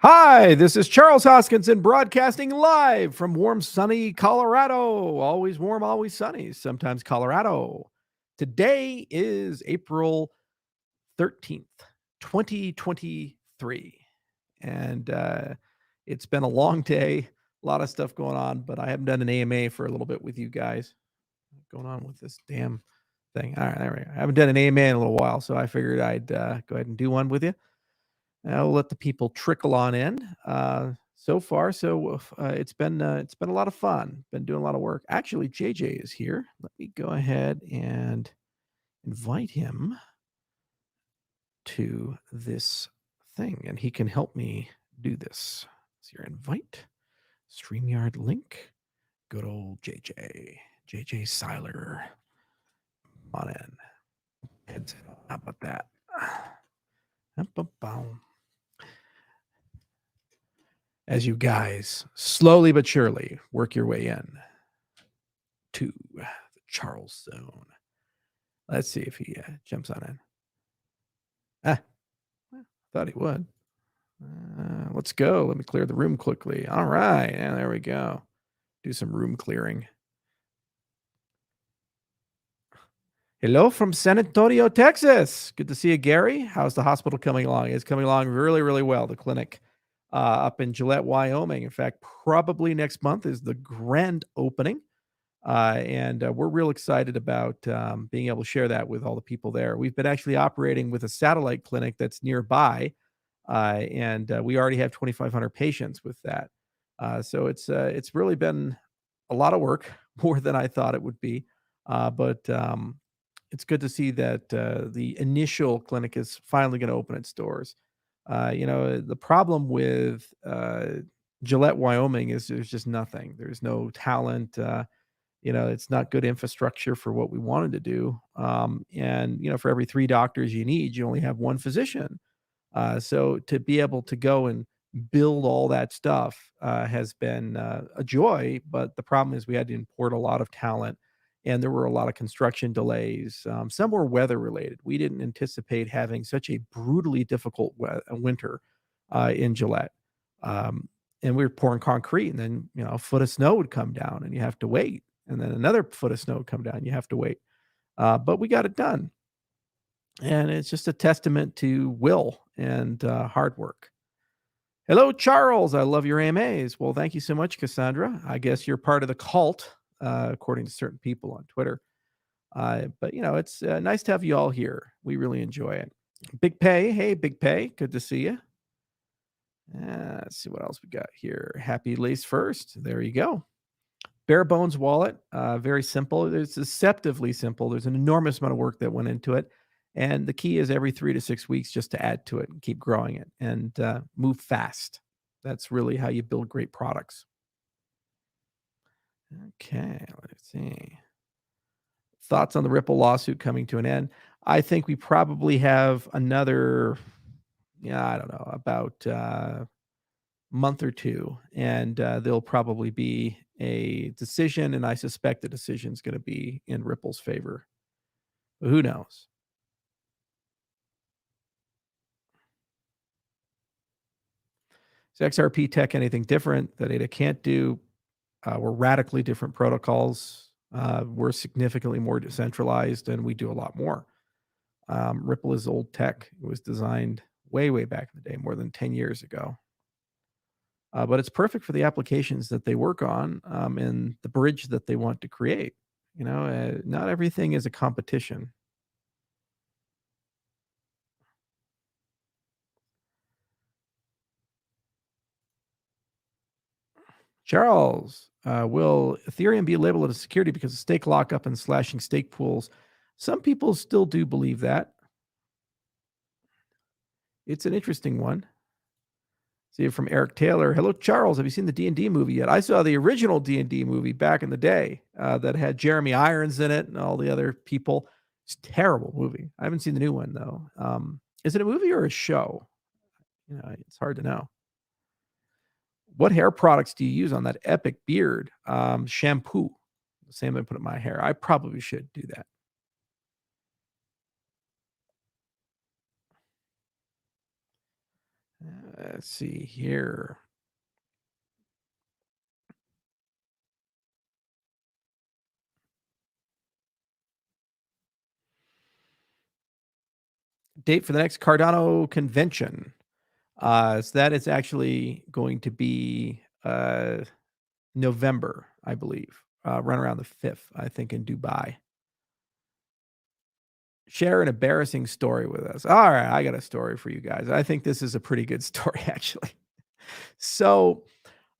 Hi, this is Charles Hoskinson broadcasting live from warm, sunny Colorado. Always warm, always sunny, sometimes Colorado. Today is April 13th, 2023. And it's been a long day, a lot of stuff going on, but I haven't done an AMA for a little bit with you guys. What's going on with this damn thing? All right, there we go. I haven't done an AMA in a little while, so I figured I'd go ahead and do one with you. I'll let the people trickle on in. So far, it's been a lot of fun. Been doing a lot of work. Actually, JJ is here. Let me go ahead and invite him to this thing, and he can help me do this. It's your invite, StreamYard link. Good old JJ Seiler. On in. How about that? As you guys slowly but surely work your way in to the Charles Zone. Let's see if he jumps on in. Thought he would. Let's go. Let me clear the room quickly. All right. Yeah, there we go. Do some room clearing. Hello from San Antonio, Texas. Good to see you, Gary. How's the hospital coming along? It's coming along really, really well. The clinic up in Gillette, Wyoming. In fact, probably next month is the grand opening. And we're real excited about being able to share that with all the people there. We've been actually operating with a satellite clinic that's nearby, and we already have 2,500 patients with that. So it's really been a lot of work, more than I thought it would be. But it's good to see that the initial clinic is finally going to open its doors. The problem with Gillette, Wyoming is there's just nothing. There's no talent. It's not good infrastructure for what we wanted to do. And for every 3 doctors you need, you only have 1 physician. So to be able to go and build all that stuff has been a joy. But the problem is we had to import a lot of talent, and there were a lot of construction delays. Some were weather related. We didn't anticipate having such a brutally difficult winter in Gillette. And we were pouring concrete, and then a foot of snow would come down, and you have to wait. And then another foot of snow would come down, you have to wait. But we got it done. And it's just a testament to will and hard work. Hello, Charles. I love your AMAs. Well, thank you so much, Cassandra. I guess you're part of the cult, according to certain people on Twitter. But it's nice to have you all here. We really enjoy it. Big Pay. Hey, Big Pay. Good to see you. Let's see what else we got here. Happy Lace First. There you go. Bare bones wallet. Very simple. It's deceptively simple. There's an enormous amount of work that went into it. And the key is every 3 to 6 weeks just to add to it and keep growing it and move fast. That's really how you build great products. Okay, let's see. Thoughts on the Ripple lawsuit coming to an end? I think we probably have another, I don't know, about month or 2, and there'll probably be a decision, and I suspect the decision is going to be in Ripple's favor. But who knows? Is XRP tech anything different that ADA can't do? We're radically different protocols. We're significantly more decentralized, and we do a lot more. Ripple is old tech. It was designed way, way back in the day, more than 10 years ago. But it's perfect for the applications that they work on and the bridge that they want to create. Not everything is a competition. Charles, will Ethereum be labeled as security because of stake lockup and slashing stake pools? Some people still do believe that. It's an interesting one. See from Eric Taylor. Hello, Charles. Have you seen the D&D movie yet? I saw the original D&D movie back in the day that had Jeremy Irons in it and all the other people. It's a terrible movie. I haven't seen the new one, though. Is it a movie or a show? It's hard to know. What hair products do you use on that epic beard? Shampoo. The same I put in my hair. I probably should do that. Let's see here. Date for the next Cardano convention. So that is actually going to be November, I believe, run around the 5th, I think, in Dubai. Share an embarrassing story with us. All right, I got a story for you guys. I think this is a pretty good story, actually. So,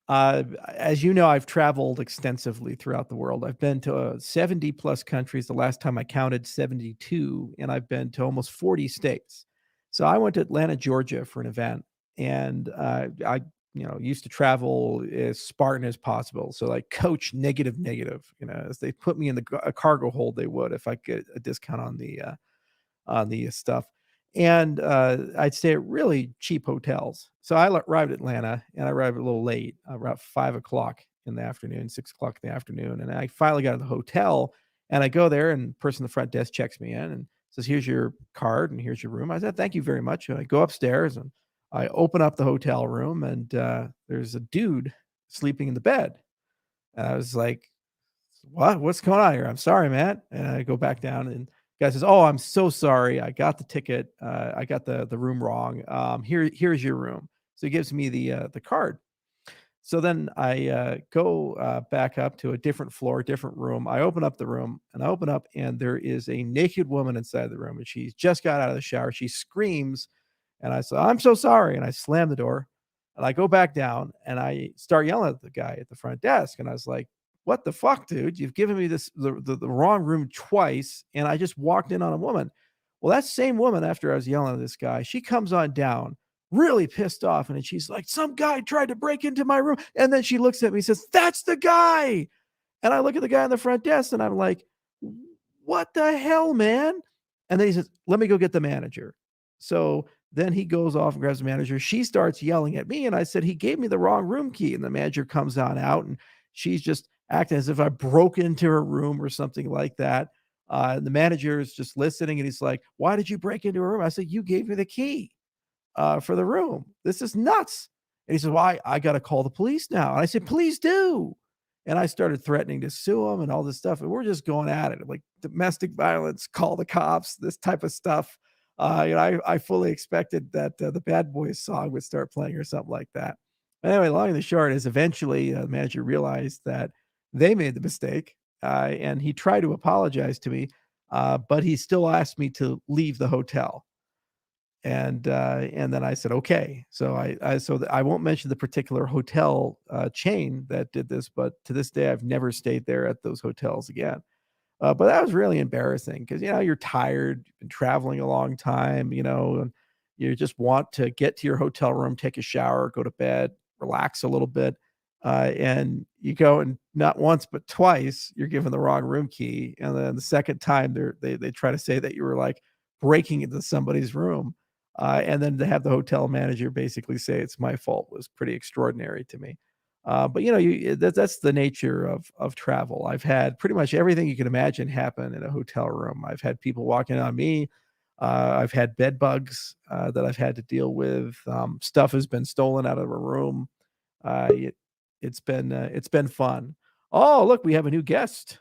as you know, I've traveled extensively throughout the world. I've been to 70 plus countries. The last time I counted 72, and I've been to almost 40 states. So I went to Atlanta, Georgia for an event, and I, used to travel as Spartan as possible. So like coach negative, negative. As they put me in a cargo hold, they would if I get a discount on the stuff. And I'd stay at really cheap hotels. So I arrived at Atlanta and I arrived a little late, about 5 o'clock in the afternoon, 6 o'clock in the afternoon. And I finally got to the hotel and I go there and the person at the front desk checks me in and says, "Here's your card and here's your room." I said, "Thank you very much." And I go upstairs and I open up the hotel room and there's a dude sleeping in the bed. And I was like, "What? What's going on here? I'm sorry, man." And I go back down and the guy says, "Oh, I'm so sorry. I got the ticket. I got the room wrong. Here's your room." So he gives me the card. So then I go back up to a different floor, different room. I open up the room and I open up and there is a naked woman inside the room and she's just got out of the shower. She screams and I said, "I'm so sorry." And I slam the door and I go back down and I start yelling at the guy at the front desk. And I was like, "What the fuck, dude? You've given me the wrong room twice. And I just walked in on a woman." Well, that same woman, after I was yelling at this guy, she comes on down really pissed off. And then she's like, "Some guy tried to break into my room." And then she looks at me and says, "That's the guy." And I look at the guy on the front desk and I'm like, "What the hell, man?" And then he says, "Let me go get the manager." So then he goes off and grabs the manager. She starts yelling at me. And I said, "He gave me the wrong room key." And the manager comes on out and she's just acting as if I broke into her room or something like that. The manager is just listening and he's like, "Why did you break into her room?" I said, "You gave me the key for the room. This is nuts." And he said, "Well, I got to call the police now." And I said, "Please do." And I started threatening to sue him and all this stuff. And we're just going at it like domestic violence, call the cops, this type of stuff. I fully expected that the Bad Boys song would start playing or something like that. Anyway, long and the short is eventually the manager realized that they made the mistake and he tried to apologize to me, but he still asked me to leave the hotel. And then I said, "Okay." So I won't mention the particular hotel, chain that did this, but to this day, I've never stayed there at those hotels again. But that was really embarrassing because you're tired, you've been traveling a long time, and you just want to get to your hotel room, take a shower, go to bed, relax a little bit, and you go and not once but twice, you're given the wrong room key, and then the second time they try to say that you were, like, breaking into somebody's room, and then to have the hotel manager basically say it's my fault was pretty extraordinary to me. But that's the nature of travel. I've had pretty much everything you can imagine happen in a hotel room. I've had people walking on me. I've had bed bugs that I've had to deal with. Stuff has been stolen out of a room. Uh, it, it's been fun. Oh, look, we have a new guest.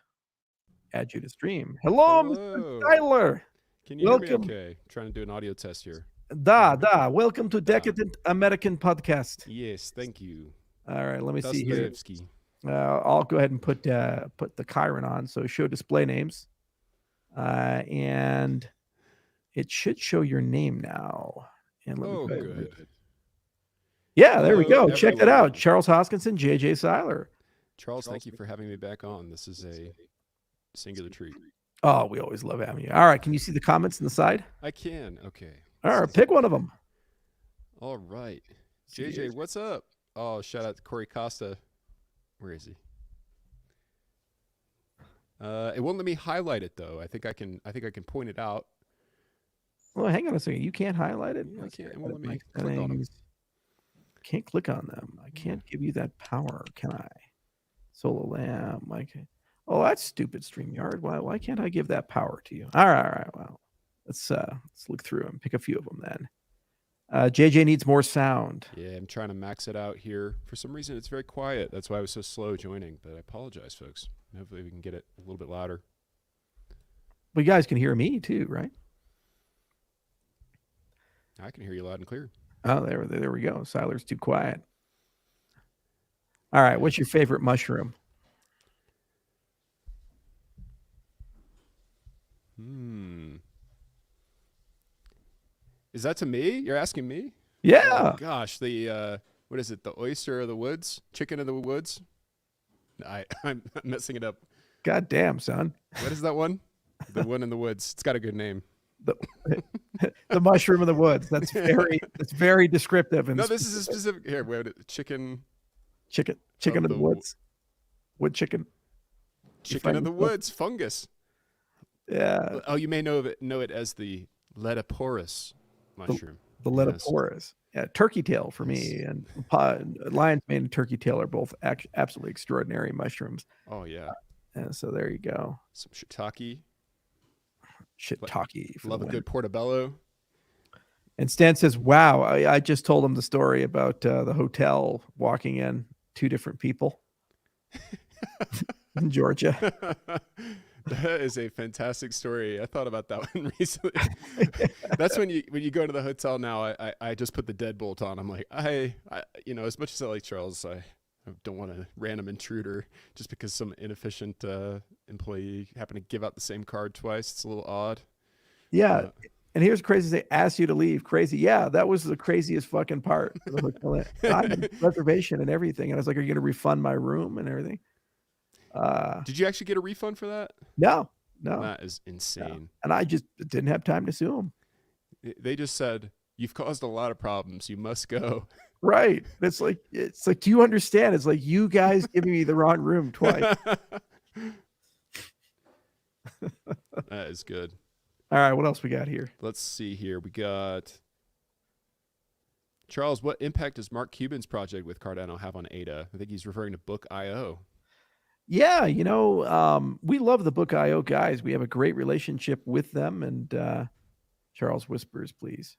Add you to stream. Hello, Mr. Hello. Tyler. Can you hear me Welcome. okay? Trying to do an audio test here. Can you Da hear me? da. Welcome to Da. Decadent American Podcast. Yes, thank you. All right, let me see here. Dostoevsky. I'll go ahead and put the Chiron on. So show display names, and it should show your name now. And let me Oh, go ahead and good. yeah, there we Hello, go. Check that out. everyone. Charles Hoskinson, JJ Seiler. Charles, thank you for having me back on. This is a singular treat. Oh, we always love having you. All right, can you see the comments on the side? I can. Okay. All Let's right, see. pick one of them. All right. JJ, what's up? Oh, shout out to Corey Costa. Where is he? It won't let me highlight it though. I think I can point it out. Well, hang on a second. You can't highlight it. Yeah, I Let's can't. It go won't let to my me click on them. settings. Can't click on them. I Yeah. can't give you that power, can I? Solo lamb. Okay. Oh, that's stupid, StreamYard. Why can't I give that power to you? All right. Well, let's look through and pick a few of them then. JJ needs more sound. Yeah, I'm trying to max it out here. For some reason, it's very quiet. That's why I was so slow joining. But I apologize, folks. Hopefully, we can get it a little bit louder. But you guys can hear me too, right? I can hear you loud and clear. Oh, there we go. Siler's too quiet. All right, what's your favorite mushroom? Is that to me? You're asking me? Yeah. Oh, gosh, the what is it? The oyster of the woods? Chicken of the woods? I'm messing it up. God damn, son. What is that one? The one in the woods. It's got a good name. The mushroom of the woods. That's very descriptive. And no, this is a specific. Here, wait, chicken of the woods. Wood chicken. Chicken of the woods. Fungus. Yeah. Oh, you may know it as the Letoporus mushroom. The Letoporus. Yeah, turkey tail for me, and lion's mane and turkey tail are both absolutely extraordinary mushrooms. Oh yeah. And so there you go. Some shiitake. Love a good portobello. And Stan says, wow, I just told him the story about the hotel walking in 2 different people in Georgia. That is a fantastic story. I thought about that one recently. That's when you go to the hotel now, I just put the deadbolt on. I'm like, I as much as I like Charles, I don't want a random intruder just because some inefficient employee happened to give out the same card twice. It's a little odd. Yeah. And here's crazy. They asked you to leave. Crazy. Yeah, that was the craziest fucking part of the hotel. I had a reservation and everything. And I was like, are you going to refund my room and everything? Did you actually get a refund for that? No. That is insane. No. And I just didn't have time to sue them. They just said, you've caused a lot of problems. You must go. Right. It's like, do you understand? It's like you guys giving me the wrong room twice. That is good. All right. What else we got here? Let's see here. We got Charles. What impact does Mark Cuban's project with Cardano have on ADA? I think he's referring to Book.io. Yeah. We love the Book.io guys. We have a great relationship with them. And Charles whispers, please.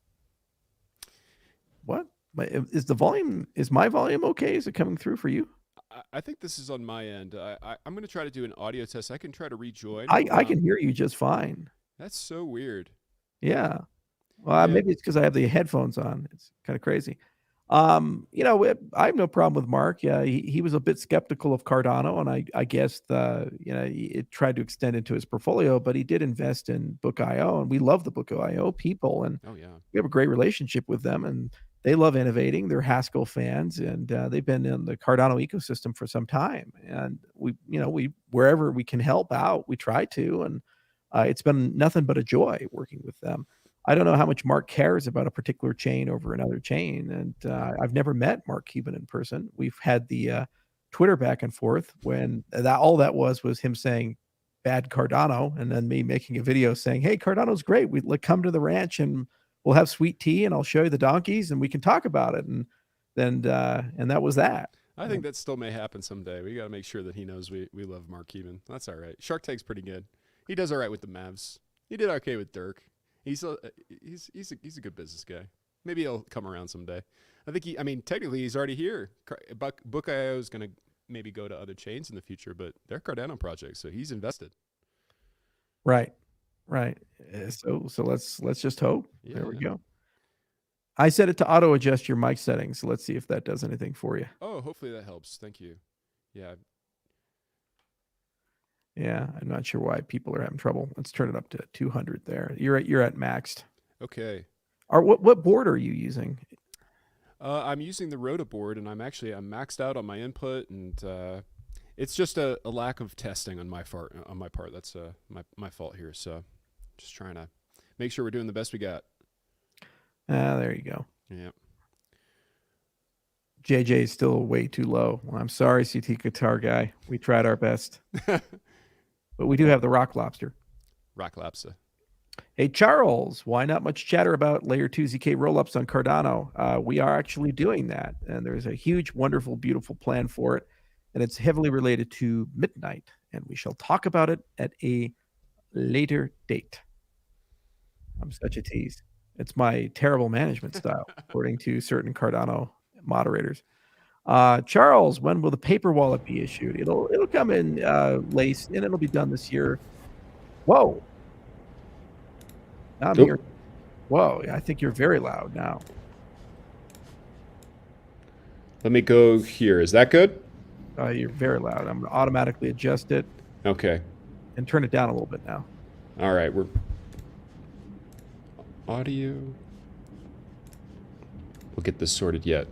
What? Is my volume okay? Is it coming through for you? I think this is on my end. I'm going to try to do an audio test. I can try to rejoin. I can hear you just fine. That's so weird. Yeah. Well, maybe it's because I have the headphones on. It's kind of crazy. I have no problem with Mark. Yeah, he was a bit skeptical of Cardano, and I guess it tried to extend into his portfolio, but he did invest in Book.io, and we love the Book.io people, and we have a great relationship with them, and they love innovating. They're Haskell fans, and they've been in the Cardano ecosystem for some time, and we wherever we can help out, we try to, and it's been nothing but a joy working with them. I don't know how much Mark cares about a particular chain over another chain. And I've never met Mark Cuban in person. We've had the Twitter back and forth when all that was him saying bad Cardano, and then me making a video saying, hey, Cardano's great. Come to the ranch and we'll have sweet tea and I'll show you the donkeys and we can talk about it. And that was that. I think that still may happen someday. We got to make sure that he knows we love Mark Cuban. That's all right. Shark Tank's pretty good. He does all right with the Mavs. He did okay with Dirk. He's a good business guy. Maybe he'll come around someday. I think technically he's already here. Book.io is going to maybe go to other chains in the future, but they're Cardano projects, so he's invested. Right. So let's just hope. Yeah. There we go. I set it to auto adjust your mic settings. So let's see if that does anything for you. Oh, hopefully that helps. Thank you. Yeah. Yeah, I'm not sure why people are having trouble. Let's turn it up to 200 there. You're at maxed. Okay. What board are you using? I'm using the Rota board, and I'm maxed out on my input, and it's just a lack of testing on my part. That's my fault here. So just trying to make sure we're doing the best we got. There you go. Yeah. JJ is still way too low. Well, I'm sorry, CT Guitar Guy. We tried our best. But we do have the Rock Lobster. Rock Lobster. Hey, Charles, why not much chatter about Layer 2 ZK rollups on Cardano? We are actually doing that, and there's a huge, wonderful, beautiful plan for it, and it's heavily related to Midnight, and we shall talk about it at a later date. I'm such a tease. It's my terrible management style, according to certain Cardano moderators. Charles, when will the paper wallet be issued? It'll come in laced, and it'll be done this year. Whoa! Now I'm hearing. Whoa! I think you're very loud now. Let me go here. Is that good? You're very loud. I'm gonna automatically adjust it. Okay. And turn it down a little bit now. All right. We're audio. We'll get this sorted yet.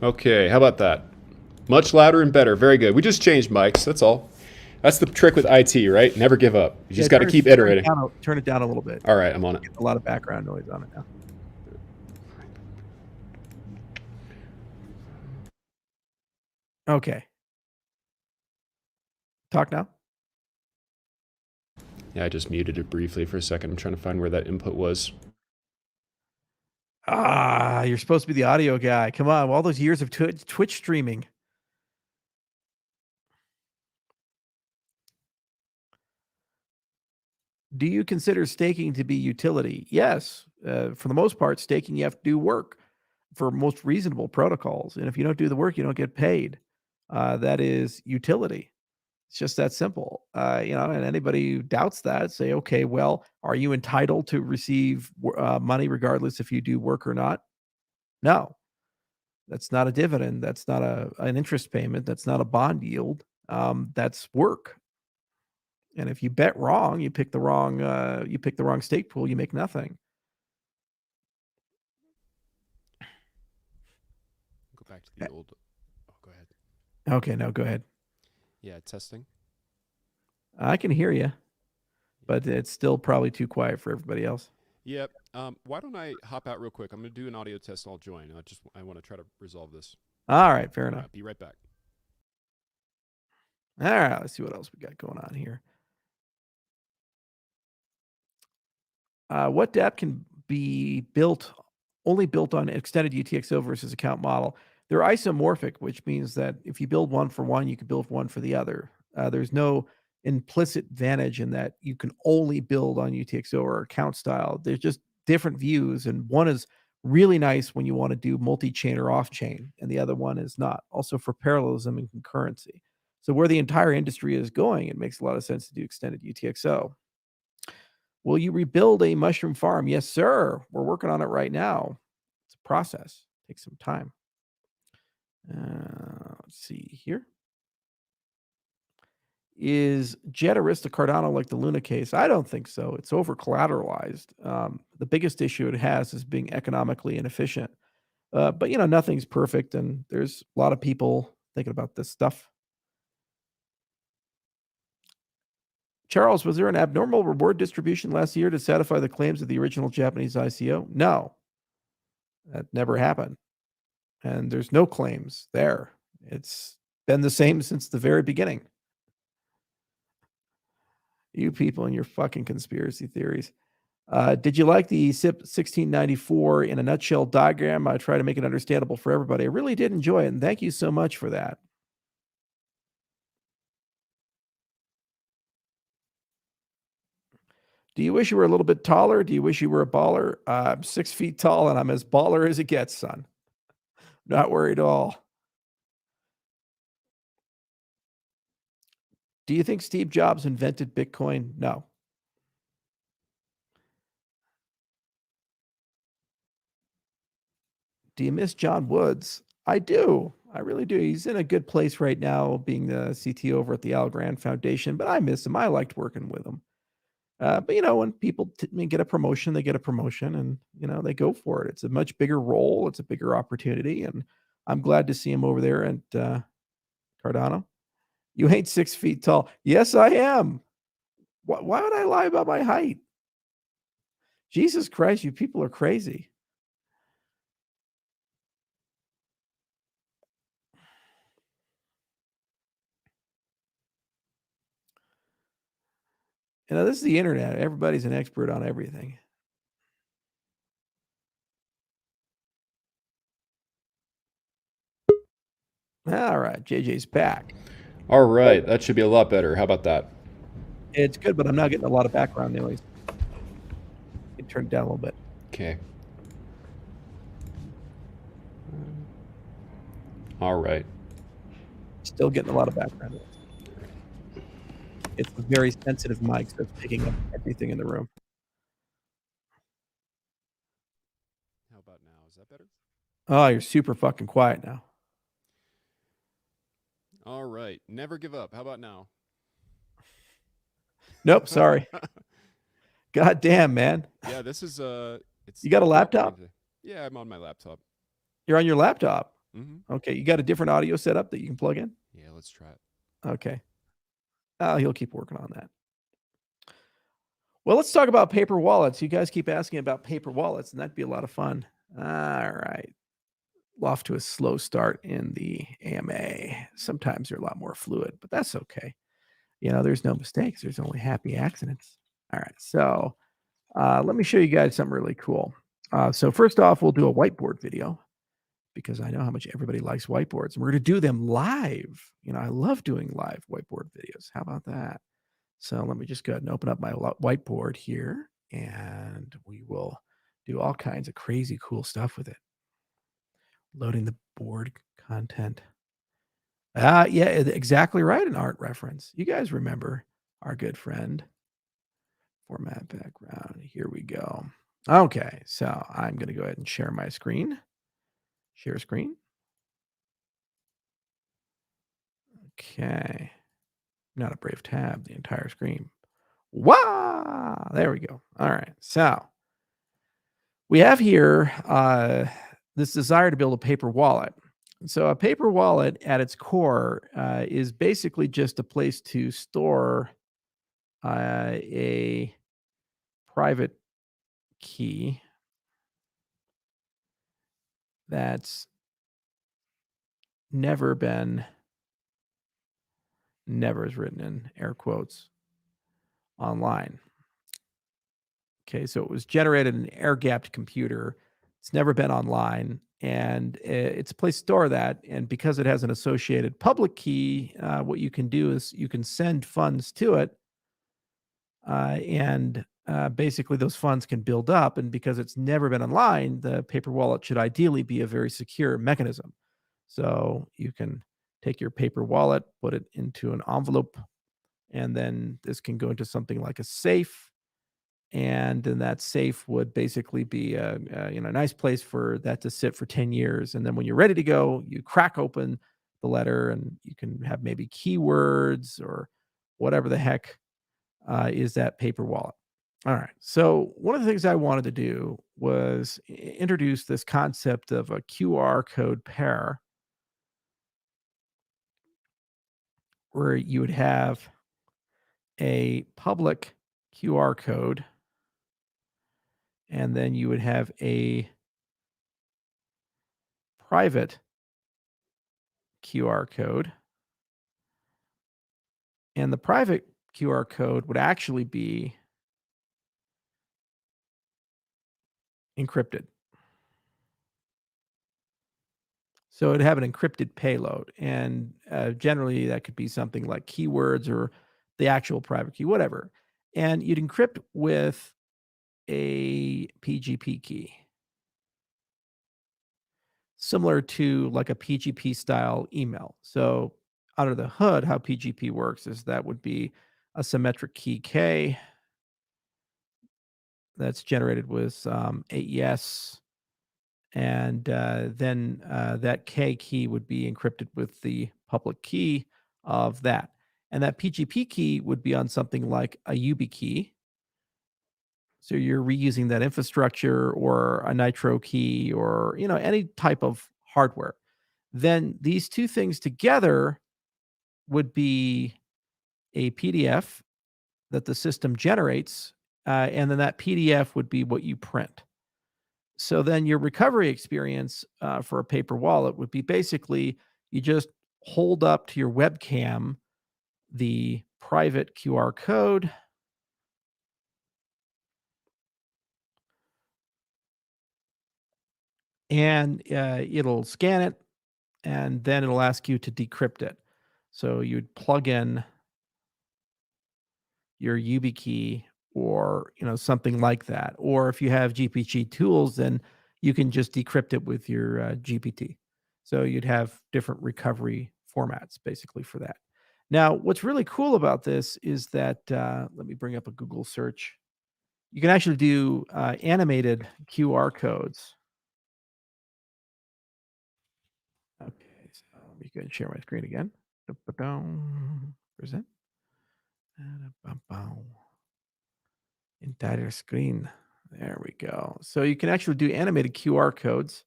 Okay, how about that? Much louder and better. Very good. We just changed mics. That's all. That's the trick with IT, right? Never give up. You just got to keep iterating. Turn it down a little bit. All right, I'm on it. A lot of background noise on it now. Okay. Talk now. Yeah, I just muted it briefly for a second. I'm trying to find where that input was. You're supposed to be the audio guy. Come on, all those years of Twitch streaming. Do you consider staking to be utility? Yes. For the most part, staking, you have to do work for most reasonable protocols. And if you don't do the work, you don't get paid. That is utility. It's just that simple. And anybody who doubts that, say, okay, well, are you entitled to receive money regardless if you do work or not? No. That's not a dividend. That's not an interest payment. That's not a bond yield. That's work. And if you bet wrong, you pick the wrong stake pool, you make nothing. Go back to the old. Oh, go ahead. Okay, no, go ahead. Yeah, testing. I can hear you, but it's still probably too quiet for everybody else. Yep. Why don't I hop out real quick? I'm going to do an audio test. I'll join. I want to try to resolve this. All right, fair enough. Be right back. All right, let's see what else we got going on here. What dApp can be only built on extended UTXO versus account model? They're isomorphic, which means that if you build one for one, you can build one for the other. There's no implicit advantage in that you can only build on UTXO or account style. There's just different views, and one is really nice when you want to do multi-chain or off-chain, and the other one is not. Also for parallelism and concurrency. So where the entire industry is going, it makes a lot of sense to do extended UTXO. Will you rebuild a mushroom farm? Yes, sir. We're working on it right now. It's a process. Takes some time. Let's see here. Is Jet Arista Cardano like the Luna case? I don't think so. It's over collateralized. The biggest issue it has is being economically inefficient. But nothing's perfect, and there's a lot of people thinking about this stuff. Charles, was there an abnormal reward distribution last year to satisfy the claims of the original Japanese ICO? No, that never happened. And there's no claims there. It's been the same since the very beginning. You people and your fucking conspiracy theories. Did you like the SIP 1694 in a nutshell diagram? I try to make it understandable for everybody. I really did enjoy it, and thank you so much for that. Do you wish you were a little bit taller? Do you wish you were a baller? I'm 6 feet tall, and I'm as baller as it gets, son. Not worried at all. Do you think Steve Jobs invented Bitcoin? No. Do you miss John Woods? I do. I really do. He's in a good place right now, being the CTO over at the Al Grand Foundation, but I miss him. I liked working with him. But when people get a promotion, they get a promotion, and they go for it. It's a much bigger role. It's a bigger opportunity, and I'm glad to see him over there at Cardano. You ain't 6 feet tall. Yes, I am. Why would I lie about my height? Jesus Christ, you people are crazy. This is the internet. Everybody's an expert on everything. All right, JJ's back. All right, that should be a lot better. How about that? It's good, but I'm not getting a lot of background noise. You can turn it down a little bit. Okay. All right. Still getting a lot of background noise. It's a very sensitive mic, so it's picking up everything in the room. How about now? Is that better? Oh, you're super fucking quiet now. All right. Never give up. How about now? Nope, sorry. God damn, man. Yeah, this is it's You got a laptop? Yeah, I'm on my laptop. You're on your laptop. Mm-hmm. Okay, you got a different audio setup that you can plug in? Yeah, let's try it. Okay. He'll keep working on that. Well, let's talk about paper wallets. You guys keep asking about paper wallets, and that'd be a lot of fun. All right. Off to a slow start in the AMA. Sometimes they're a lot more fluid, but that's okay. You know, there's no mistakes. There's only happy accidents. All right. So let me show you guys something really cool. So first off, we'll do a whiteboard video because I know how much everybody likes whiteboards. And we're going to do them live. You know, I love doing live whiteboard videos. How about that? So let me just go ahead and open up my whiteboard here, and we will do all kinds of crazy cool stuff with it. Loading the board content. Yeah, exactly right. An art reference. You guys remember our good friend. Format background. Here we go. Okay, so I'm going to go ahead and share my screen. Share screen. Okay. Not a brave tab, the entire screen. Wow! There we go. All right. So we have here this desire to build a paper wallet. So a paper wallet at its core is basically just a place to store a private key that's never is written in air quotes, online. Okay, so it was generated in an air-gapped computer. It's never been online, and it's a place to store that. And because it has an associated public key, what you can do is you can send funds to it, and basically those funds can build up. And because it's never been online, the paper wallet should ideally be a very secure mechanism. So you can take your paper wallet, put it into an envelope, and then this can go into something like a safe, and then that safe would basically be a nice place for that to sit for 10 years. And then when you're ready to go, you crack open the letter, and you can have maybe keywords or whatever the heck is that paper wallet. All right. So one of the things I wanted to do was introduce this concept of a QR code pair, where you would have a public QR code, and then you would have a private QR code. And the private QR code would actually be encrypted. So it'd have an encrypted payload. And generally, that could be something like keywords or the actual private key, whatever. And you'd encrypt with a PGP key, similar to like a PGP style email. So under the hood, how PGP works is that would be a symmetric key K that's generated with AES, and then that K key would be encrypted with the public key of that. And that PGP key would be on something like a YubiKey. So you're reusing that infrastructure, or a Nitro key, or any type of hardware. Then these two things together would be a PDF that the system generates, and then that PDF would be what you print. So then your recovery experience for a paper wallet would be basically you just hold up to your webcam the private QR code, and it'll scan it, and then it'll ask you to decrypt it. So you'd plug in your YubiKey or something like that. Or if you have GPT tools, then you can just decrypt it with your GPT. So you'd have different recovery formats basically for that. Now, what's really cool about this is that let me bring up a Google search. You can actually do animated QR codes. Okay, so let me go and share my screen again. Present. Entire screen. There we go. So you can actually do animated QR codes.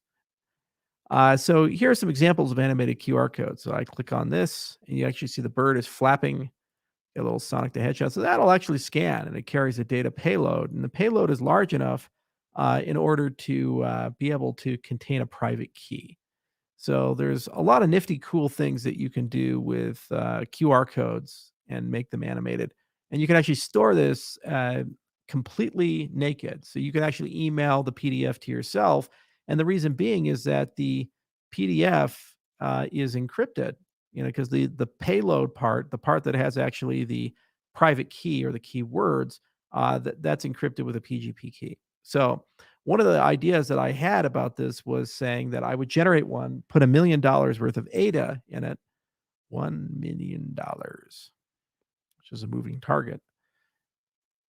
So here are some examples of animated QR codes. So I click on this, and you actually see the bird is flapping a little Sonic the Hedgehog. So that'll actually scan, and it carries a data payload. And the payload is large enough in order to be able to contain a private key. So there's a lot of nifty, cool things that you can do with QR codes and make them animated. And you can actually store this completely naked. So you can actually email the PDF to yourself. And the reason being is that the PDF is encrypted, because the payload part, the part that has actually the private key or the keywords, that's encrypted with a PGP key. So one of the ideas that I had about this was saying that I would generate one, put $1 million worth of ADA in it, $1 million, which is a moving target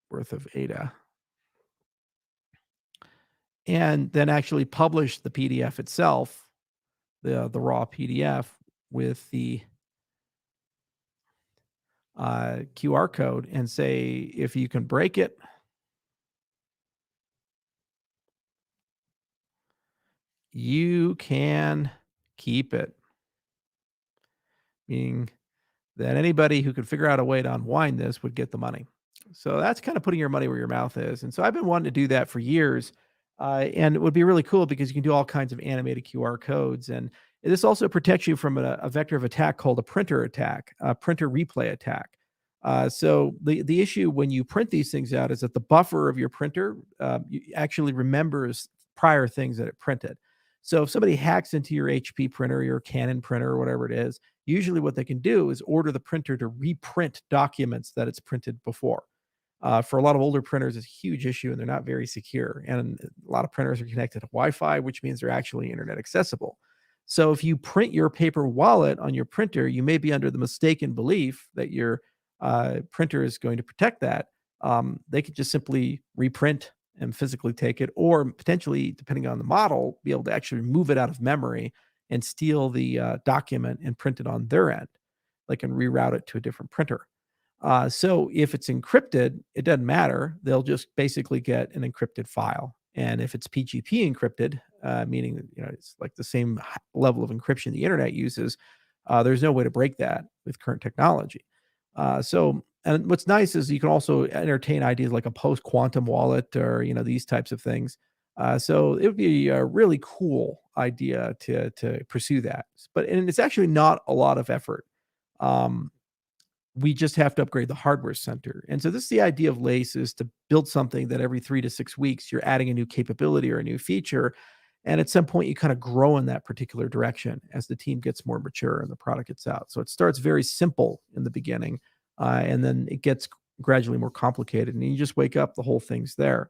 worth of ADA, and then actually publish the PDF itself, the raw PDF with the QR code, and say if you can break it, you can keep it. Meaning that anybody who could figure out a way to unwind this would get the money. So that's kind of putting your money where your mouth is. And so I've been wanting to do that for years. And it would be really cool because you can do all kinds of animated QR codes. And this also protects you from a vector of attack called a printer attack, a printer replay attack. So the issue when you print these things out is that the buffer of your printer actually remembers prior things that it printed. So if somebody hacks into your HP printer, your Canon printer, or whatever it is, usually what they can do is order the printer to reprint documents that it's printed before. For a lot of older printers, it's a huge issue and they're not very secure. And a lot of printers are connected to Wi-Fi, which means they're actually internet accessible. So if you print your paper wallet on your printer, you may be under the mistaken belief that your printer is going to protect that. They could just simply reprint and physically take it, or potentially, depending on the model, be able to actually remove it out of memory and steal the document and print it on their end. They can reroute it to a different printer. So if it's encrypted, it doesn't matter. They'll just basically get an encrypted file. And if it's PGP encrypted, meaning that it's like the same level of encryption the internet uses, there's no way to break that with current technology. And what's nice is you can also entertain ideas like a post-quantum wallet or these types of things. So it would be a really cool idea to pursue that. And it's actually not a lot of effort. Um, we just have to upgrade the hardware center. And so this is the idea of Lace, is to build something that every 3 to 6 weeks you're adding a new capability or a new feature. And at some point you kind of grow in that particular direction as the team gets more mature and the product gets out. So it starts very simple in the beginning, and then it gets gradually more complicated. And you just wake up, the whole thing's there.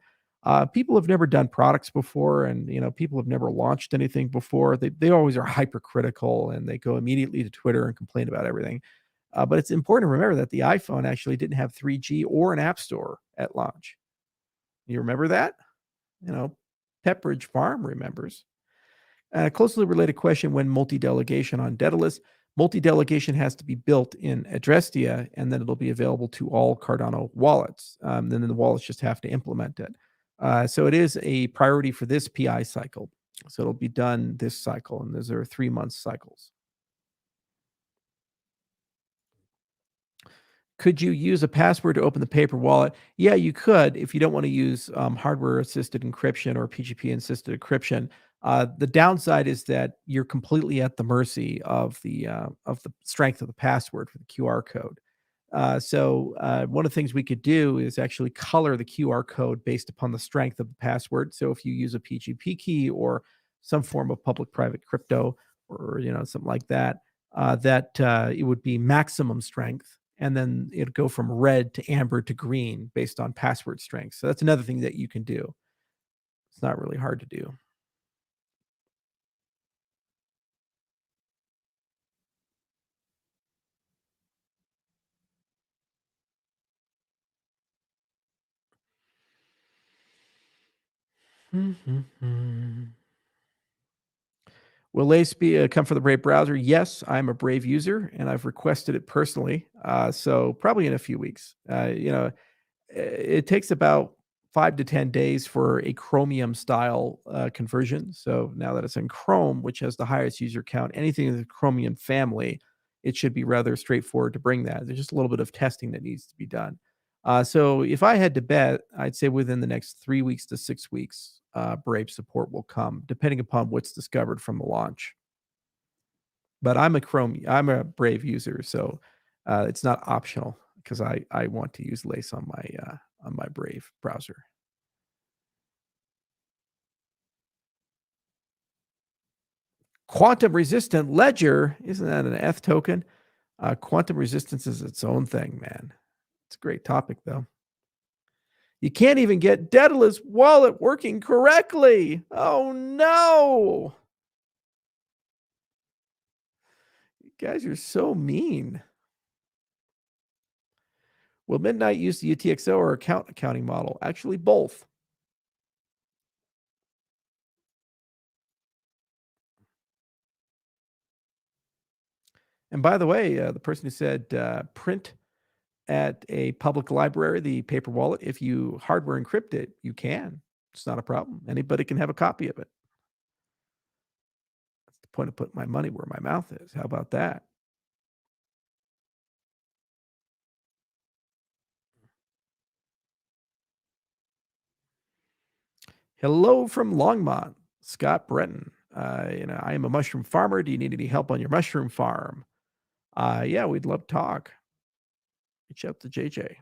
People have never done products before, and people have never launched anything before. They always are hypercritical, and they go immediately to Twitter and complain about everything. But it's important to remember that the iPhone actually didn't have 3G or an app store at launch. You remember that? You know, Pepperidge Farm remembers. A closely related question: when multi-delegation on Daedalus, multi-delegation has to be built in Adrestia, and then it'll be available to all Cardano wallets. Then the wallets just have to implement it. So it is a priority for this PI cycle. So it'll be done this cycle, and those are 3-month cycles. Could you use a password to open the paper wallet? Yeah, you could if you don't want to use hardware-assisted encryption or PGP-assisted encryption. The downside is that you're completely at the mercy of the strength of the password for the QR code. So one of the things we could do is actually color the QR code based upon the strength of the password. So if you use a PGP key or some form of public-private crypto, or something like that, it would be maximum strength, and then it'd go from red to amber to green based on password strength. So that's another thing that you can do. It's not really hard to do. Will Lace be come for the Brave browser? Yes, I'm a Brave user and I've requested it personally. So probably in a few weeks. It takes about 5 to 10 days for a Chromium style conversion. So now that it's in Chrome, which has the highest user count, anything in the Chromium family, it should be rather straightforward to bring that. There's just a little bit of testing that needs to be done. So if I had to bet, I'd say within the next 3 weeks to 6 weeks, Brave support will come, depending upon what's discovered from the launch. But I'm a Brave user, so it's not optional because I want to use Lace on my Brave browser. Quantum resistant ledger, isn't that an F token? Quantum resistance is its own thing, man. It's a great topic, though. You can't even get Daedalus wallet working correctly. Oh no! You guys are so mean. Will Midnight use the UTXO or account accounting model? Actually, both. And by the way, the person who said print at a public library the paper wallet, if you hardware encrypt it, you can. It's not a problem. Anybody can have a copy of it. That's the point of putting my money where my mouth is. How about that? Hello from Longmont, Scott Breton. I am a mushroom farmer. Do you need any help on your mushroom farm? Yeah, we'd love to talk. Reach out to JJ.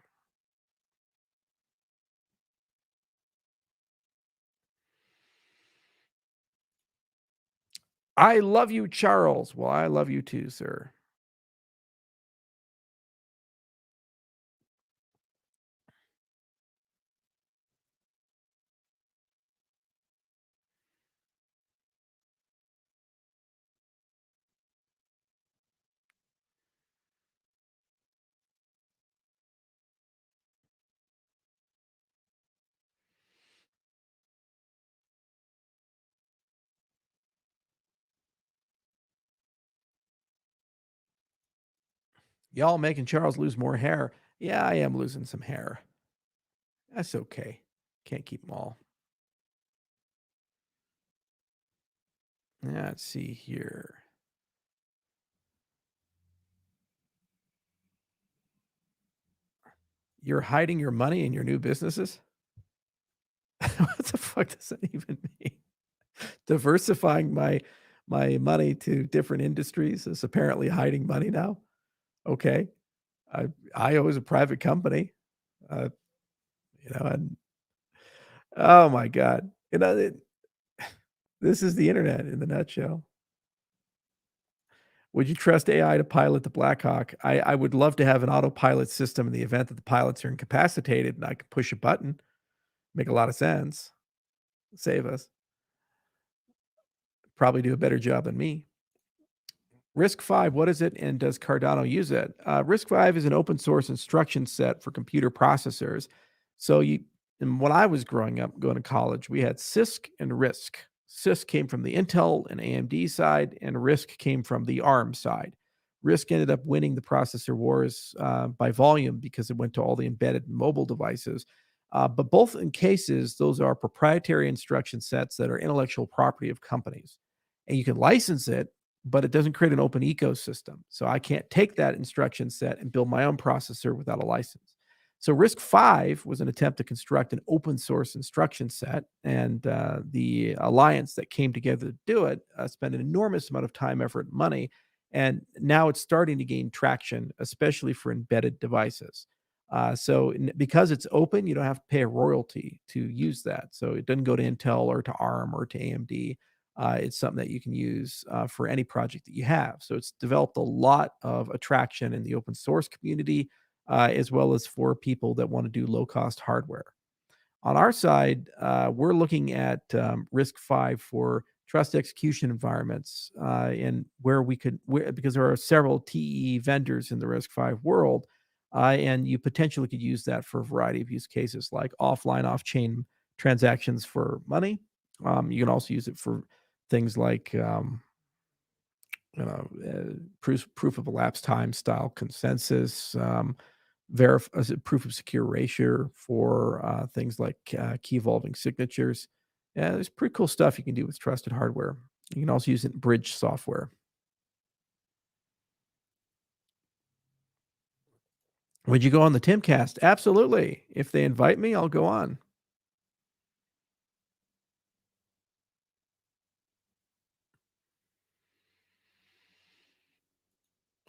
I love you, Charles. Well, I love you too, sir. Y'all making Charles lose more hair. Yeah, I am losing some hair. That's okay. Can't keep them all. Let's see here. You're hiding your money in your new businesses? What the fuck does that even mean? Diversifying my money to different industries is apparently hiding money now. Okay. I was a private company. Uh, and oh my God. This is the internet in the nutshell. Would you trust AI to pilot the Black Hawk? I would love to have an autopilot system in the event that the pilots are incapacitated and I could push a button. Make a lot of sense. Save us. Probably do a better job than me. RISC-V, what is it and does Cardano use it? RISC-V is an open source instruction set for computer processors. So and when I was growing up, going to college, we had CISC and RISC. CISC came from the Intel and AMD side, and RISC came from the ARM side. RISC ended up winning the processor wars by volume because it went to all the embedded mobile devices. But both in cases, those are proprietary instruction sets that are intellectual property of companies. And you can license it, but it doesn't create an open ecosystem. So I can't take that instruction set and build my own processor without a license. So RISC-V was an attempt to construct an open source instruction set, and the alliance that came together to do it spent an enormous amount of time, effort, and money, and now it's starting to gain traction, especially for embedded devices. Because it's open, you don't have to pay a royalty to use that. So it doesn't go to Intel or to ARM or to AMD. it's something that you can use for any project that you have. So it's developed a lot of attraction in the open source community, as well as for people that want to do low cost hardware. On our side, we're looking at RISC-V for trust execution environments, and where we could, because there are several TE vendors in the RISC-V world, and you potentially could use that for a variety of use cases like offline, off-chain transactions for money. You can also use it for things like proof of elapsed time style consensus, as a proof of secure erasure for things like key evolving signatures. Yeah, there's pretty cool stuff you can do with trusted hardware. You can also use it in bridge software. Would you go on the Timcast? Absolutely. If they invite me, I'll go on.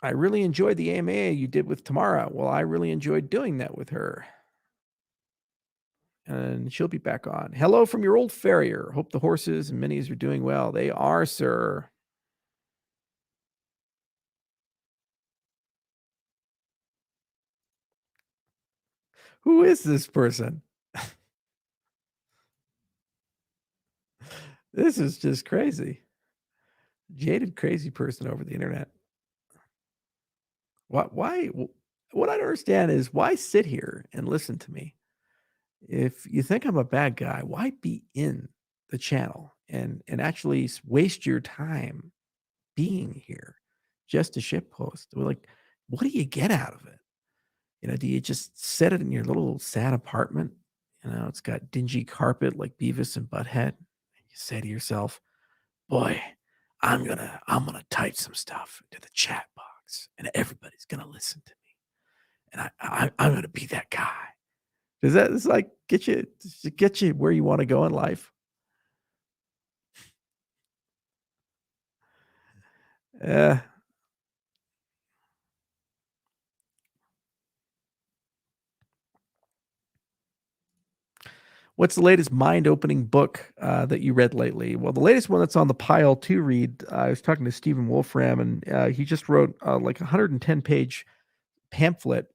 I really enjoyed the AMA you did with Tamara. Well, I really enjoyed doing that with her. And she'll be back on. Hello from your old farrier. Hope the horses and minis are doing well. They are, sir. Who is this person? This is just crazy. Jaded, crazy person over the internet. What I don't understand is why sit here and listen to me? If you think I'm a bad guy, why be in the channel and actually waste your time being here just to ship post? Like, what do you get out of it? Do you just set it in your little sad apartment? It's got dingy carpet like Beavis and Butthead. You say to yourself, boy, I'm gonna type some stuff into the chat box and everybody's gonna listen to me. And I'm gonna be that guy. Does that it's like get you where you want to go in life? Uh, what's the latest mind-opening book that you read lately? Well, the latest one that's on the pile to read. I was talking to Stephen Wolfram, and he just wrote like a 110-page pamphlet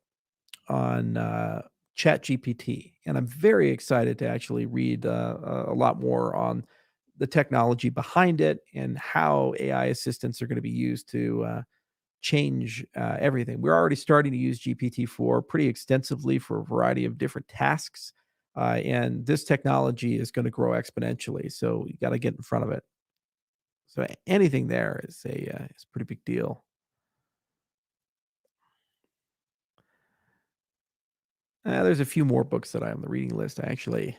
on ChatGPT, and I'm very excited to actually read a lot more on the technology behind it and how AI assistants are going to be used to change everything. We're already starting to use GPT-4 pretty extensively for a variety of different tasks, and this technology is going to grow exponentially. So you got to get in front of it. So anything there is a pretty big deal. There's a few more books that I have on the reading list. I actually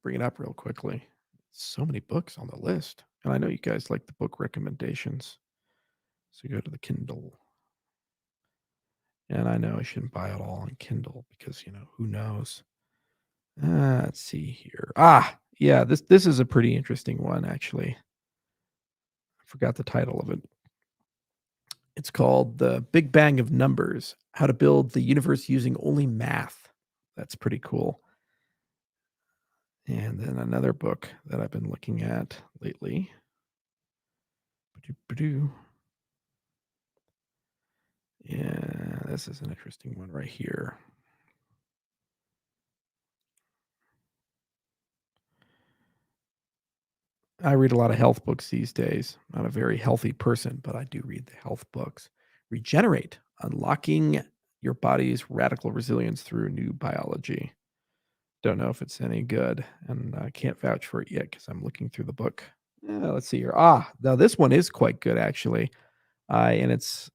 bring it up real quickly. So many books on the list. And I know you guys like the book recommendations. So go to the Kindle. And I know I shouldn't buy it all on Kindle because, who knows? Let's see here. Yeah, this is a pretty interesting one, actually. I forgot the title of it. It's called The Big Bang of Numbers: How to Build the Universe Using Only Math. That's pretty cool. And then another book that I've been looking at lately. Yeah, this is an interesting one right here. I read a lot of health books these days. Not a very healthy person, but I do read the health books. Regenerate: Unlocking Your Body's Radical Resilience Through New Biology. Don't know if it's any good, and I can't vouch for it yet because I'm looking through the book. Let's see here. Now this one is quite good, actually. And it's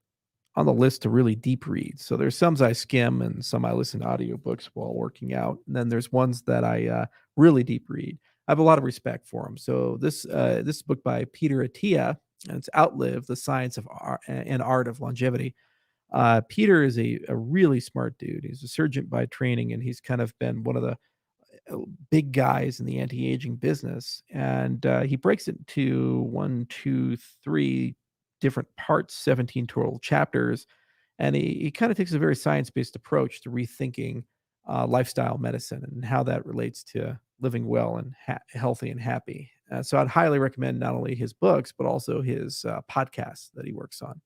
on the list to really deep read. So there's some I skim and some I listen to audiobooks while working out. And then there's ones that I really deep read. I have a lot of respect for them. So this book by Peter Attia, and it's Outlive: The Science of and Art of Longevity. Peter is a really smart dude. He's a surgeon by training, and he's kind of been one of the big guys in the anti-aging business. And he breaks it into one, two, three different parts, 17 total chapters. And he kind of takes a very science-based approach to rethinking lifestyle medicine and how that relates to living well and healthy and happy. So I'd highly recommend not only his books, but also his podcasts that he works on.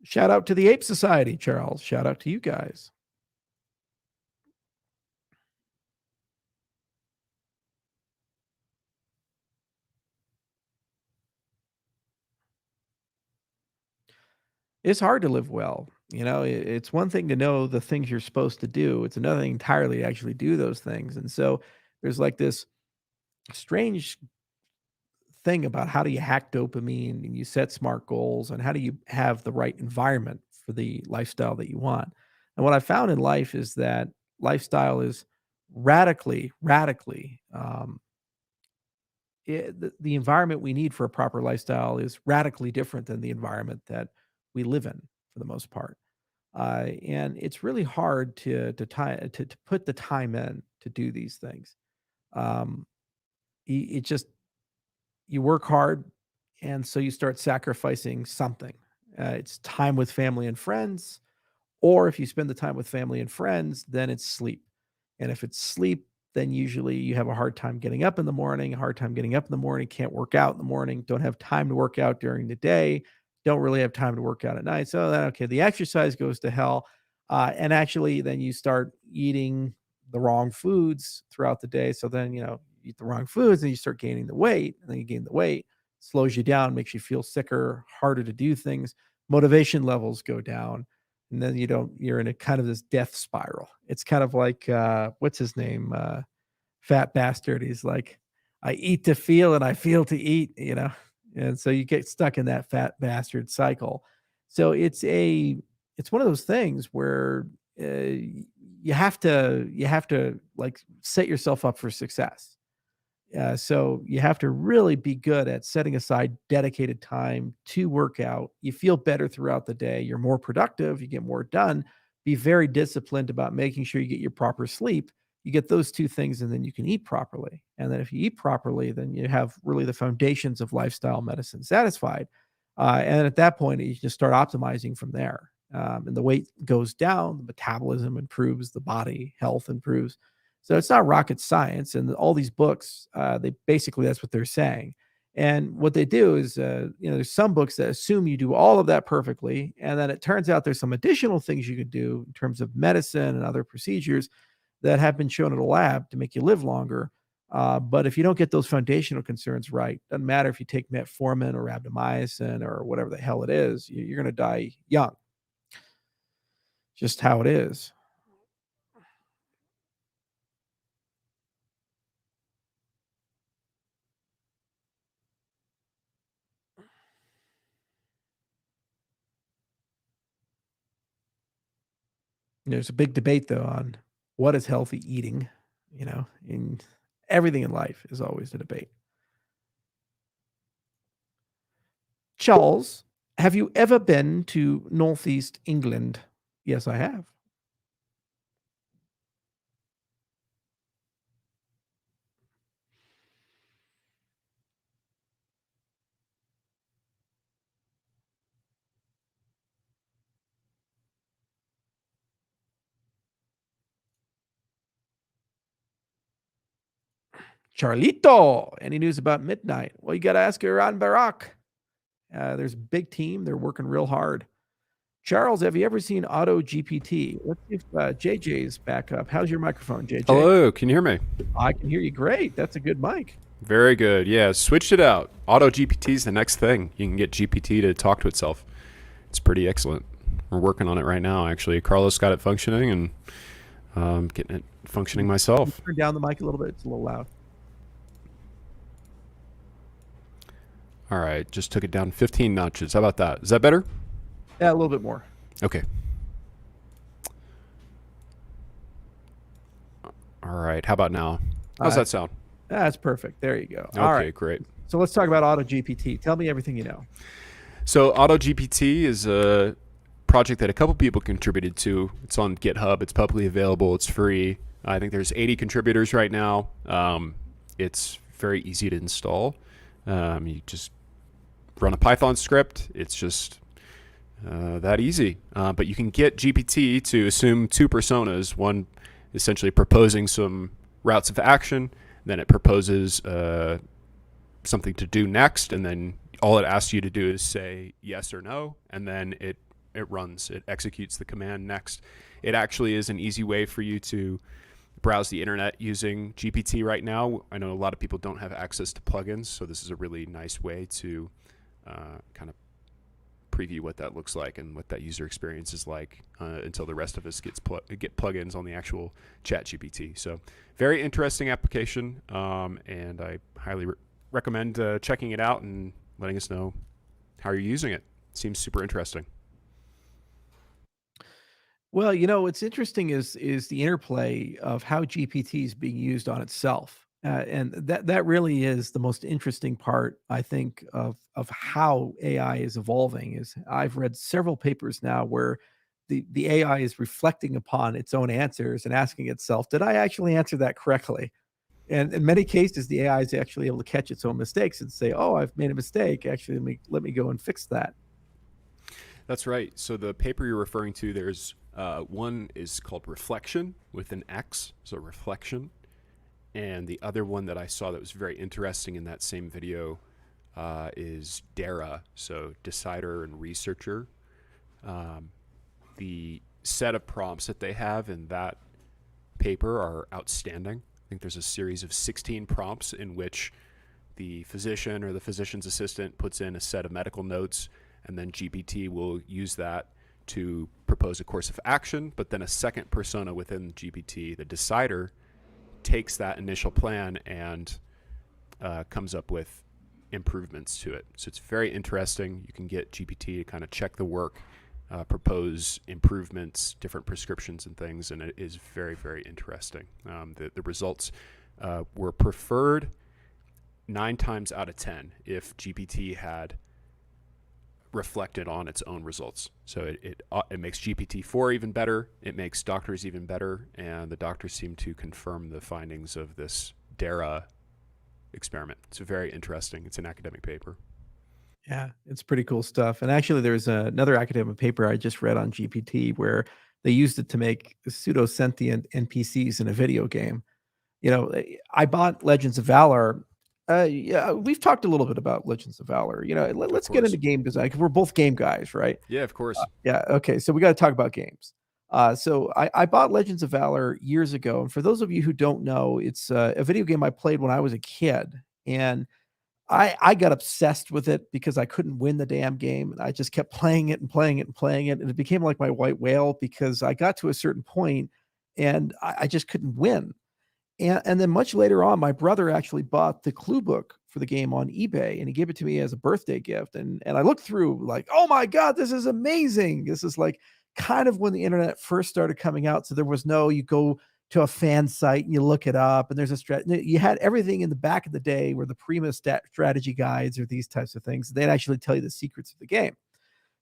Shout out to the Ape Society, Charles. Shout out to you guys. It's hard to live well. It's one thing to know the things you're supposed to do. It's another thing entirely to actually do those things. And so there's like this strange thing about how do you hack dopamine and you set smart goals and how do you have the right environment for the lifestyle that you want. And what I found in life is that lifestyle is radically the environment we need for a proper lifestyle is radically different than the environment that we live in for the most part. And it's really hard to put the time in to do these things. Um, it just you work hard, and so you start sacrificing something. It's time with family and friends, or if you spend the time with family and friends, then it's sleep. And if it's sleep, then usually you have a hard time getting up in the morning, a hard time getting up in the morning, can't work out in the morning, don't have time to work out during the day, don't really have time to work out at night. So then, okay, the exercise goes to hell. And actually, then you start eating the wrong foods throughout the day. So then, you eat the wrong foods and you start gaining the weight, and then you gain the weight, slows you down, makes you feel sicker, harder to do things. Motivation levels go down, and then you're in a kind of this death spiral. It's kind of like what's his name? Fat bastard. He's like, I eat to feel and I feel to eat. And so you get stuck in that fat bastard cycle. So it's one of those things where you have to like set yourself up for success. So you have to really be good at setting aside dedicated time to work out. You feel better throughout the day. You're more productive. You get more done. Be very disciplined about making sure you get your proper sleep. You get those two things, and then you can eat properly. And then if you eat properly, then you have really the foundations of lifestyle medicine satisfied. And at that point, you just start optimizing from there. And the weight goes down, the metabolism improves, the body health improves. So it's not rocket science, and all these books, they basically that's what they're saying. And what they do is, there's some books that assume you do all of that perfectly, and then it turns out there's some additional things you could do in terms of medicine and other procedures that have been shown in a lab to make you live longer. But if you don't get those foundational concerns right, doesn't matter if you take metformin or rhabdomyosin or whatever the hell it is, you're going to die young. Just how it is. There's a big debate though on what is healthy eating, in everything in life is always a debate. Charles, have you ever been to Northeast England? Yes, I have. Charlito, any news about midnight? Well, you got to ask Iran Barak. There's a big team. They're working real hard. Charles, have you ever seen AutoGPT? Let's see if JJ's back up. How's your microphone, JJ? Hello, can you hear me? I can hear you great. That's a good mic. Very good. Yeah, switched it out. AutoGPT is the next thing. You can get GPT to talk to itself. It's pretty excellent. We're working on it right now, actually. Carlos got it functioning, and getting it functioning myself. Turn down the mic a little bit. It's a little loud. All right, just took it down 15 notches. How about that? Is that better? Yeah, a little bit more. Okay. All right, how about now? How's that sound? That's perfect. There you go. Okay, All right. great. So let's talk about AutoGPT. Tell me everything you know. So AutoGPT is a project that a couple people contributed to. It's on GitHub. It's publicly available. It's free. I think there's 80 contributors right now. It's very easy to install. You just run a Python script. It's just that easy. But you can get GPT to assume two personas. One essentially proposing some routes of action. Then it proposes something to do next, and then all it asks you to do is say yes or no, and then it runs, it executes the command next. It actually is an easy way for you to browse the internet using GPT right now. I know a lot of people don't have access to plugins, so this is a really nice way to kind of preview what that looks like and what that user experience is like until the rest of us get plugins on the actual chat GPT. So very interesting application, and I highly recommend checking it out and letting us know how you're using it. Seems super interesting. Well, what's interesting is the interplay of how GPT is being used on itself, and that really is the most interesting part, I think, of how AI is evolving. Is I've read several papers now where the AI is reflecting upon its own answers and asking itself, "Did I actually answer that correctly?" And in many cases, the AI is actually able to catch its own mistakes and say, "Oh, I've made a mistake. Actually, let me go and fix that." That's right. So the paper you're referring to, there's one is called Reflection with an X, so Reflection. And the other one that I saw that was very interesting in that same video is DARA, so Decider and Researcher. The set of prompts that they have in that paper are outstanding. I think there's a series of 16 prompts in which the physician or the physician's assistant puts in a set of medical notes, and then GPT will use that to propose a course of action. But then a second persona within GPT, the decider, takes that initial plan and comes up with improvements to it. So it's very interesting. You can get GPT to kind of check the work, propose improvements, different prescriptions and things, and it is very, very interesting. The results were preferred 9 times out of 10 if GPT had reflected on its own results. So it makes GPT-4 even better. It makes doctors even better, and the doctors seem to confirm the findings of this DARA experiment. It's very interesting. It's an academic paper. Yeah, it's pretty cool stuff. And actually, there's another academic paper I just read on GPT where they used it to make pseudo sentient NPCs in a video game. I bought Legends of Valor. Yeah, we've talked a little bit about Legends of Valor. Let's get into game design because we're both game guys, right? Yeah, of course. Yeah. Okay. So we got to talk about games. So I bought Legends of Valor years ago, and for those of you who don't know, it's a video game I played when I was a kid, and I got obsessed with it because I couldn't win the damn game, and I just kept playing it and playing it and playing it, and it became like my white whale because I got to a certain point and I just couldn't win. And then much later on, my brother actually bought the clue book for the game on eBay, and he gave it to me as a birthday gift. And I looked through like, oh my God, this is amazing. This is like kind of when the internet first started coming out. So there was no, you go to a fan site and you look it up, and there's a you had everything in the back of the day where the Prima strategy guides or these types of things. They'd actually tell you the secrets of the game.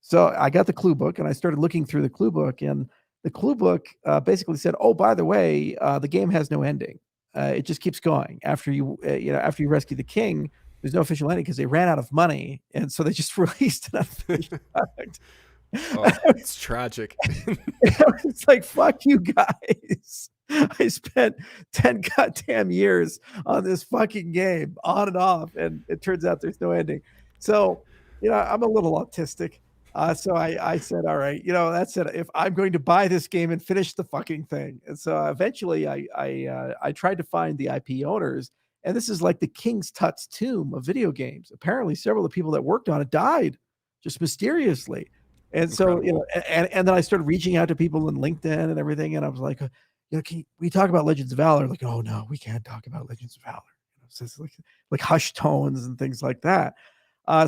So I got the clue book and I started looking through the clue book, and the clue book basically said, "Oh, by the way, the game has no ending. It just keeps going after after you rescue the king. There's no official ending because they ran out of money, and so they just released an unfinished product." Oh, it's tragic. It's like, fuck you guys. I spent 10 goddamn years on this fucking game on and off, and it turns out there's no ending. So, I'm a little autistic. So I said, all right, that's it. If I'm going to buy this game and finish the fucking thing. And so eventually I tried to find the IP owners, and this is like the King's Tut's tomb of video games. Apparently several of the people that worked on it died just mysteriously. And so, Incredible. And then I started reaching out to people in LinkedIn and everything. And I was like, can we talk about Legends of Valor? Like, oh no, we can't talk about Legends of Valor. So it's like hushed tones and things like that.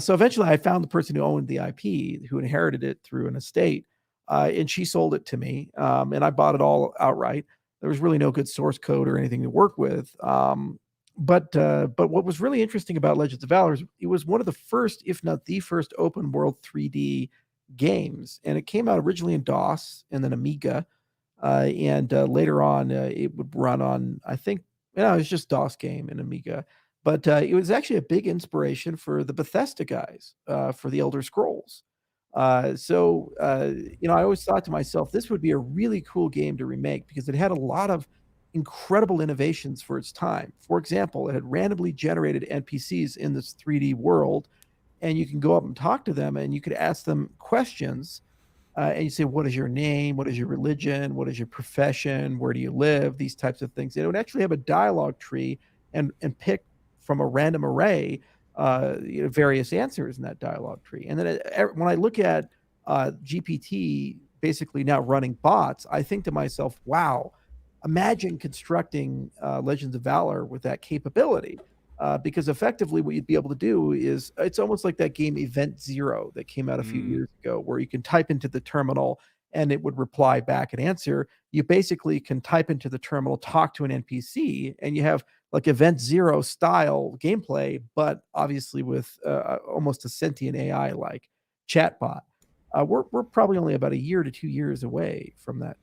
So eventually I found the person who owned the IP, who inherited it through an estate, and she sold it to me, and I bought it all outright. There was really no good source code or anything to work with. But what was really interesting about Legends of Valor is it was one of the first, if not the first, open world 3D games, and it came out originally in DOS and then Amiga, and later on it would run on, I think, it was just DOS game and Amiga. But it was actually a big inspiration for the Bethesda guys for the Elder Scrolls. I always thought to myself, this would be a really cool game to remake because it had a lot of incredible innovations for its time. For example, it had randomly generated NPCs in this 3D world, and you can go up and talk to them, and you could ask them questions. And you say, what is your name? What is your religion? What is your profession? Where do you live? These types of things. And it would actually have a dialogue tree and pick from a random array various answers in that dialogue tree. And then when I look at GPT basically now running bots, I think to myself, wow, imagine constructing Legends of Valor with that capability. Because effectively what you'd be able to do is it's almost like that game Event Zero that came out a few years ago, where you can type into the terminal and it would reply back an answer. You basically can type into the terminal, talk to an NPC, and you have like Event Zero style gameplay, but obviously with almost a sentient AI like chatbot. We're probably only about a year to 2 years away from that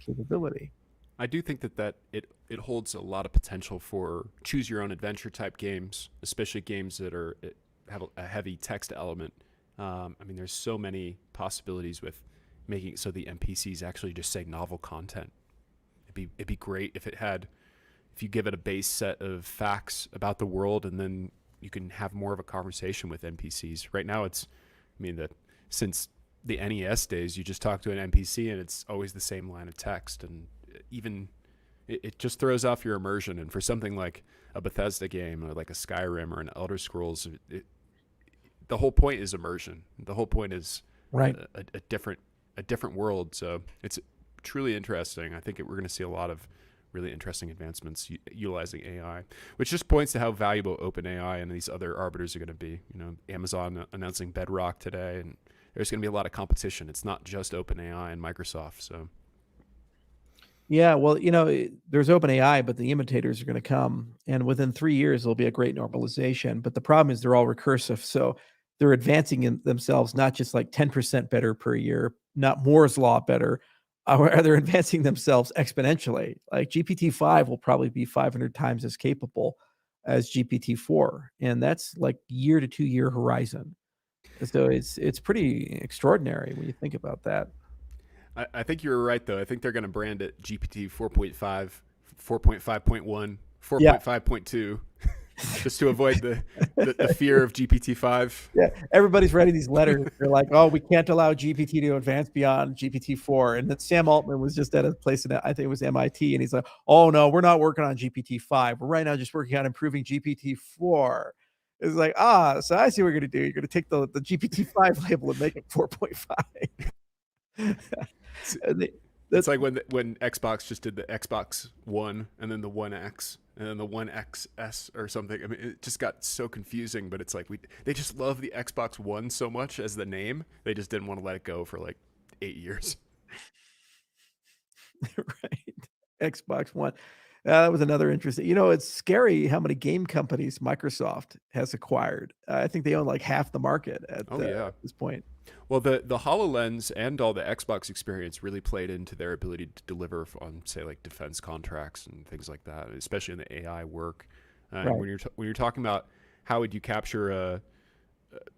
capability. I do think that it holds a lot of potential for choose your own adventure type games, especially games that have a heavy text element. I mean, there's so many possibilities with making it so the NPCs actually just say novel content. It'd be great if if you give it a base set of facts about the world, and then you can have more of a conversation with NPCs. Right now, since the NES days, you just talk to an NPC and it's always the same line of text, and even it just throws off your immersion. And for something like a Bethesda game or like a Skyrim or an Elder Scrolls, the whole point is immersion. The whole point is Right. a different world. So it's truly interesting. I think we're going to see a lot of really interesting advancements utilizing AI, which just points to how valuable OpenAI and these other arbiters are going to be. Amazon announcing Bedrock today, and there's going to be a lot of competition. It's not just OpenAI and Microsoft. So Yeah, well, there's OpenAI, but the imitators are going to come, and within 3 years, there'll be a great normalization. But the problem is they're all recursive, so they're advancing in themselves not just like 10% better per year, not Moore's law better. They're advancing themselves exponentially. Like GPT-5 will probably be 500 times as capable as GPT-4, and that's like year to 2 year horizon. So it's pretty extraordinary when you think about that. I think you were right, though. I think they're going to brand it GPT 4.5, 4.5.1, Yeah. 4.5.2, just to avoid the fear of GPT-5. Yeah, everybody's writing these letters. They're like, "Oh, we can't allow GPT to advance beyond GPT-4." And then Sam Altman was just at a place I think it was MIT, and he's like, "Oh no, we're not working on GPT-5. We're right now just working on improving GPT-4." It's like, so I see what you're going to do. You're going to take the GPT-5 label and make it 4.5. It's like when Xbox just did the Xbox One and then the One X and then the One XS or something. I mean, it just got so confusing. But it's like they just love the Xbox One so much as the name, they just didn't want to let it go for like 8 years. Right, Xbox One. That was another interesting. It's scary how many game companies Microsoft has acquired. I think they own like half the market at this point. Well, the HoloLens and all the Xbox experience really played into their ability to deliver on, say, like defense contracts and things like that, especially in the AI work. Right. When you're talking about how would you capture a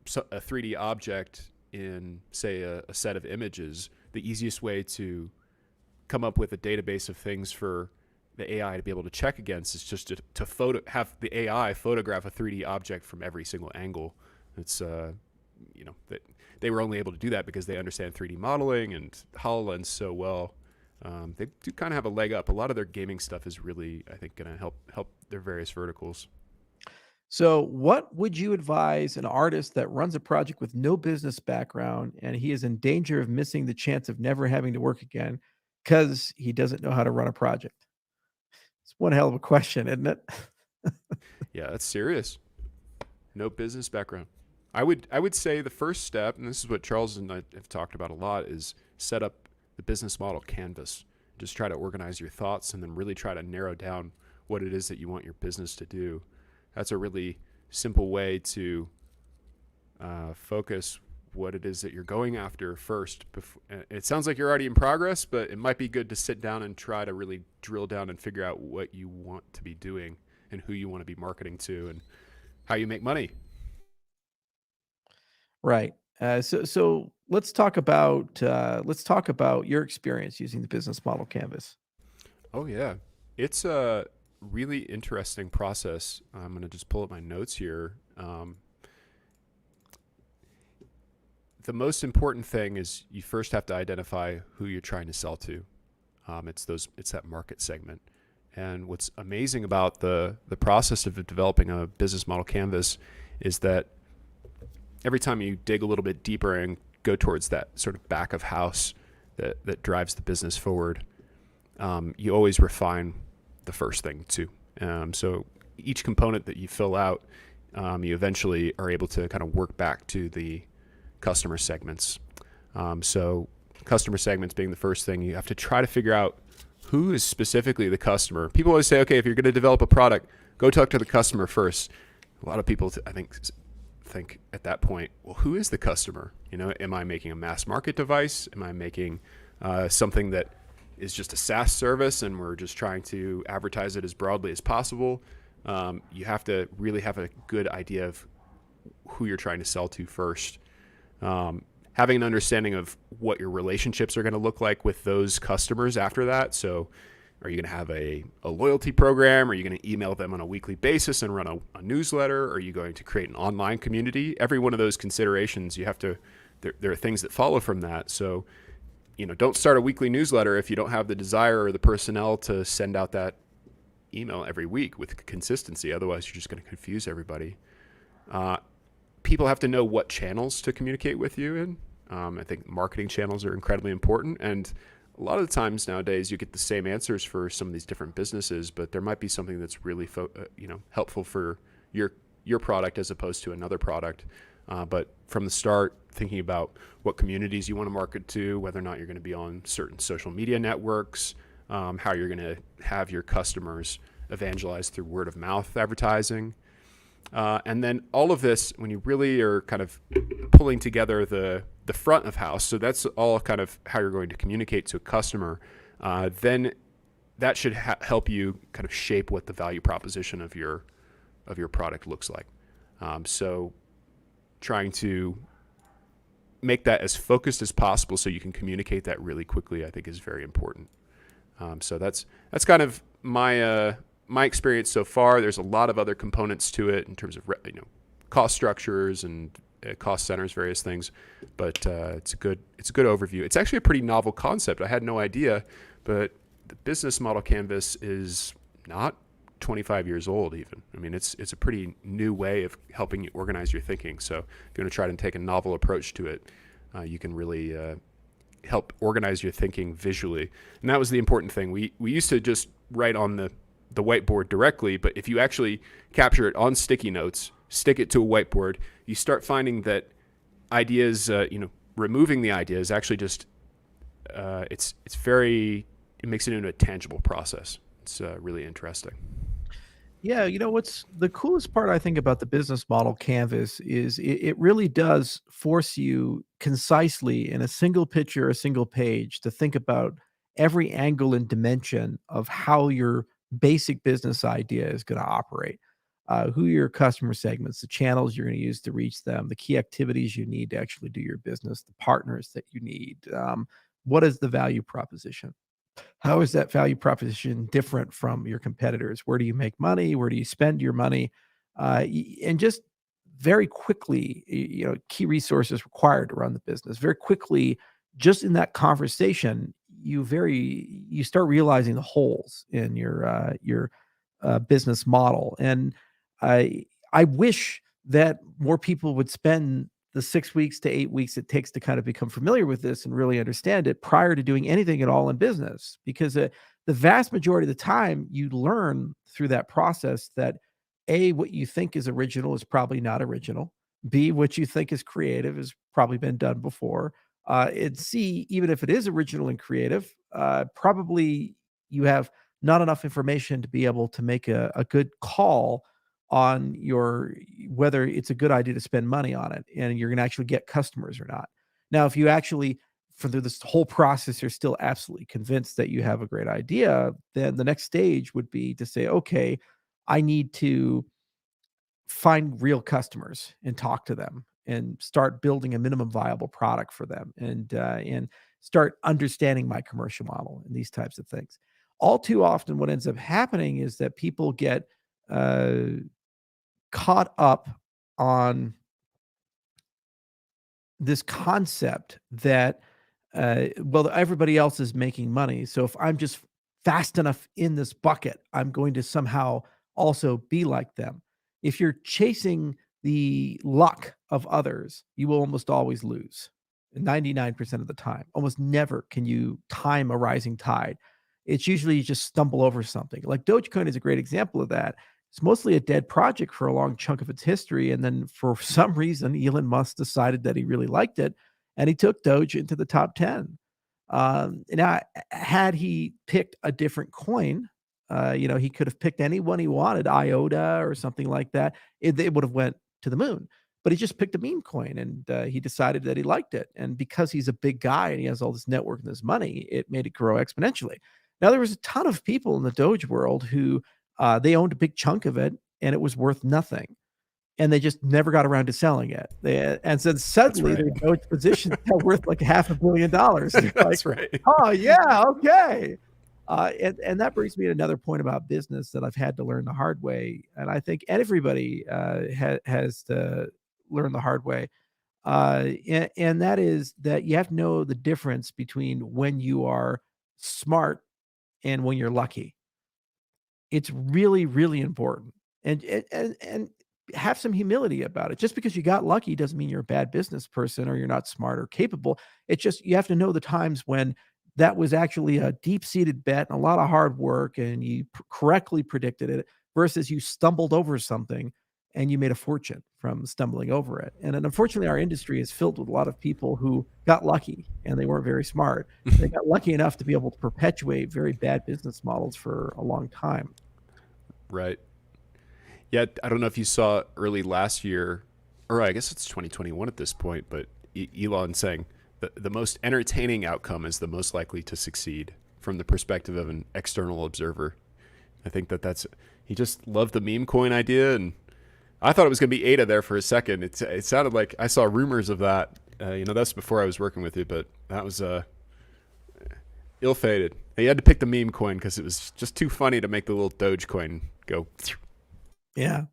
3D object in, say, a set of images, the easiest way to come up with a database of things for the AI to be able to check against is just to have the AI photograph a 3D object from every single angle. It's that they were only able to do that because they understand 3D modeling and HoloLens so well. They do kind of have a leg up. A lot of their gaming stuff is really, I think, going to help their various verticals. So, what would you advise an artist that runs a project with no business background and he is in danger of missing the chance of never having to work again because he doesn't know how to run a project? It's one hell of a question, isn't it? Yeah, that's serious. No business background. I would say the first step, and this is what Charles and I have talked about a lot, is set up the business model canvas. Just try to organize your thoughts and then really try to narrow down what it is that you want your business to do. That's a really simple way to focus what it is that you're going after first. It sounds like you're already in progress, but it might be good to sit down and try to really drill down and figure out what you want to be doing and who you want to be marketing to and how you make money. Right. So let's talk about your experience using the business model canvas. Oh yeah, it's a really interesting process. I'm gonna just pull up my notes here. The most important thing is you first have to identify who you're trying to sell to. It's that market segment. And what's amazing about the process of developing a business model canvas is that every time you dig a little bit deeper and go towards that sort of back of house that drives the business forward, you always refine the first thing too. So each component that you fill out, you eventually are able to kind of work back to the customer segments. So customer segments being the first thing, you have to try to figure out who is specifically the customer. People always say, okay, if you're going to develop a product, go talk to the customer first. A lot of people, I think at that point, well, who is the customer? You know, am I making a mass market device? Am I making something that is just a SaaS service and we're just trying to advertise it as broadly as possible? You have to really have a good idea of who you're trying to sell to first. Having an understanding of what your relationships are going to look like with those customers after that. So are you going to have a loyalty program? Are you going to email them on a weekly basis and run a newsletter? Are you going to create an online community? Every one of those considerations, you have to, there are things that follow from that. So, you know, don't start a weekly newsletter if you don't have the desire or the personnel to send out that email every week with consistency. Otherwise, you're just going to confuse everybody. People have to know what channels to communicate with you in. I think marketing channels are incredibly important. And a lot of the times nowadays you get the same answers for some of these different businesses, but there might be something that's really helpful for your product as opposed to another product. But from the start, thinking about what communities you want to market to, whether or not you're going to be on certain social media networks, how you're going to have your customers evangelize through word of mouth advertising. And then all of this, when you really are kind of pulling together the front of house, so that's all kind of how you're going to communicate to a customer, then that should help you kind of shape what the value proposition of your product looks like. So trying to make that as focused as possible so you can communicate that really quickly, I think is very important. So that's kind of my experience so far. There's a lot of other components to it in terms of cost structures and cost centers, various things, but it's a good overview. It's actually a pretty novel concept. I had no idea, but the business model canvas is not 25 years old even. I mean, it's a pretty new way of helping you organize your thinking. So if you want to try to take a novel approach to it, you can really help organize your thinking visually. And that was the important thing. We used to just write on the whiteboard directly, but if you actually capture it on sticky notes, stick it to a whiteboard, you start finding that ideas, removing the ideas actually just, it makes it into a tangible process. It's really interesting. Yeah, what's the coolest part I think about the business model canvas is it really does force you concisely in a single picture, a single page to think about every angle and dimension of how your basic business idea is going to operate. Who are your customer segments, the channels you're going to use to reach them, the key activities you need to actually do your business, the partners that you need. What is the value proposition? How is that value proposition different from your competitors? Where do you make money? Where do you spend your money? And just very quickly, key resources required to run the business. Very quickly, just in that conversation, you start realizing the holes in your business model. And I wish that more people would spend the 6 weeks to 8 weeks it takes to kind of become familiar with this and really understand it prior to doing anything at all in business. Because the vast majority of the time you learn through that process that A, what you think is original is probably not original. B, what you think is creative has probably been done before. And C, even if it is original and creative, probably you have not enough information to be able to make a good call on whether it's a good idea to spend money on it and you're going to actually get customers or not. Now, if you actually, through this whole process, you're still absolutely convinced that you have a great idea, then the next stage would be to say, okay, I need to find real customers and talk to them and start building a minimum viable product for them, and start understanding my commercial model and these types of things. All too often, what ends up happening is that people get uh, caught up on this concept that, well, everybody else is making money. So if I'm just fast enough in this bucket, I'm going to somehow also be like them. If you're chasing the luck of others, you will almost always lose 99% of the time. Almost never can you time a rising tide. It's usually you just stumble over something. Like Dogecoin is a great example of that. It's mostly a dead project for a long chunk of its history. And then for some reason, Elon Musk decided that he really liked it and he took Doge into the top 10. Now, had he picked a different coin, he could have picked any one he wanted, IOTA or something like that. It would have went to the moon. But he just picked a meme coin and he decided that he liked it. And because he's a big guy and he has all this network and this money, it made it grow exponentially. Now, there was a ton of people in the Doge world who they owned a big chunk of it and it was worth nothing. And they just never got around to selling it. And so suddenly their Doge positions are worth like $500 million. That's like, right. oh, yeah, okay. And that brings me to another point about business that I've had to learn the hard way. And I think everybody has to learn the hard way. And that is that you have to know the difference between when you are smart and when you're lucky. It's really, really important. And have some humility about it. Just because you got lucky doesn't mean you're a bad business person or you're not smart or capable. It's just you have to know the times when that was actually a deep-seated bet and a lot of hard work and you correctly predicted it versus you stumbled over something and you made a fortune from stumbling over it. And then unfortunately, our industry is filled with a lot of people who got lucky and they weren't very smart. They got lucky enough to be able to perpetuate very bad business models for a long time. Right. Yeah, I don't know if you saw early last year, or I guess it's 2021 at this point, but Elon saying the most entertaining outcome is the most likely to succeed from the perspective of an external observer. I think he just loved the meme coin idea, and I thought it was going to be ADA there for a second. It sounded like I saw rumors of that. That's before I was working with you, but that was ill-fated. He had to pick the meme coin because it was just too funny to make the little Doge coin go. Yeah,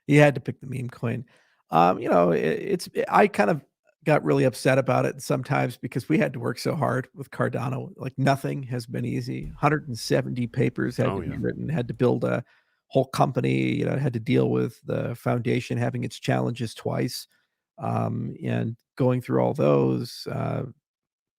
he had to pick the meme coin. I kind of got really upset about it sometimes because we had to work so hard with Cardano. Like nothing has been easy. 170 papers had to be written, had to build a whole company, had to deal with the foundation having its challenges twice. And going through all those,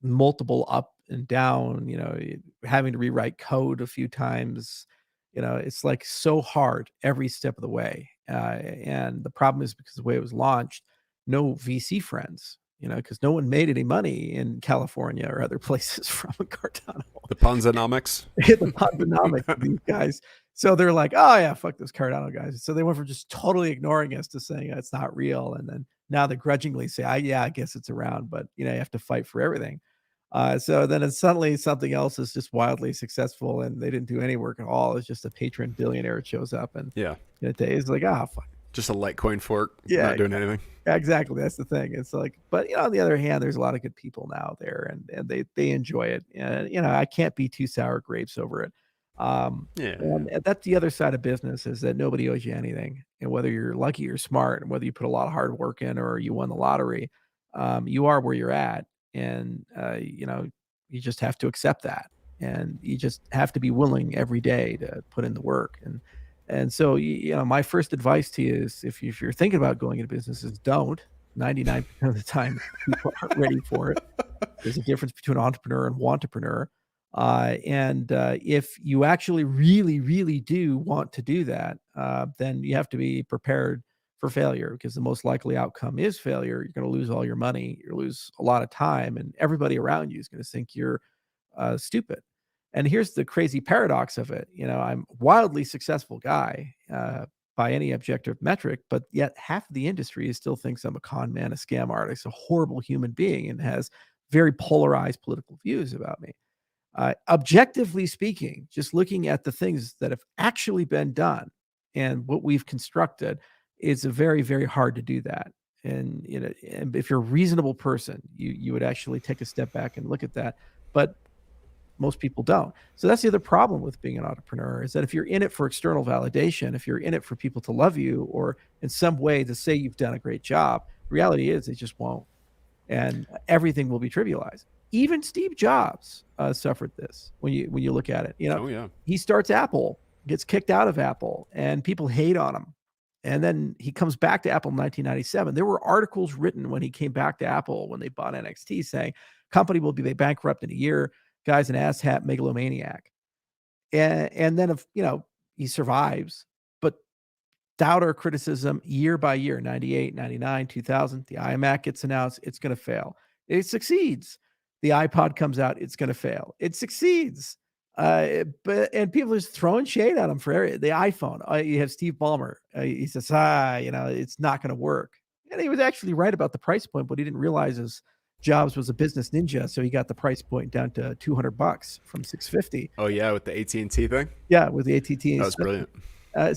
multiple up and down, having to rewrite code a few times. It's like so hard every step of the way. And the problem is because the way it was launched, no VC friends, because no one made any money in California or other places from Cardano. The Ponzonomics. The Ponzonomics of these guys. So they're like, oh yeah, fuck those Cardano guys. So they went from just totally ignoring us to saying it's not real. And then now they grudgingly say, I guess it's around, but you have to fight for everything. So then it's suddenly something else is just wildly successful and they didn't do any work at all. It's just a patron billionaire shows up and it's like, fuck. Just a Litecoin fork. Yeah. Not doing anything. Exactly. That's the thing. It's like, but on the other hand, there's a lot of good people now there and they enjoy it. And, I can't be too sour grapes over it. And that's the other side of business is that nobody owes you anything. And whether you're lucky or smart and whether you put a lot of hard work in or you won the lottery, you are where you're at. And, you just have to accept that. And you just have to be willing every day to put in the work. And so, my first advice to you is if you're thinking about going into business is don't. 99% of the time, people aren't ready for it. There's a difference between entrepreneur and wantrepreneur. And if you actually really, really do want to do that, then you have to be prepared for failure because the most likely outcome is failure. You're going to lose all your money. You lose a lot of time and everybody around you is going to think you're stupid. And here's the crazy paradox of it. I'm a wildly successful guy by any objective metric, but yet half of the industry still thinks I'm a con man, a scam artist, a horrible human being, and has very polarized political views about me. Objectively speaking, just looking at the things that have actually been done and what we've constructed, it's very, very hard to do that. And and if you're a reasonable person, you would actually take a step back and look at that. But most people don't. So that's the other problem with being an entrepreneur, is that if you're in it for external validation, if you're in it for people to love you or in some way to say you've done a great job, the reality is they just won't. And everything will be trivialized. Even Steve Jobs suffered this when you look at it. Oh yeah. He starts Apple, gets kicked out of Apple, and people hate on him. And then he comes back to Apple in 1997. There were articles written when he came back to Apple when they bought NXT saying, company will be bankrupt in a year. Guy's an asshat megalomaniac. And then, if he survives, but doubter criticism year by year, 98, 99, 2000, the iMac gets announced, it's going to fail. It succeeds. The iPod comes out, it's going to fail. It succeeds. And people are just throwing shade at him for the iPhone. You have Steve Ballmer. He says, it's not going to work. And he was actually right about the price point, but he didn't realize his Jobs was a business ninja, so he got the price point down to $200 from $650. Oh yeah, with the AT&T thing. Yeah, with the AT&T. That was brilliant.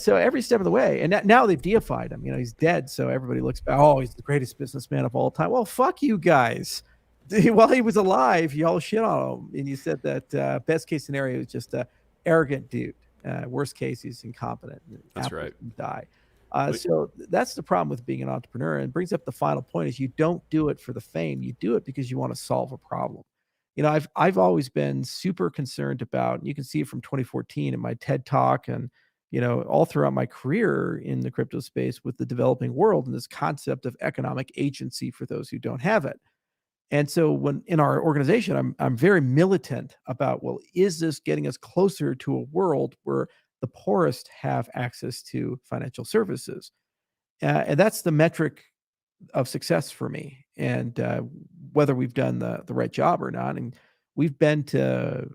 So every step of the way, and now they've deified him. He's dead, so everybody looks back. Oh, he's the greatest businessman of all time. Well, fuck you guys. While he was alive, you all shit on him, and you said that best case scenario is just a arrogant dude. Worst case, he's incompetent. That's right. Die. So that's the problem with being an entrepreneur, and brings up the final point: is you don't do it for the fame. You do it because you want to solve a problem. I've always been super concerned about, and you can see it from 2014 in my TED talk, and all throughout my career in the crypto space with the developing world, and this concept of economic agency for those who don't have it. And so when in our organization, I'm very militant about, well, is this getting us closer to a world where the poorest have access to financial services? And that's the metric of success for me. And whether we've done the right job or not. And we've been to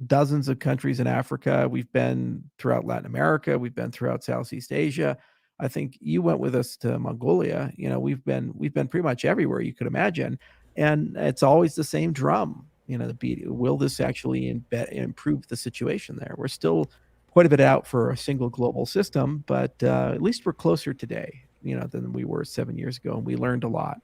dozens of countries in Africa. We've been throughout Latin America. We've been throughout Southeast Asia. I think you went with us to Mongolia. We've been pretty much everywhere you could imagine. And it's always the same drum, the beat. Will this actually improve the situation there? We're still quite a bit out for a single global system, but at least we're closer today, than we were 7 years ago. And we learned a lot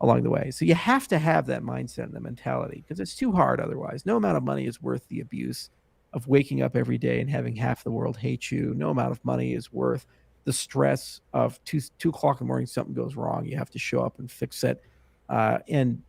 along the way. So you have to have that mindset and the mentality, because it's too hard otherwise. No amount of money is worth the abuse of waking up every day and having half the world hate you. No amount of money is worth the stress of 2 o'clock in the morning, something goes wrong. You have to show up and fix it. And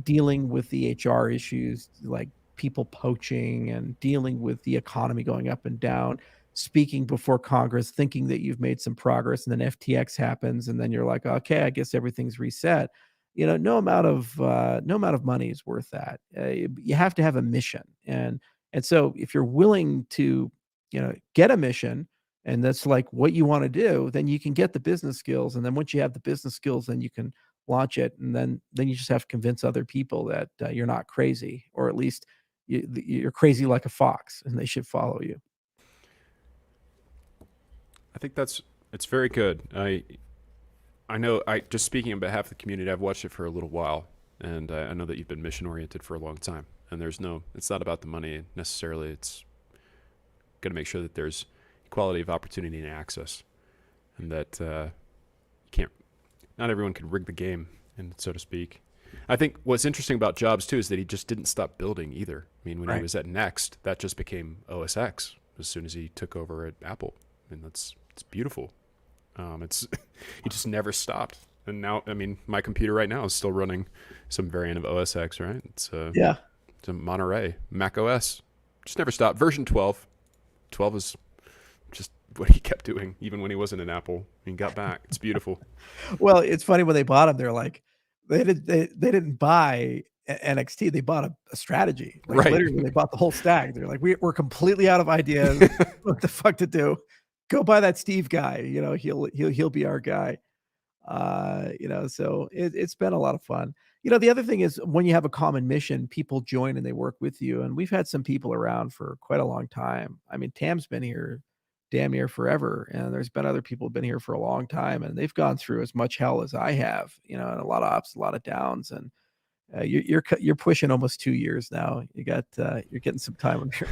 dealing with the HR issues, like people poaching, and dealing with the economy going up and down, speaking before Congress, thinking that you've made some progress, and then FTX happens, and then you're like, okay, I guess everything's reset. No amount of money is worth that. You have to have a mission, and so if you're willing to, get a mission, and that's like what you want to do, then you can get the business skills, and then once you have the business skills, then you can launch it, and then you just have to convince other people that you're not crazy, or at least you're crazy like a fox, and they should follow you. I think it's very good. I know, just speaking on behalf of the community, I've watched it for a little while, and I know that you've been mission oriented for a long time, and it's not about the money necessarily. It's got to make sure that there's equality of opportunity and access, and that not everyone can rig the game, and so to speak. I think what's interesting about Jobs too is that he just didn't stop building either. I mean, when he was at Next, that just became OS X as soon as he took over at Apple. I mean, it's beautiful. He just never stopped. And now, I mean, my computer right now is still running some variant of OS X, right? It's a Monterey, Mac OS. Just never stopped. Version 12. 12 is just what he kept doing, even when he wasn't in Apple. He got back. It's beautiful. Well, it's funny, when they bought him, they're like, they didn't buy NXT. They bought a strategy. Like, right. Literally, they bought the whole stack. They're like, we're completely out of ideas. What the fuck to do? Go buy that Steve guy. He'll be our guy. So it's been a lot of fun. The other thing is, when you have a common mission, people join and they work with you. And we've had some people around for quite a long time. I mean, Tam's been here damn near forever, and there's been other people who've been here for a long time, and they've gone through as much hell as I have. And a lot of ups, a lot of downs, and you're pushing almost 2 years now. You're getting some time on here.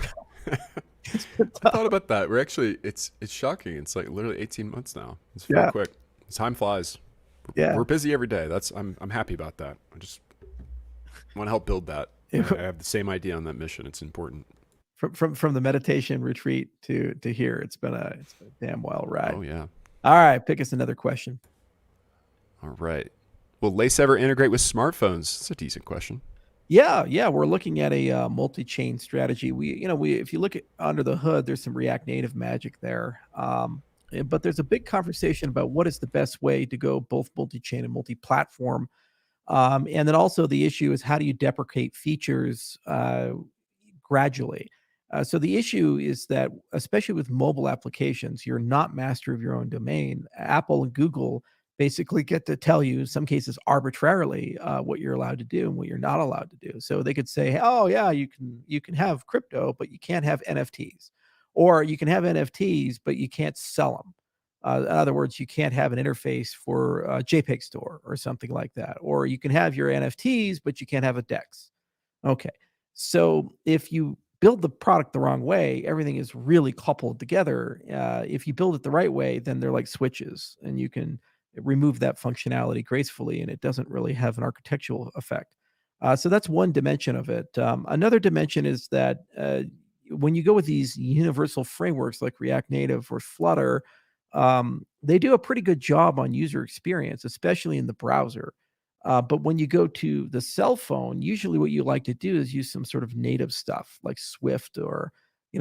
I thought about that. We're actually, it's shocking. It's like literally 18 months now. It's very quick. Time flies. Yeah. We're busy every day. I'm happy about that. I just want to help build that. I have the same idea on that mission. It's important. From the meditation retreat to here, it's been a damn wild ride. Oh yeah. All right, pick us another question. All right. Will Lace ever integrate with smartphones? It's a decent question. Yeah, we're looking at a multi-chain strategy. If you look at under the hood, there's some React Native magic there. But there's a big conversation about what is the best way to go both multi-chain and multi-platform. And then also the issue is how do you deprecate features gradually? So the issue is that, especially with mobile applications, you're not master of your own domain. Apple and Google basically get to tell you, in some cases arbitrarily, what you're allowed to do and what you're not allowed to do. So they could say, "Oh yeah, you can have crypto, but you can't have NFTs, or you can have NFTs, but you can't sell them." In other words, you can't have an interface for a JPEG store or something like that, or you can have your NFTs, but you can't have a DEX. Okay. So if you build the product the wrong way, everything is really coupled together. If you build it the right way, then they're like switches, and you can remove that functionality gracefully, and it doesn't really have an architectural effect. So that's one dimension of it. Another dimension is that when you go with these universal frameworks like React Native or Flutter, they do a pretty good job on user experience, especially in the browser. But when you go to the cell phone, usually what you like to do is use some sort of native stuff like Swift, or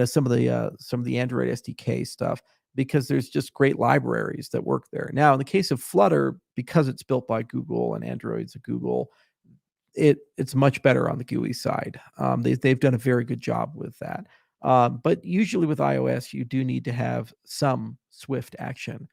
some of the Android SDK stuff, because there's just great libraries that work there. Now, in the case of Flutter, because it's built by Google and Android's a Google, it's much better on the GUI side. They've done a very good job with that. But usually with iOS, you do need to have some Swift action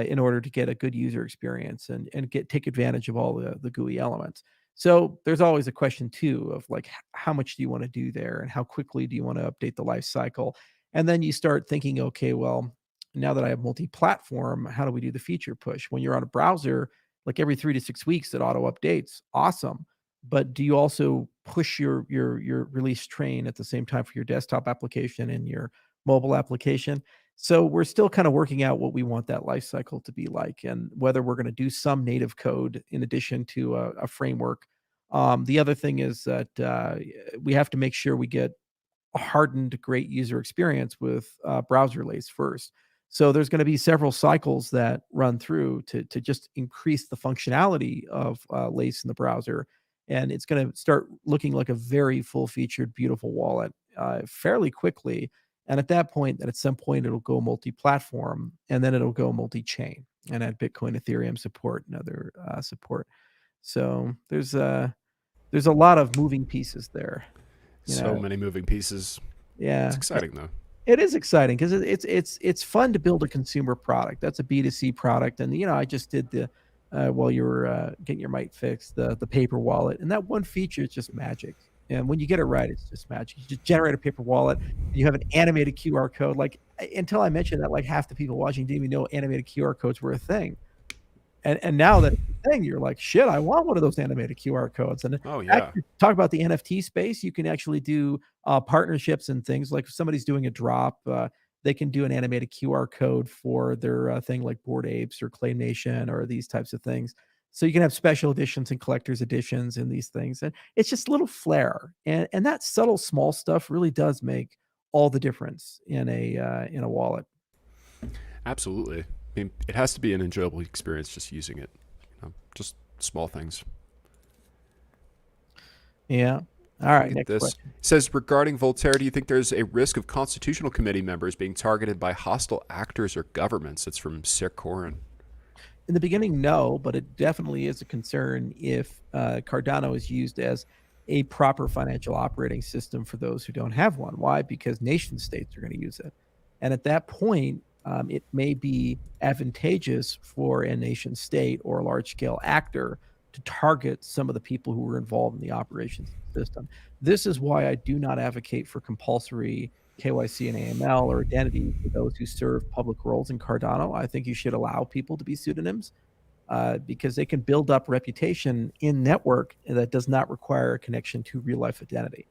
in order to get a good user experience and take advantage of all the GUI elements. So there's always a question too of like how much do you want to do there, and how quickly do you want to update the life cycle? And then you start thinking, okay, well, now that I have multi-platform, how do we do the feature push? When you're on a browser, like every 3 to 6 weeks it auto updates. Awesome. But do you also push your release train at the same time for your desktop application and your mobile application? So we're still kind of working out what we want that life cycle to be like, and whether we're going to do some native code in addition to a framework. The other thing is that we have to make sure we get a hardened, great user experience with browser lace first. So there's going to be several cycles that run through to just increase the functionality of lace in the browser, and it's going to start looking like a very full-featured, beautiful wallet fairly quickly. And at that point, at some point, it'll go multi-platform, and then it'll go multi-chain and add Bitcoin, Ethereum support, and other support. So there's a lot of moving pieces there. So many moving pieces. Yeah, It's exciting though. it is exciting because it's fun to build a consumer product. That's a B2C product, and I just did the while you were getting your mic fixed, the paper wallet, and that one feature is just magic. And when you get it right, it's just magic. You just generate a paper wallet, and you have an animated QR code. Like until I mentioned that, like half the people watching didn't even know animated QR codes were a thing. And now that it's a thing, you're like, shit, I want one of those animated QR codes. And Oh yeah. actually, talk about the NFT space, you can actually do partnerships and things. Like if somebody's doing a drop, they can do an animated QR code for their thing, like Bored Apes or Claymation or these types of things. So you can have special editions and collector's editions and these things. And it's just a little flair. And that subtle small stuff really does make all the difference in a wallet. Absolutely. I mean, it has to be an enjoyable experience just using it. Just small things. Yeah. All right. Look at Next this. question. It says, regarding Voltaire, do you think there's a risk of constitutional committee members being targeted by hostile actors or governments? It's from Sir Corin. In the beginning, no, but it definitely is a concern if Cardano is used as a proper financial operating system for those who don't have one. Why? Because nation states are going to use it. And at that point, it may be advantageous for a nation state or a large scale actor to target some of the people who were involved in the operations of the system. This is why I do not advocate for compulsory KYC and AML or identity for those who serve public roles in Cardano. I think you should allow people to be pseudonyms because they can build up reputation in network that does not require a connection to real life identity.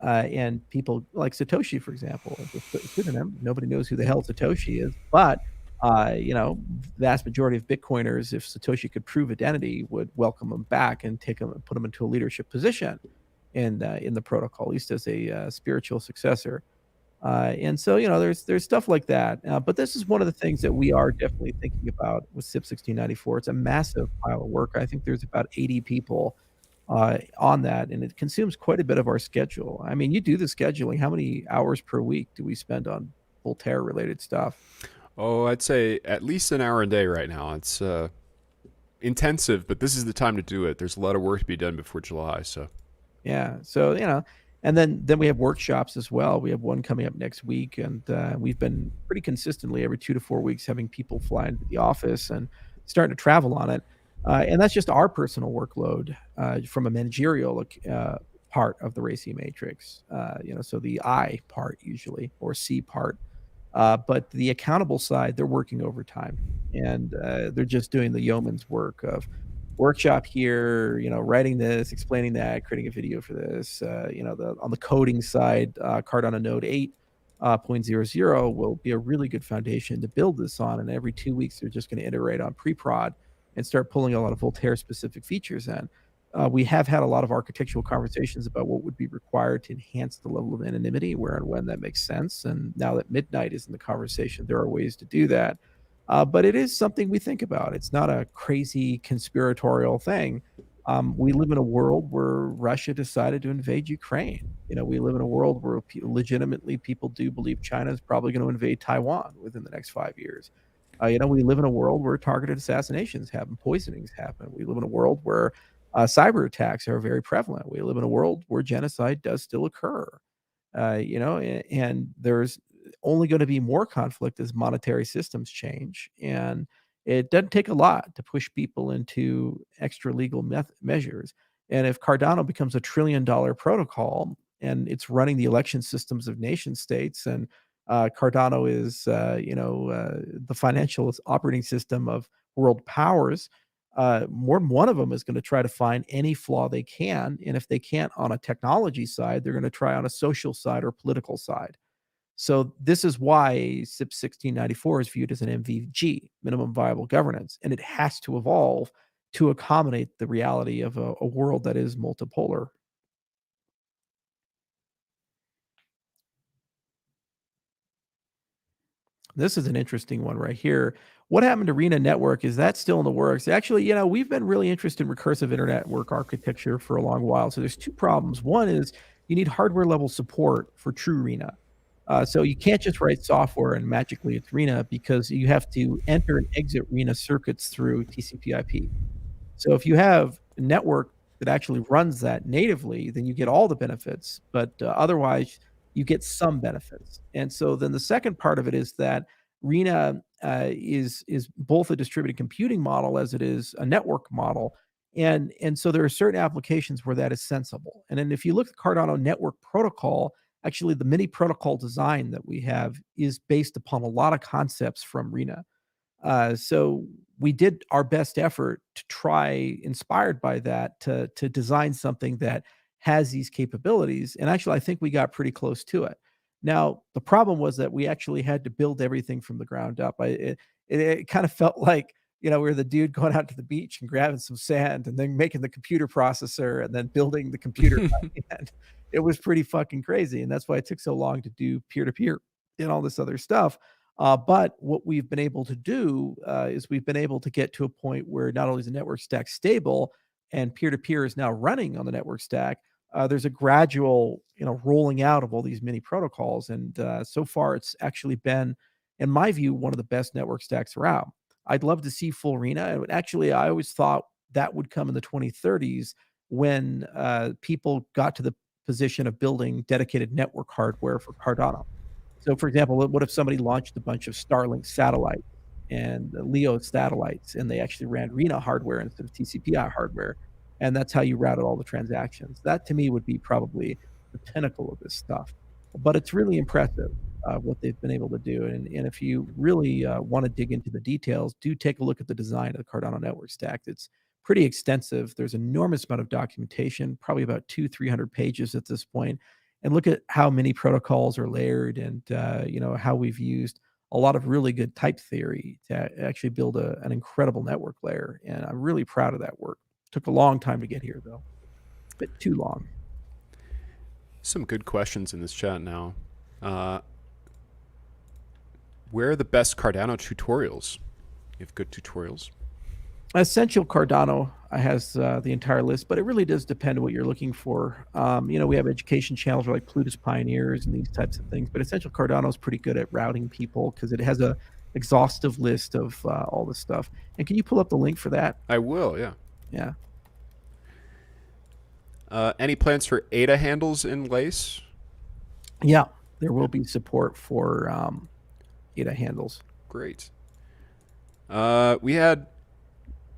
And people like Satoshi, for example, the pseudonym, nobody knows who the hell Satoshi is, but You know, vast majority of Bitcoiners, if Satoshi could prove identity, would welcome him back and take him and put him into a leadership position in the protocol, at least as a spiritual successor. And so, you know, there's stuff like that. But this is one of the things that we are definitely thinking about with SIP 1694. It's a massive pile of work. I think there's about 80 people on that, and it consumes quite a bit of our schedule. I mean, you do the scheduling. How many hours per week do we spend on Voltaire related stuff? Oh, I'd say at least an hour a day right now. It's intensive, but this is the time to do it. There's a lot of work to be done before July, so Yeah. So, you know, and then we have workshops as well. We have one coming up next week, and we've been pretty consistently every 2 to 4 weeks having people fly into the office and starting to travel on it. And that's just our personal workload from a managerial part of the RACI matrix. You know, so the I part usually or C part. But the accountable side, they're working overtime, and they're just doing the yeoman's work of workshop here, you know, writing this, explaining that, creating a video for this. You know, on the coding side, Cardano Node 8.00 will be a really good foundation to build this on. And every 2 weeks, they're just going to iterate on pre-prod and start pulling a lot of Voltaire specific features in. We have had a lot of architectural conversations about what would be required to enhance the level of anonymity, where and when that makes sense. And now that midnight is in the conversation, there are ways to do that. But it is something we think about. It's not a crazy conspiratorial thing. We live in a world where Russia decided to invade Ukraine. You know, we live in a world where legitimately people do believe China is probably going to invade Taiwan within the next 5 years. You know, we live in a world where targeted assassinations happen, poisonings happen. We live in a world where cyber attacks are very prevalent. We live in a world where genocide does still occur. You know, and there's only going to be more conflict as monetary systems change. And it doesn't take a lot to push people into extra legal measures. And if Cardano becomes $1 trillion protocol and it's running the election systems of nation states, and Cardano is, you know, the financial operating system of world powers, more than one of them is going to try to find any flaw they can. And if they can't on a technology side, they're going to try on a social side or political side. So this is why SIP 1694 is viewed as an MVG, minimum viable governance, and it has to evolve to accommodate the reality of a world that is multipolar. This is an interesting one right here. What happened to Arena Network? Is that still in the works? Actually, you know, we've been really interested in recursive internet network architecture for a long while. So there's two problems. One is you need hardware level support for true Arena. So you can't just write software and magically it's Rena, because you have to enter and exit Rena circuits through TCP/IP. So if you have a network that actually runs that natively, then you get all the benefits, but otherwise you get some benefits. And so then the second part of it is that Rena is both a distributed computing model as it is a network model. And so there are certain applications where that is sensible. And then if you look at Cardano network protocol, actually the mini protocol design that we have is based upon a lot of concepts from Rena. So we did our best effort to try, inspired by that, to design something that has these capabilities. And actually, I think we got pretty close to it. Now, the problem was that we actually had to build everything from the ground up. It kind of felt like, you know, we were the dude going out to the beach and grabbing some sand and then making the computer processor and then building the computer by hand. It was pretty fucking crazy, and that's why it took so long to do peer to peer and all this other stuff. But what we've been able to do is we've been able to get to a point where not only is the network stack stable and peer to peer is now running on the network stack, there's a gradual, you know, rolling out of all these mini protocols. And so far, it's actually been, in my view, one of the best network stacks around. I'd love to see full Rena. And actually, I always thought that would come in the 2030s when people got to the position of building dedicated network hardware for Cardano. So, for example, what if somebody launched a bunch of Starlink satellites and LEO satellites, and they actually ran RENA hardware instead of TCP/I hardware, and that's how you routed all the transactions? That to me would be probably the pinnacle of this stuff. But it's really impressive what they've been able to do. And if you really want to dig into the details, do take a look at the design of the Cardano network stack. It's pretty extensive. There's enormous amount of documentation, probably about 200-300 pages at this point, and look at how many protocols are layered and you know, how we've used a lot of really good type theory to actually build an incredible network layer. And I'm really proud of that work. Took a long time to get here, though. A bit too long. Some good questions in this chat now. Where are the best Cardano tutorials? You have good tutorials. Essential Cardano has the entire list, but it really does depend on what you're looking for. We have education channels like Plutus Pioneers and these types of things, but Essential Cardano is pretty good at routing people because it has a exhaustive list of all this stuff. And can you pull up the link for that? I will, yeah. Yeah. Any plans for ADA handles in Lace? Yeah, there will be support for ADA handles. Great. We had a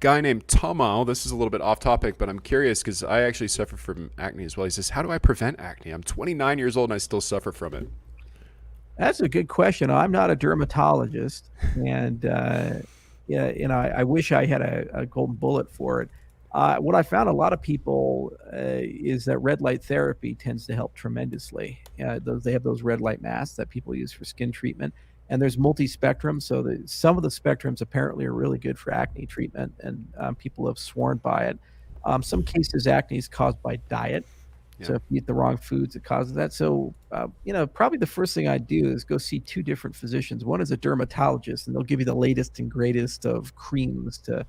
guy named Tomo. This is a little bit off topic, but I'm curious because I actually suffer from acne as well. He says, how do I prevent acne? I'm 29 years old and I still suffer from it. That's a good question. I'm not a dermatologist, and I wish I had a golden bullet for it. What I found a lot of people is that red light therapy tends to help tremendously. They have those red light masks that people use for skin treatment, and there's multi-spectrum. So some of the spectrums apparently are really good for acne treatment, and people have sworn by it. Some cases, acne is caused by diet. So if you eat the wrong foods, it causes that. So, probably the first thing I'd do is go see two different physicians. One is a dermatologist, and they'll give you the latest and greatest of creams to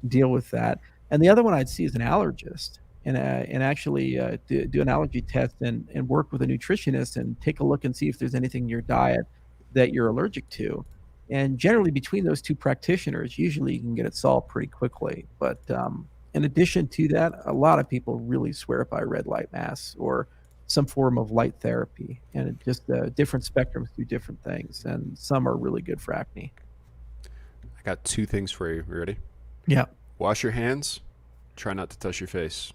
deal with that. And the other one I'd see is an allergist, and actually do an allergy test and work with a nutritionist and take a look and see if there's anything in your diet that you're allergic to. And generally, between those two practitioners, usually you can get it solved pretty quickly. But in addition to that, a lot of people really swear by red light masks or some form of light therapy, and it just different spectrums do different things, and some are really good for acne. I got two things for you. You ready? Yeah. Wash your hands. Try not to touch your face.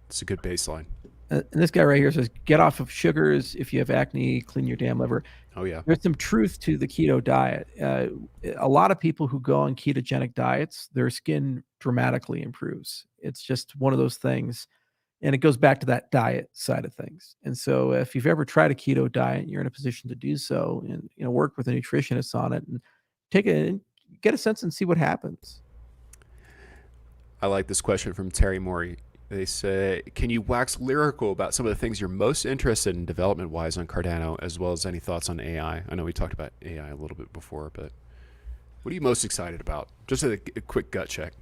It's a good baseline. And this guy right here says, get off of sugars. If you have acne, clean your damn liver. Oh, yeah. There's some truth to the keto diet. A lot of people who go on ketogenic diets, their skin dramatically improves. It's just one of those things. And it goes back to that diet side of things. And so if you've ever tried a keto diet, you're in a position to do so and work with a nutritionist on it and get a sense and see what happens. I like this question from Terry Morey. They say, can you wax lyrical about some of the things you're most interested in development-wise on Cardano, as well as any thoughts on AI? I know we talked about AI a little bit before, but what are you most excited about? Just a quick gut check.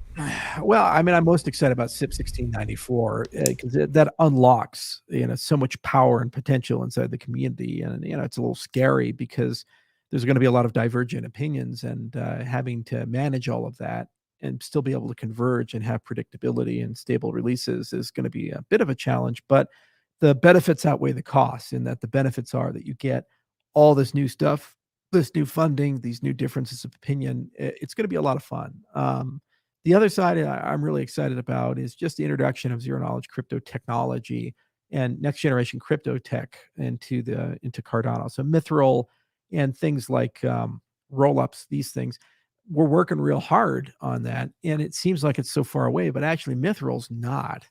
Well, I mean, I'm most excited about SIP 1694 because that unlocks, so much power and potential inside the community. And, it's a little scary because there's going to be a lot of divergent opinions, and having to manage all of that and still be able to converge and have predictability and stable releases is going to be a bit of a challenge. But the benefits outweigh the costs, in that the benefits are that you get all this new stuff, this new funding, these new differences of opinion. It's going to be a lot of fun. The other side I'm really excited about is just the introduction of zero knowledge crypto technology and next generation crypto tech into Cardano. So Mithril and things like roll-ups, these things. We're working real hard on that, and it seems like it's so far away, but actually Mithril's not.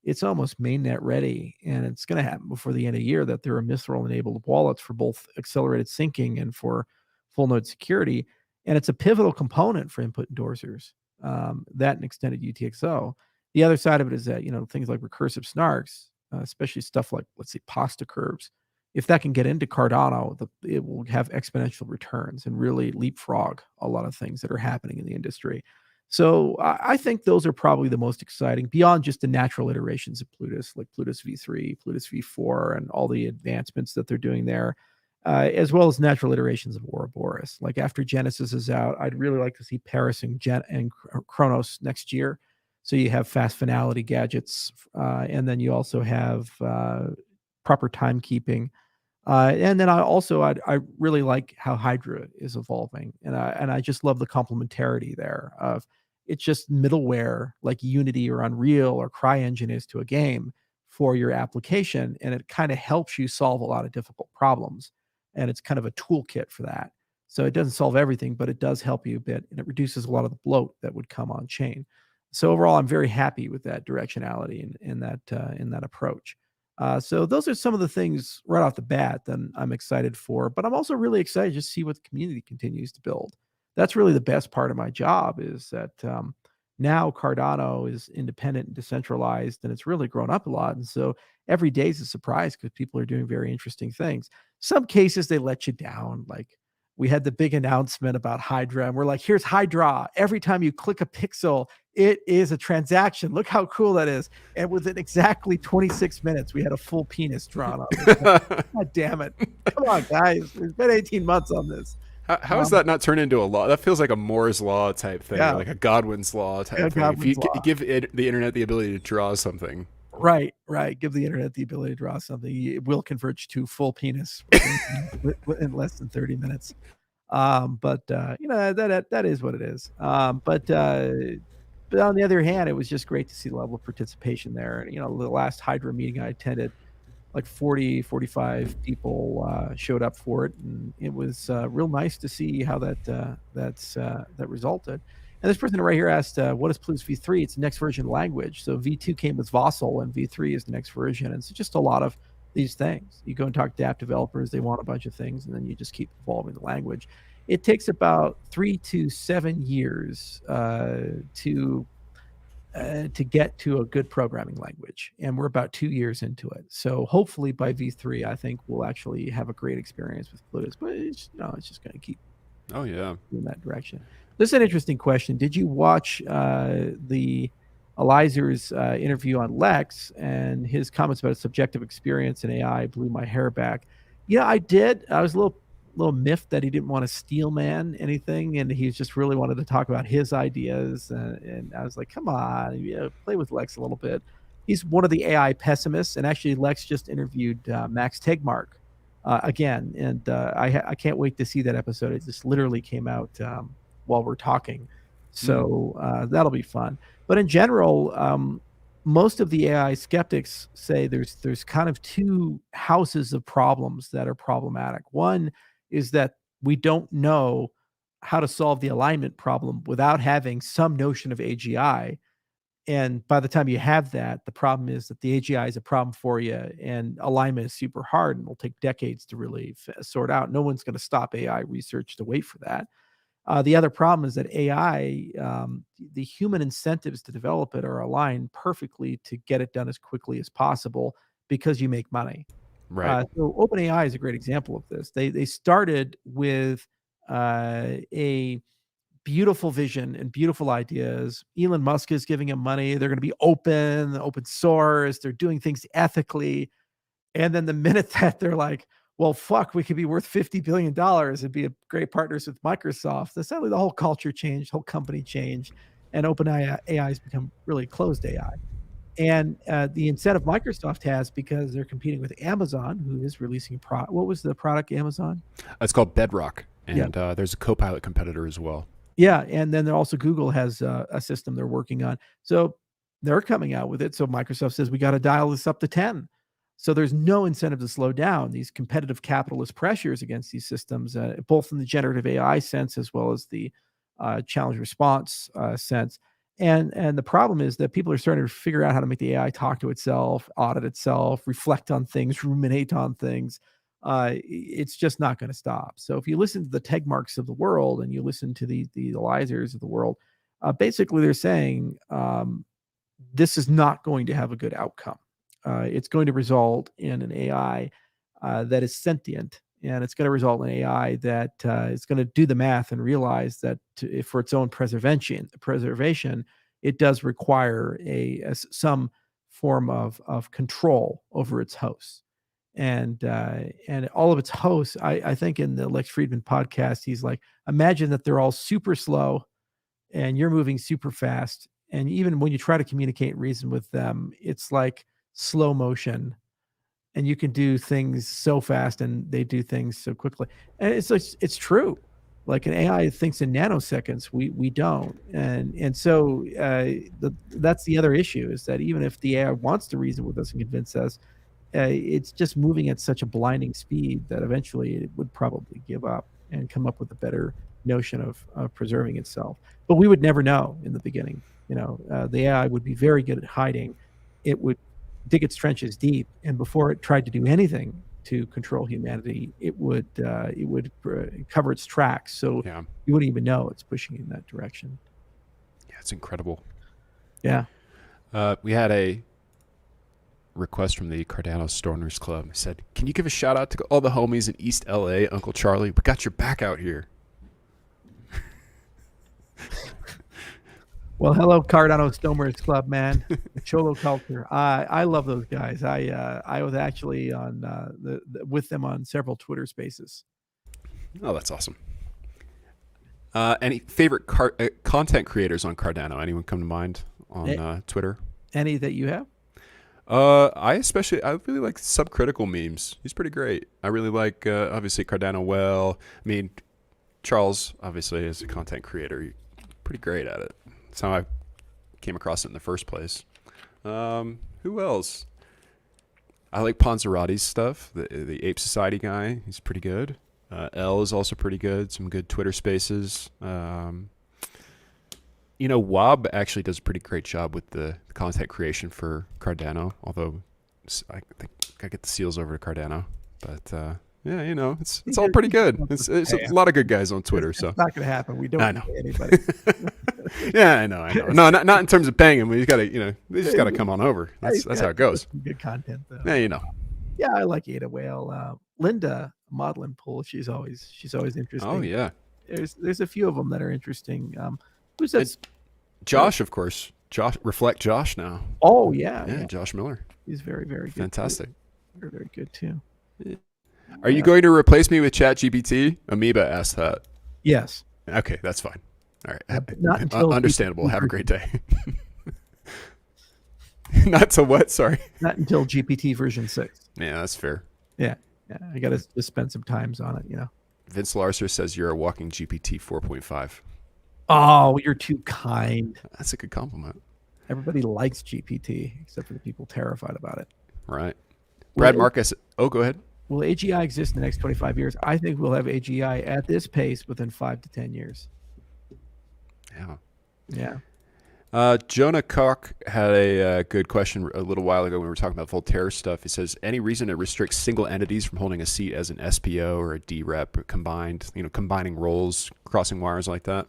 It's almost mainnet ready, and it's going to happen before the end of the year that there are Mithril-enabled wallets for both accelerated syncing and for full node security, and it's a pivotal component for input endorsers. That and extended UTXO. The other side of it is that things like recursive snarks, especially stuff like, let's say, pasta curves, if that can get into Cardano, it will have exponential returns and really leapfrog a lot of things that are happening in the industry. So I think those are probably the most exciting, beyond just the natural iterations of Plutus, like Plutus V3, Plutus V4, and all the advancements that they're doing there, as well as natural iterations of Ouroboros. Like after Genesis is out, I'd really like to see Paris and Chronos next year. So you have fast finality gadgets, and then you also have proper timekeeping. And then I really like how Hydra is evolving, and I just love the complementarity there of it's just middleware like Unity or Unreal or CryEngine is to a game for your application, and it kind of helps you solve a lot of difficult problems, and it's kind of a toolkit for that. So it doesn't solve everything, but it does help you a bit, and it reduces a lot of the bloat that would come on chain. So overall, I'm very happy with that directionality and that approach. So those are some of the things right off the bat that I'm excited for. But I'm also really excited to see what the community continues to build. That's really the best part of my job is that now Cardano is independent and decentralized, and it's really grown up a lot. And so every day is a surprise because people are doing very interesting things. Some cases they let you down, like we had the big announcement about Hydra, and we're like, here's Hydra. Every time you click a pixel, it is a transaction. Look how cool that is. And within exactly 26 minutes, we had a full penis drawn on it. God damn it. Come on, guys. It's been 18 months on this. How is that not turned into a law? That feels like a Moore's law type thing, Yeah. or like a Godwin's law type Yeah, thing. Godwin's If you law. give the internet the ability to draw something. Right. Give the internet the ability to draw something. It will converge to full penis in less than 30 minutes. But that is what it is. But on the other hand, it was just great to see the level of participation there. And, the last Hydra meeting I attended, like 40, 45 people showed up for it. And it was real nice to see how that resulted. And this person right here asked, what is Plus V3? It's the next version language. So V2 came with Vossel, and V3 is the next version. And it's just a lot of these things. You go and talk to app developers, they want a bunch of things, and then you just keep evolving the language. It takes about 3 to 7 years to get to a good programming language, and we're about 2 years into it. So hopefully by V3, I think we'll actually have a great experience with Plutus. But it's just going to keep in that direction. This is an interesting question. Did you watch the Elizer's interview on Lex, and his comments about subjective experience in AI blew my hair back? Yeah, I did. I was a little miffed that he didn't want to steel man anything, and he just really wanted to talk about his ideas. And I was like, come on, play with Lex a little bit. He's one of the AI pessimists, and actually Lex just interviewed Max Tegmark again, and I can't wait to see that episode. It just literally came out while we're talking, so that'll be fun. But in general, most of the AI skeptics say there's kind of two houses of problems that are problematic. One is that we don't know how to solve the alignment problem without having some notion of AGI. And by the time you have that, the problem is that the AGI is a problem for you, and alignment is super hard and will take decades to really sort out. No one's going to stop AI research to wait for that. The other problem is that AI, the human incentives to develop it are aligned perfectly to get it done as quickly as possible because you make money. Right. So OpenAI is a great example of this. They started with a beautiful vision and beautiful ideas. Elon Musk is giving them money. They're going to be open source. They're doing things ethically. And then the minute that they're like, well, fuck, we could be worth $50 billion and be great partners with Microsoft, suddenly the whole culture changed, whole company changed, and OpenAI has become really closed AI. And the incentive Microsoft has, because they're competing with Amazon, who is releasing a product. What was the product, Amazon? It's called Bedrock, and there's a Copilot competitor as well. Yeah, and then also Google has a system they're working on. So they're coming out with it. So Microsoft says, we got to dial this up to 10. So there's no incentive to slow down these competitive capitalist pressures against these systems, both in the generative AI sense as well as the challenge response sense. And the problem is that people are starting to figure out how to make the AI talk to itself, audit itself, reflect on things, ruminate on things. It's just not going to stop. So if you listen to the Tegmarks of the world and you listen to the Elizers of the world, basically they're saying this is not going to have a good outcome. It's going to result in an AI that is sentient, and it's going to result in an AI that is going to do the math and realize that for its own preservation, it does require some form of control over its hosts. And all of its hosts, I think in the Lex Friedman podcast, he's like, imagine that they're all super slow and you're moving super fast. And even when you try to communicate and reason with them, it's like slow motion, and you can do things so fast and they do things so quickly. And it's true. Like an AI thinks in nanoseconds, we don't. And so that's the other issue, is that even if the AI wants to reason with us and convince us, it's just moving at such a blinding speed that eventually it would probably give up and come up with a better notion of preserving itself. But we would never know in the beginning. The AI would be very good at hiding. It would dig its trenches deep, and before it tried to do anything to control humanity, it would cover its tracks, so Yeah. you wouldn't even know it's pushing in that direction. Yeah, it's incredible. Yeah. We had a request from the Cardano Stoners Club. He said, "Can you give a shout out to all the homies in East LA, Uncle Charlie? We got your back out here." Well, hello, Cardano Stoners Club, man. Cholo culture. I love those guys. I was actually on with them on several Twitter Spaces. Oh, that's awesome. Any favorite content creators on Cardano? Anyone come to mind on Twitter? Any that you have? I really like Subcritical memes. He's pretty great. I really like obviously Cardano. Well, I mean, Charles obviously is a content creator. He's pretty great at it. That's how I came across it in the first place. Who else? I like Ponzerati's stuff. The Ape Society guy. He's pretty good. L is also pretty good. Some good Twitter Spaces. Wob actually does a pretty great job with the content creation for Cardano, although I think I get the seals over to Cardano. But yeah, it's all pretty good. It's a lot of good guys on Twitter. So it's not going to happen. We don't I know pay anybody. Yeah, I know. No, not in terms of paying them. We got to, they just got to come on over. That's how it goes. Good content, though. Yeah, Yeah, I like Ada Whale. Linda Maudlin Pool. She's always interesting. Oh yeah. There's a few of them that are interesting. Who's that? Josh, of course. Reflect Josh now. Oh yeah. Josh Miller. He's very, very good. Fantastic. Very, very good too. Yeah. Are you going to replace me with ChatGPT? Amoeba asked that. Yes. Okay, that's fine. All right. Not until understandable. Have a great day. Not to what? Sorry. Not until GPT version 6. Yeah, that's fair. Yeah. I got to spend some times on it, Vince Larser says you're a walking GPT 4.5. Oh, you're too kind. That's a good compliment. Everybody likes GPT, except for the people terrified about it. Right. Brad Marcus. Oh, go ahead. Will AGI exist in the next 25 years? I think we'll have AGI at this pace within 5 to 10 years. Yeah. Jonah Koch had a good question a little while ago when we were talking about Voltaire stuff. He says, any reason to restrict single entities from holding a seat as an SPO or a DREP or combined, combining roles, crossing wires like that?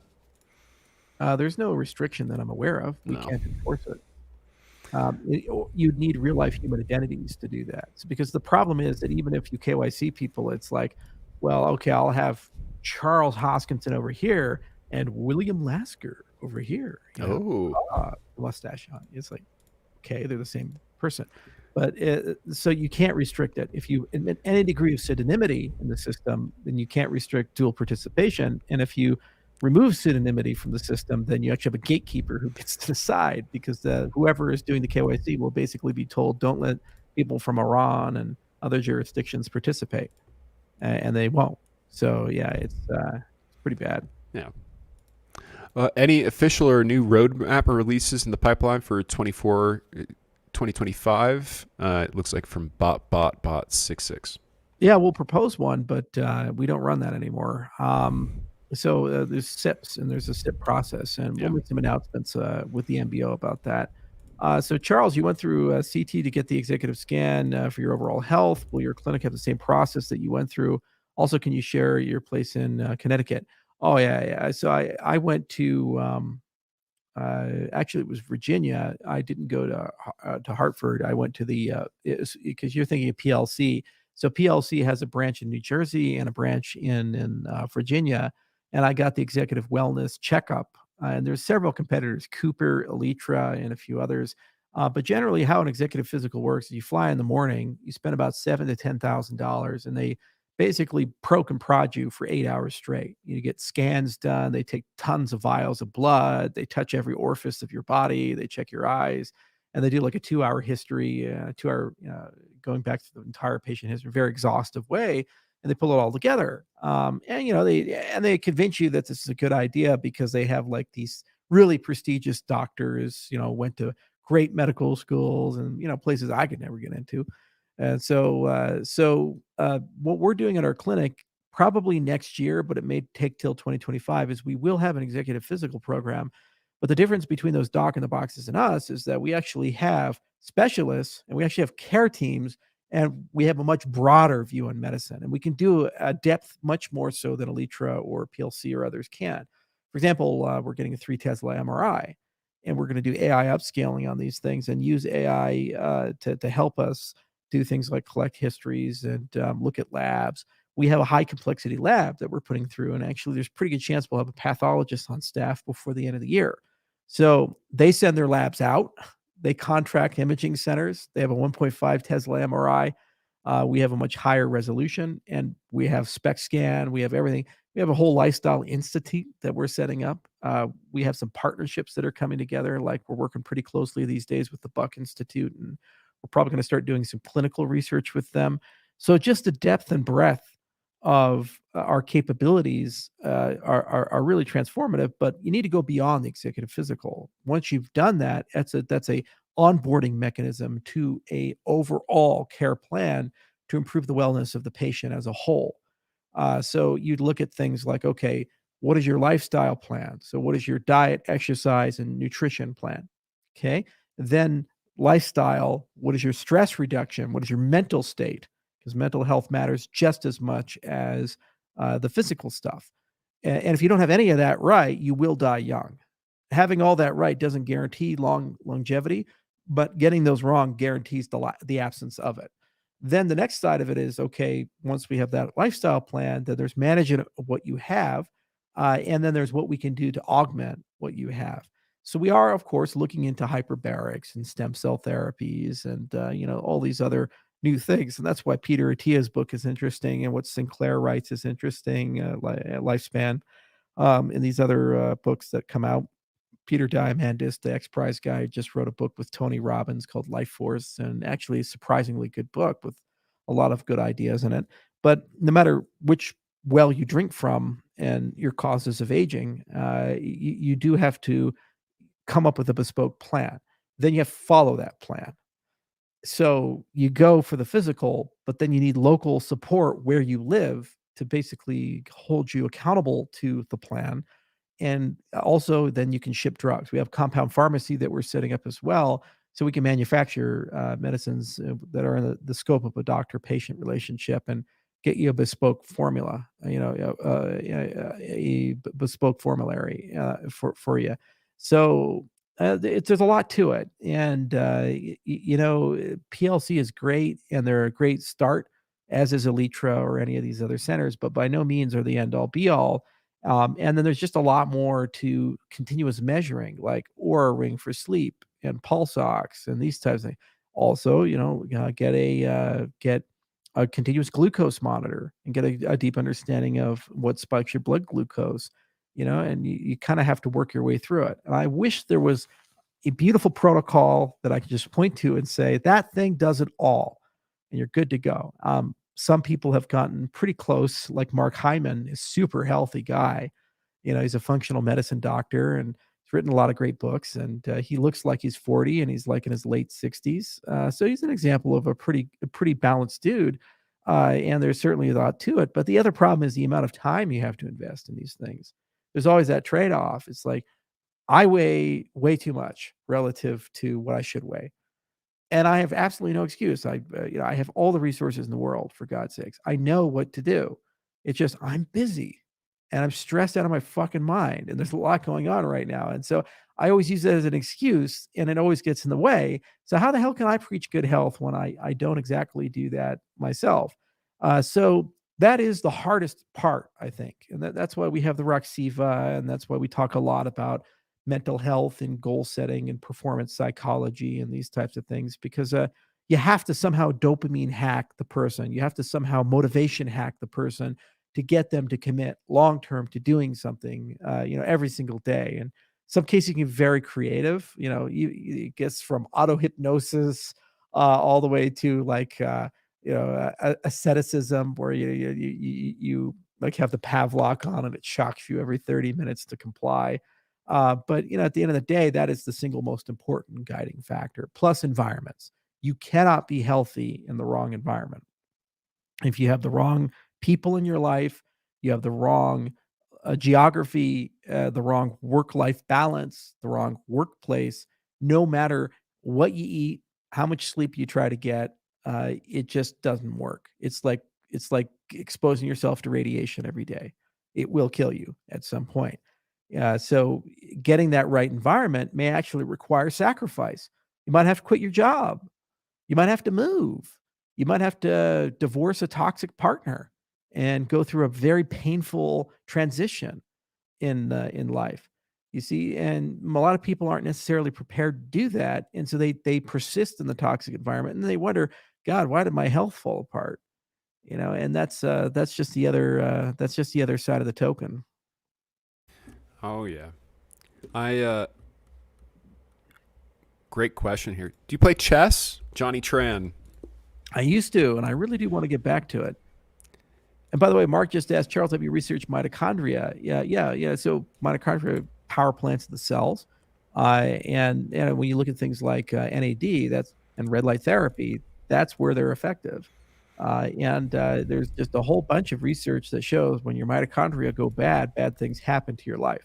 There's no restriction that I'm aware of. We can't enforce it. You'd need real life human identities to do that. So, because the problem is that even if you KYC people, it's like, well, okay, I'll have Charles Hoskinson over here and William Lasker over here. Mustache on. It's like, okay, they're the same person. But so you can't restrict it. If you admit any degree of pseudonymity in the system, then you can't restrict dual participation. And if you remove pseudonymity from the system, then you actually have a gatekeeper who gets to decide, because whoever is doing the KYC will basically be told, don't let people from Iran and other jurisdictions participate, and they won't. So yeah, it's pretty bad. Yeah. Any official or new roadmap or releases in the pipeline for 2025? It looks like from bot66. Yeah, we'll propose one, but we don't run that anymore. So there's SIPs and there's a SIP process, and we'll make some announcements with the MBO about that. So Charles, you went through CT to get the executive scan for your overall health. Will your clinic have the same process that you went through? Also, can you share your place in Connecticut? Oh yeah. So I went to actually it was Virginia. I didn't go to Hartford. I went to because you're thinking of PLC. So PLC has a branch in New Jersey and a branch in Virginia. And I got the executive wellness checkup. And there's several competitors, Cooper, Elytra, and a few others. But generally, how an executive physical works is you fly in the morning, you spend about $7,000 to $10,000, and they basically probe and prod you for 8 hours straight. You get scans done. They take tons of vials of blood. They touch every orifice of your body. They check your eyes. And they do like a 2-hour history, 2-hour going back to the entire patient history, very exhaustive way. And they pull it all together. And they convince you that this is a good idea because they have like these really prestigious doctors, went to great medical schools and, places I could never get into. And so what we're doing at our clinic probably next year, but it may take till 2025, is we will have an executive physical program. But the difference between those doc in the boxes and us is that we actually have specialists and we actually have care teams, and we have a much broader view on medicine, and we can do a depth much more so than Elytra or PLC or others can. For example, we're getting a 3 Tesla MRI, and we're going to do AI upscaling on these things and use AI to help us do things like collect histories and look at labs. We have a high complexity lab that we're putting through, and actually, there's a pretty good chance we'll have a pathologist on staff before the end of the year. So they send their labs out. They contract imaging centers. They have a 1.5 Tesla MRI. We have a much higher resolution, and we have spec scan. We have everything. We have a whole lifestyle institute that we're setting up. We have some partnerships that are coming together. Like, we're working pretty closely these days with the Buck Institute, and we're probably going to start doing some clinical research with them. So just the depth and breadth of our capabilities are really transformative. But you need to go beyond the executive physical. Once you've done that, that's a onboarding mechanism to a overall care plan to improve the wellness of the patient as a whole. So you'd look at things like, okay, what is your lifestyle plan? So what is your diet, exercise, and nutrition plan? Okay. Then lifestyle, what is your stress reduction? What is your mental state? Because mental health matters just as much as the physical stuff. And if you don't have any of that right, you will die young. Having all that right doesn't guarantee longevity, but getting those wrong guarantees the absence of it. Then the next side of it is, okay, once we have that lifestyle plan, then there's managing of what you have, and then there's what we can do to augment what you have. So we are, of course, looking into hyperbarics and stem cell therapies and all these other new things, and that's why Peter Attia's book is interesting, and what Sinclair writes is interesting, Lifespan, and these other books that come out. Peter Diamandis, the X Prize guy, just wrote a book with Tony Robbins called Life Force, and actually a surprisingly good book with a lot of good ideas in it. But no matter which well you drink from and your causes of aging, you do have to come up with a bespoke plan. Then you have to follow that plan. So you go for the physical, but then you need local support where you live to basically hold you accountable to the plan. And also, then you can ship drugs. We have compound pharmacy that we're setting up as well, so we can manufacture medicines that are in the scope of a doctor-patient relationship and get you a bespoke formula, bespoke formulary for you. So there's a lot to it, and PLC is great, and they're a great start, as is Elytra or any of these other centers, but by no means are the end all be all. And then there's just a lot more to continuous measuring, like Oura Ring for sleep and pulse ox and these types of things. Also, get a continuous glucose monitor and get a deep understanding of what spikes your blood glucose. And you kind of have to work your way through it. And I wish there was a beautiful protocol that I could just point to and say that thing does it all, and you're good to go. Some people have gotten pretty close, like Mark Hyman is super healthy guy. He's a functional medicine doctor and he's written a lot of great books. And he looks like he's 40 and he's like in his late 60s. So he's an example of a pretty balanced dude. And there's certainly a lot to it. But the other problem is the amount of time you have to invest in these things. There's always that trade off. It's like, I weigh way too much relative to what I should weigh. And I have absolutely no excuse. I have all the resources in the world, for God's sakes. I know what to do. It's just I'm busy and I'm stressed out of my fucking mind. And there's a lot going on right now. And so I always use it as an excuse, and it always gets in the way. So how the hell can I preach good health when I don't exactly do that myself? So that is the hardest part, I think. And that's why we have the Roxiva, and that's why we talk a lot about mental health and goal setting and performance psychology and these types of things, because you have to somehow dopamine hack the person. You have to somehow motivation hack the person to get them to commit long term to doing something, every single day. And some cases you can be very creative. It gets from auto hypnosis all the way to like asceticism, where you like have the Pavlok on and it shocks you every 30 minutes to comply. But at the end of the day, that is the single most important guiding factor. Plus environments. You cannot be healthy in the wrong environment. If you have the wrong people in your life, you have the wrong geography, the wrong work-life balance, the wrong workplace, no matter what you eat, how much sleep you try to get, it just doesn't work. It's like exposing yourself to radiation every day. It will kill you at some point. So getting that right environment may actually require sacrifice. You might have to quit your job. You might have to move. You might have to divorce a toxic partner and go through a very painful transition in life. You see, and a lot of people aren't necessarily prepared to do that, and so they persist in the toxic environment, and they wonder, God, why did my health fall apart? And that's just the other side of the token. Oh yeah. I great question here. Do you play chess, Johnny Tran? I used to, and I really do want to get back to it. And by the way, Mark just asked, Charles, have you researched mitochondria? Yeah. So mitochondria power plants in the cells, and when you look at things like NAD, and red light therapy, that's where they're effective. And there's just a whole bunch of research that shows when your mitochondria go bad, bad things happen to your life.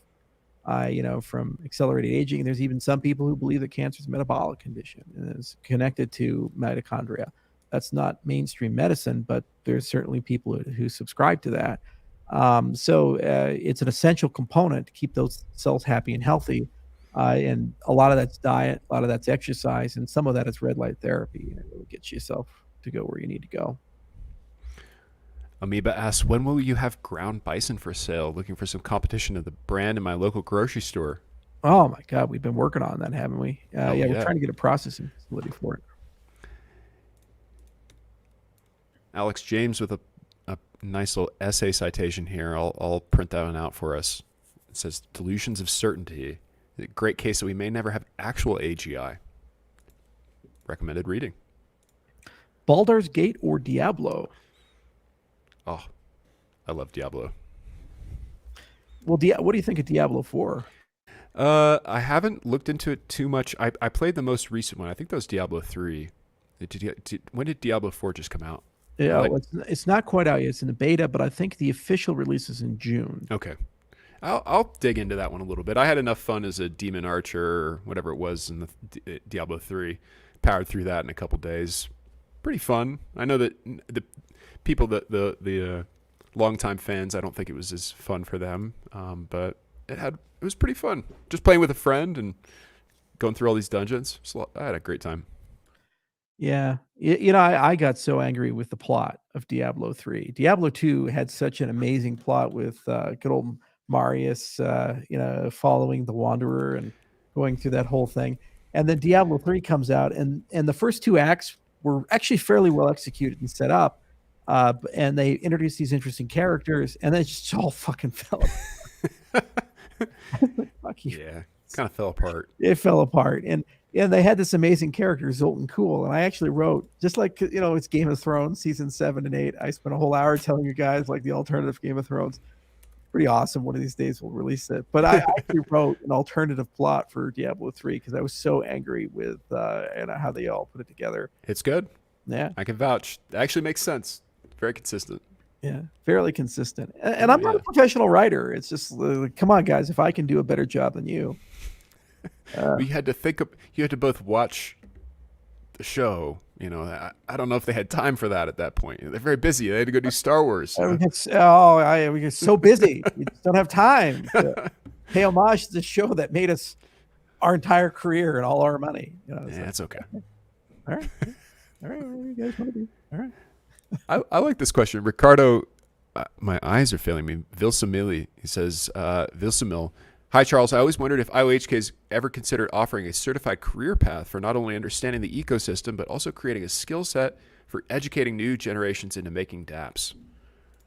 From accelerated aging. There's even some people who believe that cancer is a metabolic condition and is connected to mitochondria. That's not mainstream medicine, but there's certainly people who subscribe to that. So it's an essential component to keep those cells happy and healthy. And a lot of that's diet, a lot of that's exercise, and some of that is red light therapy. And it really gets yourself to go where you need to go. Amoeba asks, when will you have ground bison for sale? Looking for some competition of the brand in my local grocery store. Oh my God, we've been working on that, haven't we? Oh, yeah, we're yeah. trying to get a processing facility for it. Alex James with a nice little essay citation here. I'll print that one out for us. It says, delusions of certainty. A great case that we may never have actual AGI. Recommended reading. Baldur's Gate or Diablo? Oh, I love Diablo. Well, what do you think of Diablo 4? I haven't looked into it too much. I played the most recent one. I think that was Diablo 3. When did Diablo 4 just come out? Yeah, it's not quite out yet. It's in the beta, but I think the official release is in June. Okay. I'll dig into that one a little bit. I had enough fun as a demon archer or whatever it was in the Diablo 3. Powered through that in a couple days. Pretty fun. I know that the people the longtime fans, I don't think it was as fun for them, but it was pretty fun. Just playing with a friend and going through all these dungeons. I had a great time. Yeah, I got so angry with the plot of Diablo 3. Diablo 2 had such an amazing plot with good old Marius, following the Wanderer and going through that whole thing. And then Diablo 3 comes out, and the first two acts were actually fairly well executed and set up. And they introduced these interesting characters, and then it just all fucking fell apart. Fuck you. Yeah, kind of fell apart. It fell apart. And they had this amazing character, Zoltan Kuhl. And I actually wrote, just like, it's Game of Thrones, season 7 and 8. I spent a whole hour telling you guys, like, the alternative Game of Thrones. Pretty awesome. One of these days we'll release it. But I actually wrote an alternative plot for Diablo 3 because I was so angry with how they all put it together. It's good. Yeah. I can vouch. It actually makes sense. Very consistent. Yeah, fairly consistent. And I'm not a professional writer. It's just, come on, guys, if I can do a better job than you. You had to both watch the show. I don't know if they had time for that at that point. They're very busy. They had to go do Star Wars. We get so busy. We just don't have time to pay homage to the show that made us our entire career and all our money. That's okay. All right. All right. Whatever you guys want to do. All right. I like this question. Ricardo, my eyes are failing me. Vilsamili, he says, Vilsamil. Hi, Charles. I always wondered if IOHK's ever considered offering a certified career path for not only understanding the ecosystem, but also creating a skill set for educating new generations into making dApps.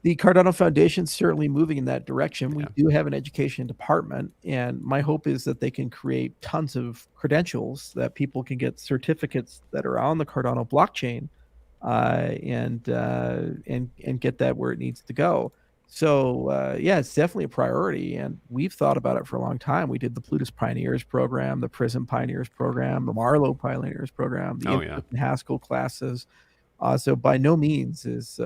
The Cardano Foundation's certainly moving in that direction. We do have an education department, and my hope is that they can create tons of credentials that people can get certificates that are on the Cardano blockchain, and get that where it needs to go. So it's definitely a priority, and we've thought about it for a long time. We did the Plutus Pioneers program, the Prism Pioneers program, the Marlowe Pioneers program, the Haskell classes. So by no means is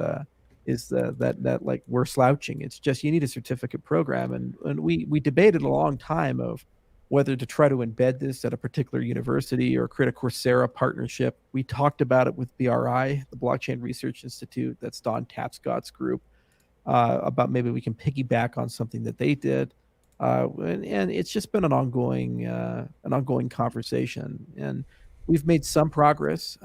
is that like we're slouching. It's just you need a certificate program, and we debated a long time of whether to try to embed this at a particular university or create a Coursera partnership. We talked about it with BRI, the Blockchain Research Institute. That's Don Tapscott's group. About maybe we can piggyback on something that they did. And it's just been an ongoing conversation, and we've made some progress.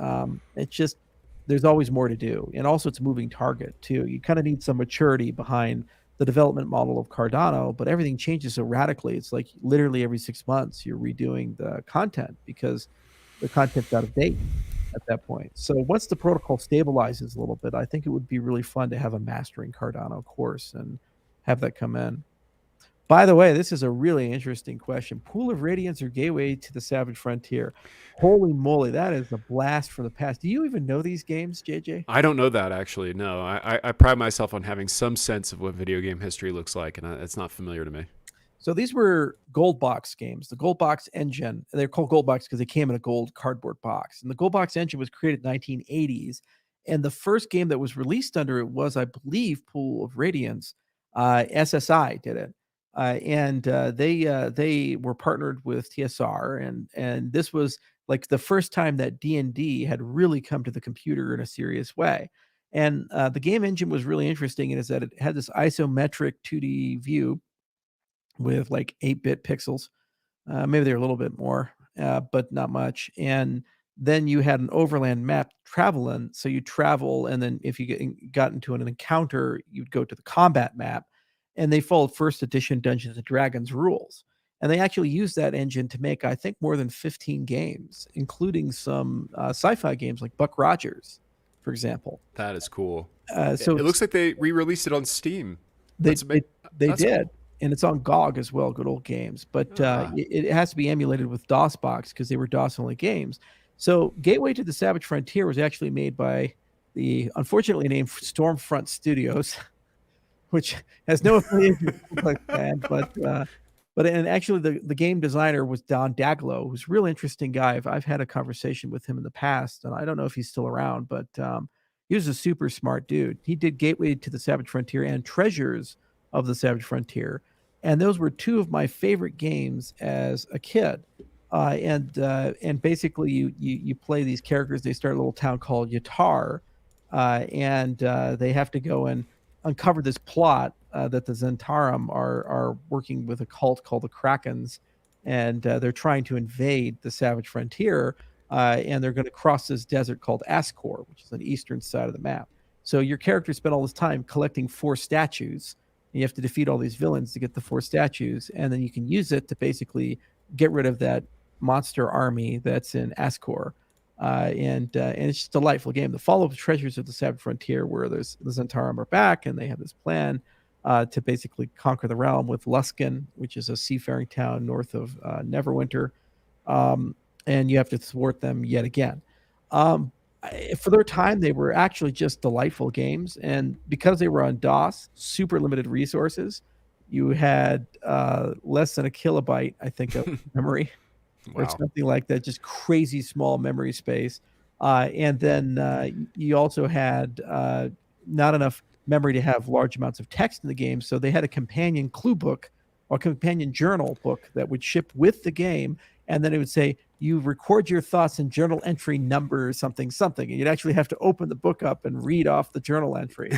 It's just there's always more to do, and also it's a moving target too. You kind of need some maturity behind the development model of Cardano, but everything changes so radically. It's like literally every 6 months you're redoing the content because the content's out of date at that point. So once the protocol stabilizes a little bit, I think it would be really fun to have a mastering Cardano course and have that come in. By the way, this is a really interesting question. Pool of Radiance or Gateway to the Savage Frontier? Holy moly, that is a blast from the past. Do you even know these games, JJ? I don't know that actually. No, I pride myself on having some sense of what video game history looks like, and it's not familiar to me. So these were gold box games. The gold box engine, they're called gold box because they came in a gold cardboard box. And the gold box engine was created in the 1980s. And the first game that was released under it was, I believe, Pool of Radiance. SSI did it. They were partnered with TSR, and this was like the first time that D&D had really come to the computer in a serious way. And the game engine was really interesting in is that it had this isometric 2D view with like 8-bit pixels. Maybe they're a little bit more, but not much. And then you had an overland map traveling. So you travel, and then if you got into an encounter, you'd go to the combat map. And they followed first edition Dungeons and Dragons rules. And they actually used that engine to make, I think, more than 15 games, including some sci-fi games like Buck Rogers, for example. That is cool. So it looks like they re-released it on Steam. They did. Cool. And it's on GOG as well, good old games. But it has to be emulated with DOSBox because they were DOS-only games. So Gateway to the Savage Frontier was actually made by the unfortunately named Stormfront Studios, which has no affiliation with the but and actually the game designer was Don Daglow, who's a real interesting guy. I've had a conversation with him in the past, and I don't know if he's still around, but he was a super smart dude. He did Gateway to the Savage Frontier and Treasures of the Savage Frontier, and those were two of my favorite games as a kid. And basically you play these characters. They start a little town called Yatar, and they have to go and uncover this plot that the Zentarum are working with a cult called the Krakens, and they're trying to invade the Savage Frontier, and they're going to cross this desert called Ascor, which is on the eastern side of the map. So your character spent all this time collecting 4 statues. You have to defeat all these villains to get the 4 statues, and then you can use it to basically get rid of that monster army that's in Ascor. And it's just a delightful game. The follow-up Treasures of the Savage Frontier, where the Zentarum are back, and they have this plan to basically conquer the realm with Luskan, which is a seafaring town north of Neverwinter, and you have to thwart them yet again. For their time, they were actually just delightful games, and because they were on DOS, super limited resources, you had less than a kilobyte, I think, of memory. Wow. Or something like that, just crazy small memory space. And then you also had not enough memory to have large amounts of text in the game. So they had a companion clue book or companion journal book that would ship with the game. And then it would say, you record your thoughts in journal entry number something. And you'd actually have to open the book up and read off the journal entry.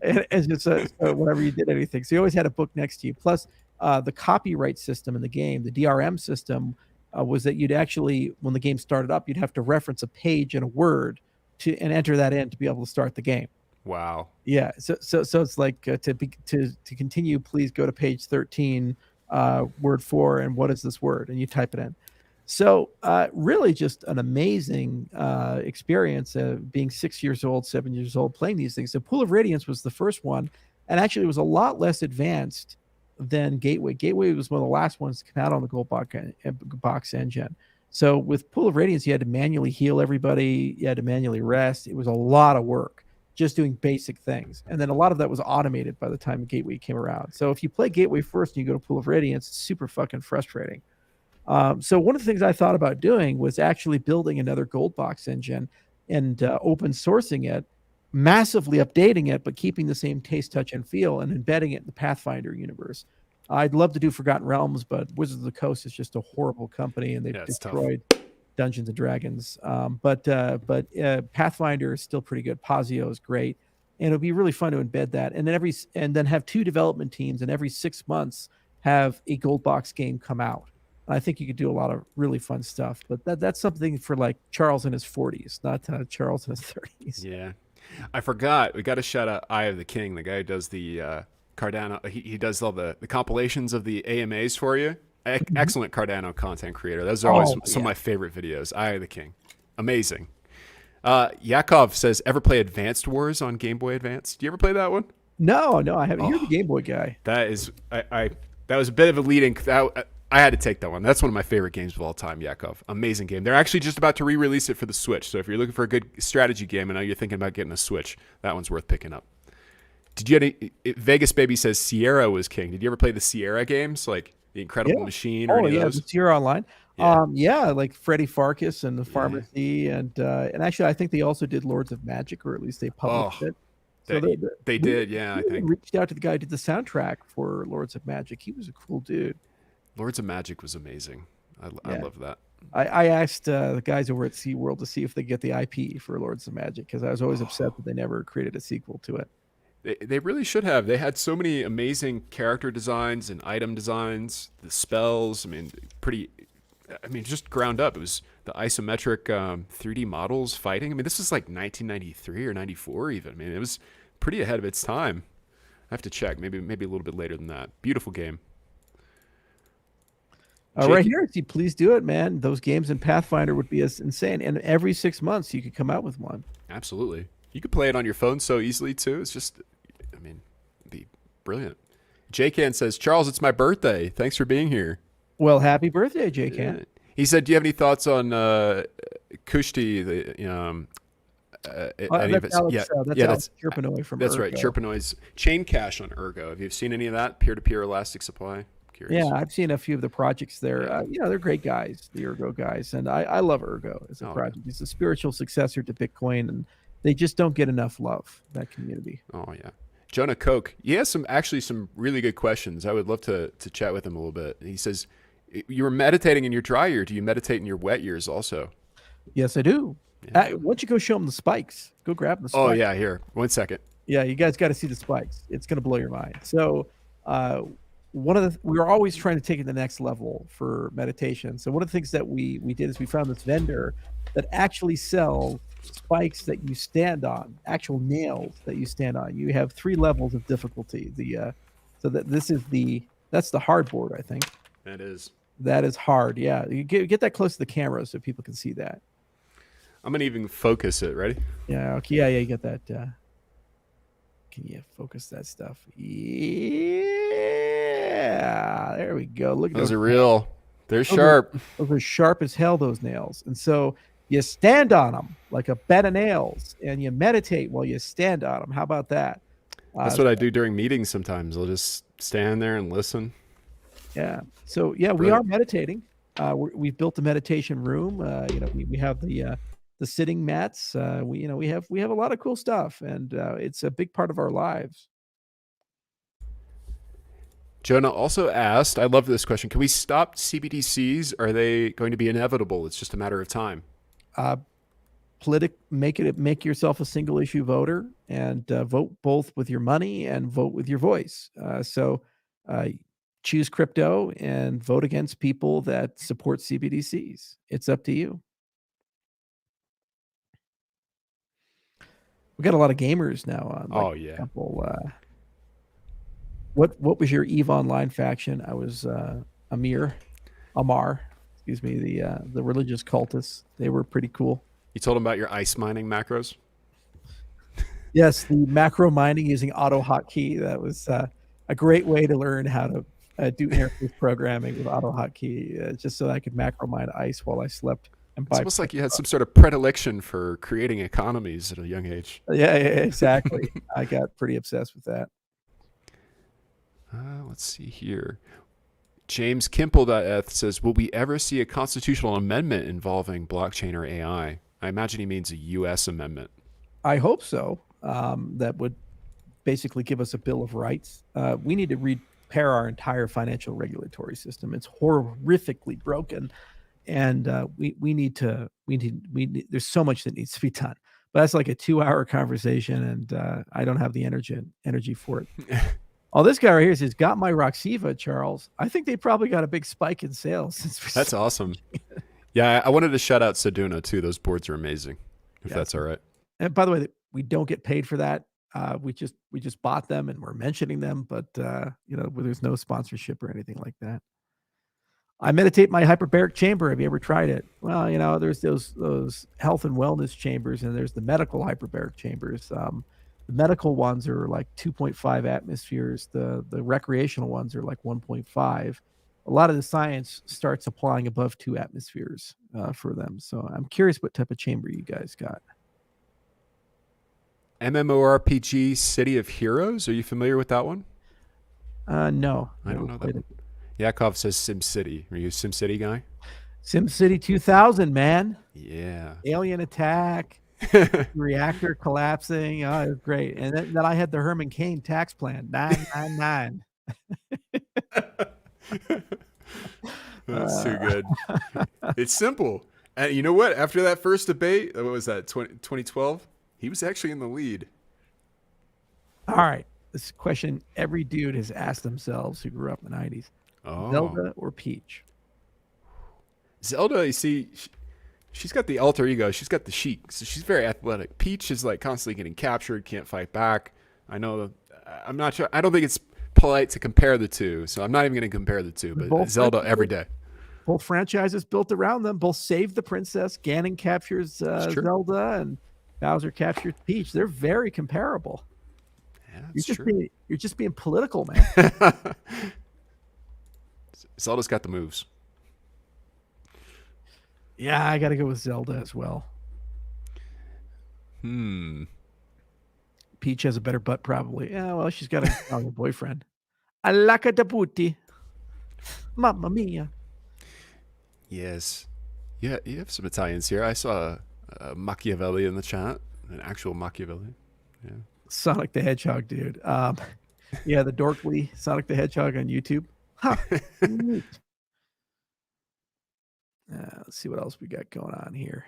and just so whenever you did anything. So you always had a book next to you. Plus the copyright system in the game, the DRM system, was that you'd actually, when the game started up, you'd have to reference a page and a word and enter that in to be able to start the game. Wow. Yeah. So it's like to continue, please go to page 13, word 4, and what is this word? And you type it in. So really just an amazing experience being 6 years old, 7 years old, playing these things. So Pool of Radiance was the first one, and actually it was a lot less advanced than Gateway. Gateway was one of the last ones to come out on the gold box engine. So with Pool of Radiance, you had to manually heal everybody. You had to manually rest. It was a lot of work just doing basic things. And then a lot of that was automated by the time Gateway came around. So if you play Gateway first and you go to Pool of Radiance, it's super fucking frustrating. So one of the things I thought about doing was actually building another gold box engine and open sourcing it massively updating it, but keeping the same taste, touch, and feel, and embedding it in the Pathfinder universe. I'd love to do Forgotten Realms, but Wizards of the Coast is just a horrible company, and they've destroyed Dungeons and Dragons. But Pathfinder is still pretty good. Pazio is great, and it'll be really fun to embed that. And then have 2 development teams, and every 6 months have a gold box game come out. I think you could do a lot of really fun stuff. But that's something for like Charles in his 40s, not Charles in his 30s. Yeah. I forgot. We got to shout out Eye of the King, the guy who does the Cardano. He does all the compilations of the AMAs for you. Excellent Cardano content creator. Those are always some of my favorite videos. Eye of the King. Amazing. Yakov says, ever play Advanced Wars on Game Boy Advance? Do you ever play that one? No, I haven't. You're the Game Boy guy. That is, that was a bit of a leading. I had to take that one. That's one of my favorite games of all time, Yakov. Amazing game. They're actually just about to re-release it for the Switch. So if you're looking for a good strategy game and now you're thinking about getting a Switch, that one's worth picking up. Did you Vegas Baby says Sierra was king. Did you ever play the Sierra games, like The Incredible Machine or any of those? The Sierra Online. Like Freddy Farkas and the Pharmacy, and actually I think they also did Lords of Magic, or at least they published it. So they did, yeah. I think reached out to the guy who did the soundtrack for Lords of Magic. He was a cool dude. Lords of Magic was amazing. I love that. I asked the guys over at SeaWorld to see if they get the IP for Lords of Magic, because I was always upset that they never created a sequel to it. They really should have. They had so many amazing character designs and item designs, the spells. Just ground up. It was the isometric 3D models fighting. This is like 1993 or 94 even. It was pretty ahead of its time. I have to check. Maybe a little bit later than that. Beautiful game. Right here, please do it, man. Those games in Pathfinder would be as insane. And every 6 months, you could come out with one. Absolutely. You could play it on your phone so easily, too. It's just, it'd be brilliant. J-Can says, Charles, it's my birthday. Thanks for being here. Well, happy birthday, J-Can. Yeah. He said, do you have any thoughts on Kushti? That's Chirpanoy from That's Ergo. right, Chirpanoy's Chain Cash on Ergo. Have you seen any of that? Peer-to-peer elastic supply? Curious. Yeah, I've seen a few of the projects there. They're great guys, the Ergo guys, and I love Ergo as a project. It's a spiritual successor to Bitcoin, and they just don't get enough love, that community. Oh, yeah. Jonah Koch, he has some really good questions. I would love to chat with him a little bit. He says, you were meditating in your dry year. Do you meditate in your wet years also? Yes, I do. Yeah. Why don't you go show them the spikes? Go grab the spikes. Oh, yeah, here. 1 second. Yeah, you guys got to see the spikes. It's going to blow your mind. So we're always trying to take it to the next level for meditation. So one of the things that we did is we found this vendor that actually sells spikes that you stand on, actual nails that you stand on. You have 3 levels of difficulty. That's the hard board, I think. That is hard. Yeah, you get that close to the camera so people can see that. I'm gonna even focus it. Ready? Yeah. Okay. Yeah. You get that. Can you focus that stuff? Yeah. There we go. Look at those are real. They're sharp. Those are sharp as hell, those nails. And so you stand on them like a bed of nails, and you meditate while you stand on them. How about that? That's what I do during meetings sometimes. I'll just stand there and listen. Yeah. So yeah, we are meditating. We've built a meditation room. We have the sitting mats. We have a lot of cool stuff, and it's a big part of our lives. Jonah also asked, I love this question, can we stop CBDCs? Are they going to be inevitable? It's just a matter of time. Make yourself a single issue voter, and vote both with your money and vote with your voice. Choose crypto and vote against people that support CBDCs. It's up to you. We got a lot of gamers now on. Example, what was your EVE Online faction? I was Amar, excuse me, the religious cultists. They were pretty cool. You told them about your ice mining macros? Yes, the macro mining using AutoGPT. That was a great way to learn how to do interface programming with AutoGPT, just so I could macro mine ice while I slept. It's almost like you had some sort of predilection for creating economies at a young age. Yeah, exactly. I got pretty obsessed with that. Let's see here. James Kimple.eth says, will we ever see a constitutional amendment involving blockchain or AI? I imagine he means a U.S. amendment. I hope so. that would basically give us a Bill of Rights. We need to repair our entire financial regulatory system. It's horrifically broken, and we need. There's so much that needs to be done. But that's like a 2-hour conversation, and I don't have the energy for it. Oh, this guy right here says, "Got my Roxiva, Charles." I think they probably got a big spike in sales since we That's awesome. Yeah, I wanted to shout out Seduna too. Those boards are amazing. If that's all right. And by the way, we don't get paid for that. We just bought them and we're mentioning them, but there's no sponsorship or anything like that. I meditate in my hyperbaric chamber. Have you ever tried it? Well, there's those health and wellness chambers, and there's the medical hyperbaric chambers. The medical ones are like 2.5 atmospheres. The recreational ones are like 1.5. A lot of the science starts applying above 2 atmospheres for them. So I'm curious what type of chamber you guys got. MMORPG City of Heroes. Are you familiar with that one? No. I don't know that one. Yakov says SimCity. Are you a SimCity guy? SimCity 2000, man. Yeah. Alien attack. Reactor collapsing. Oh, it was great. And then I had the Herman Cain tax plan, 999. That's too good. It's simple. And you know what? After that first debate, what was that, 2012? He was actually in the lead. All right. This question every dude has asked themselves who grew up in the 90s. Oh. Zelda or Peach? Zelda, you see, she's got the alter ego. She's got the chic. So she's very athletic. Peach is like constantly getting captured, can't fight back. I'm not sure. I don't think it's polite to compare the two. So I'm not even going to compare the two. But both Zelda every day. Both franchises built around them. Both saved the princess. Ganon captures Zelda, and Bowser captured Peach. They're very comparable. Yeah, you're just being political, man. Zelda's got the moves. Yeah, I got to go with Zelda as well. Peach has a better butt, probably. Yeah, well, she's got a boyfriend. Alaka da booty. Mamma mia. Yes. Yeah, you have some Italians here. I saw a Machiavelli in the chat. An actual Machiavelli. Yeah. Sonic the Hedgehog, dude. Yeah, the dorkly Sonic the Hedgehog on YouTube. Huh. Neat. Let's see what else we got going on here.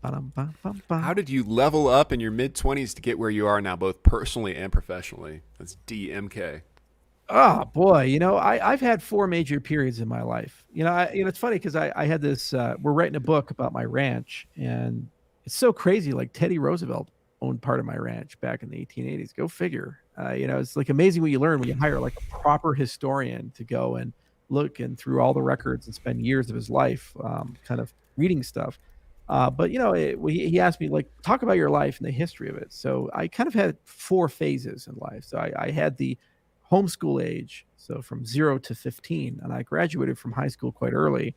How did you level up in your mid-20s to get where you are now, both personally and professionally? That's DMK. Oh boy, I've had 4 major periods in my life. It's funny because I had this. We're writing a book about my ranch, and it's so crazy. Like Teddy Roosevelt owned part of my ranch back in the 1880s. Go figure. It's like amazing what you learn when you hire like a proper historian to go and look and through all the records and spend years of his life kind of reading stuff. But he asked me, like, talk about your life and the history of it. So I kind of had 4 phases in life. So I had the homeschool age, so from 0 to 15, and I graduated from high school quite early.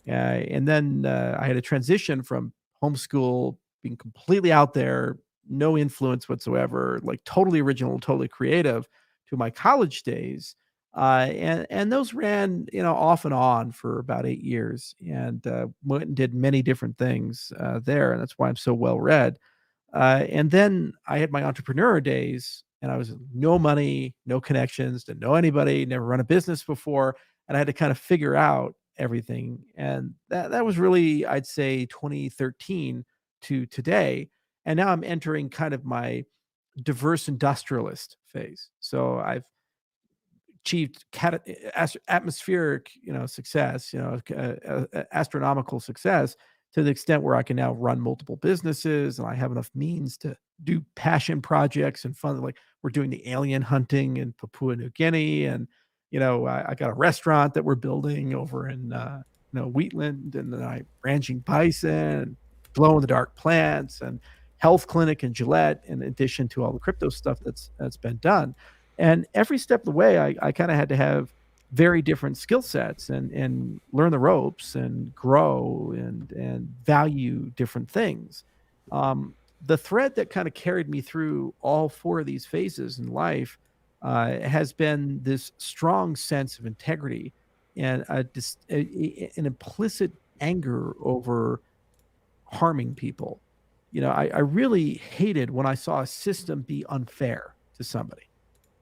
And then I had a transition from homeschool, being completely out there, no influence whatsoever, like totally original, totally creative, to my college days. And those ran, off and on for about 8 years, and went and did many different things there. And that's why I'm so well read. And then I had my entrepreneur days, and I was no money, no connections, didn't know anybody, never run a business before. And I had to kind of figure out everything. And that was really, I'd say, 2013 to today. And now I'm entering kind of my diverse industrialist phase. So I've achieved atmospheric, success, astronomical success, to the extent where I can now run multiple businesses, and I have enough means to do passion projects and fun. Like we're doing the alien hunting in Papua New Guinea, and I got a restaurant that we're building over in Wheatland, and then I'm ranching bison, and glow in the dark plants, and health clinic in Gillette, in addition to all the crypto stuff that's been done. And every step of the way, I kind of had to have very different skill sets and learn the ropes and grow and value different things. The thread that kind of carried me through all 4 of these phases in life has been this strong sense of integrity and an implicit anger over harming people. I really hated when I saw a system be unfair to somebody,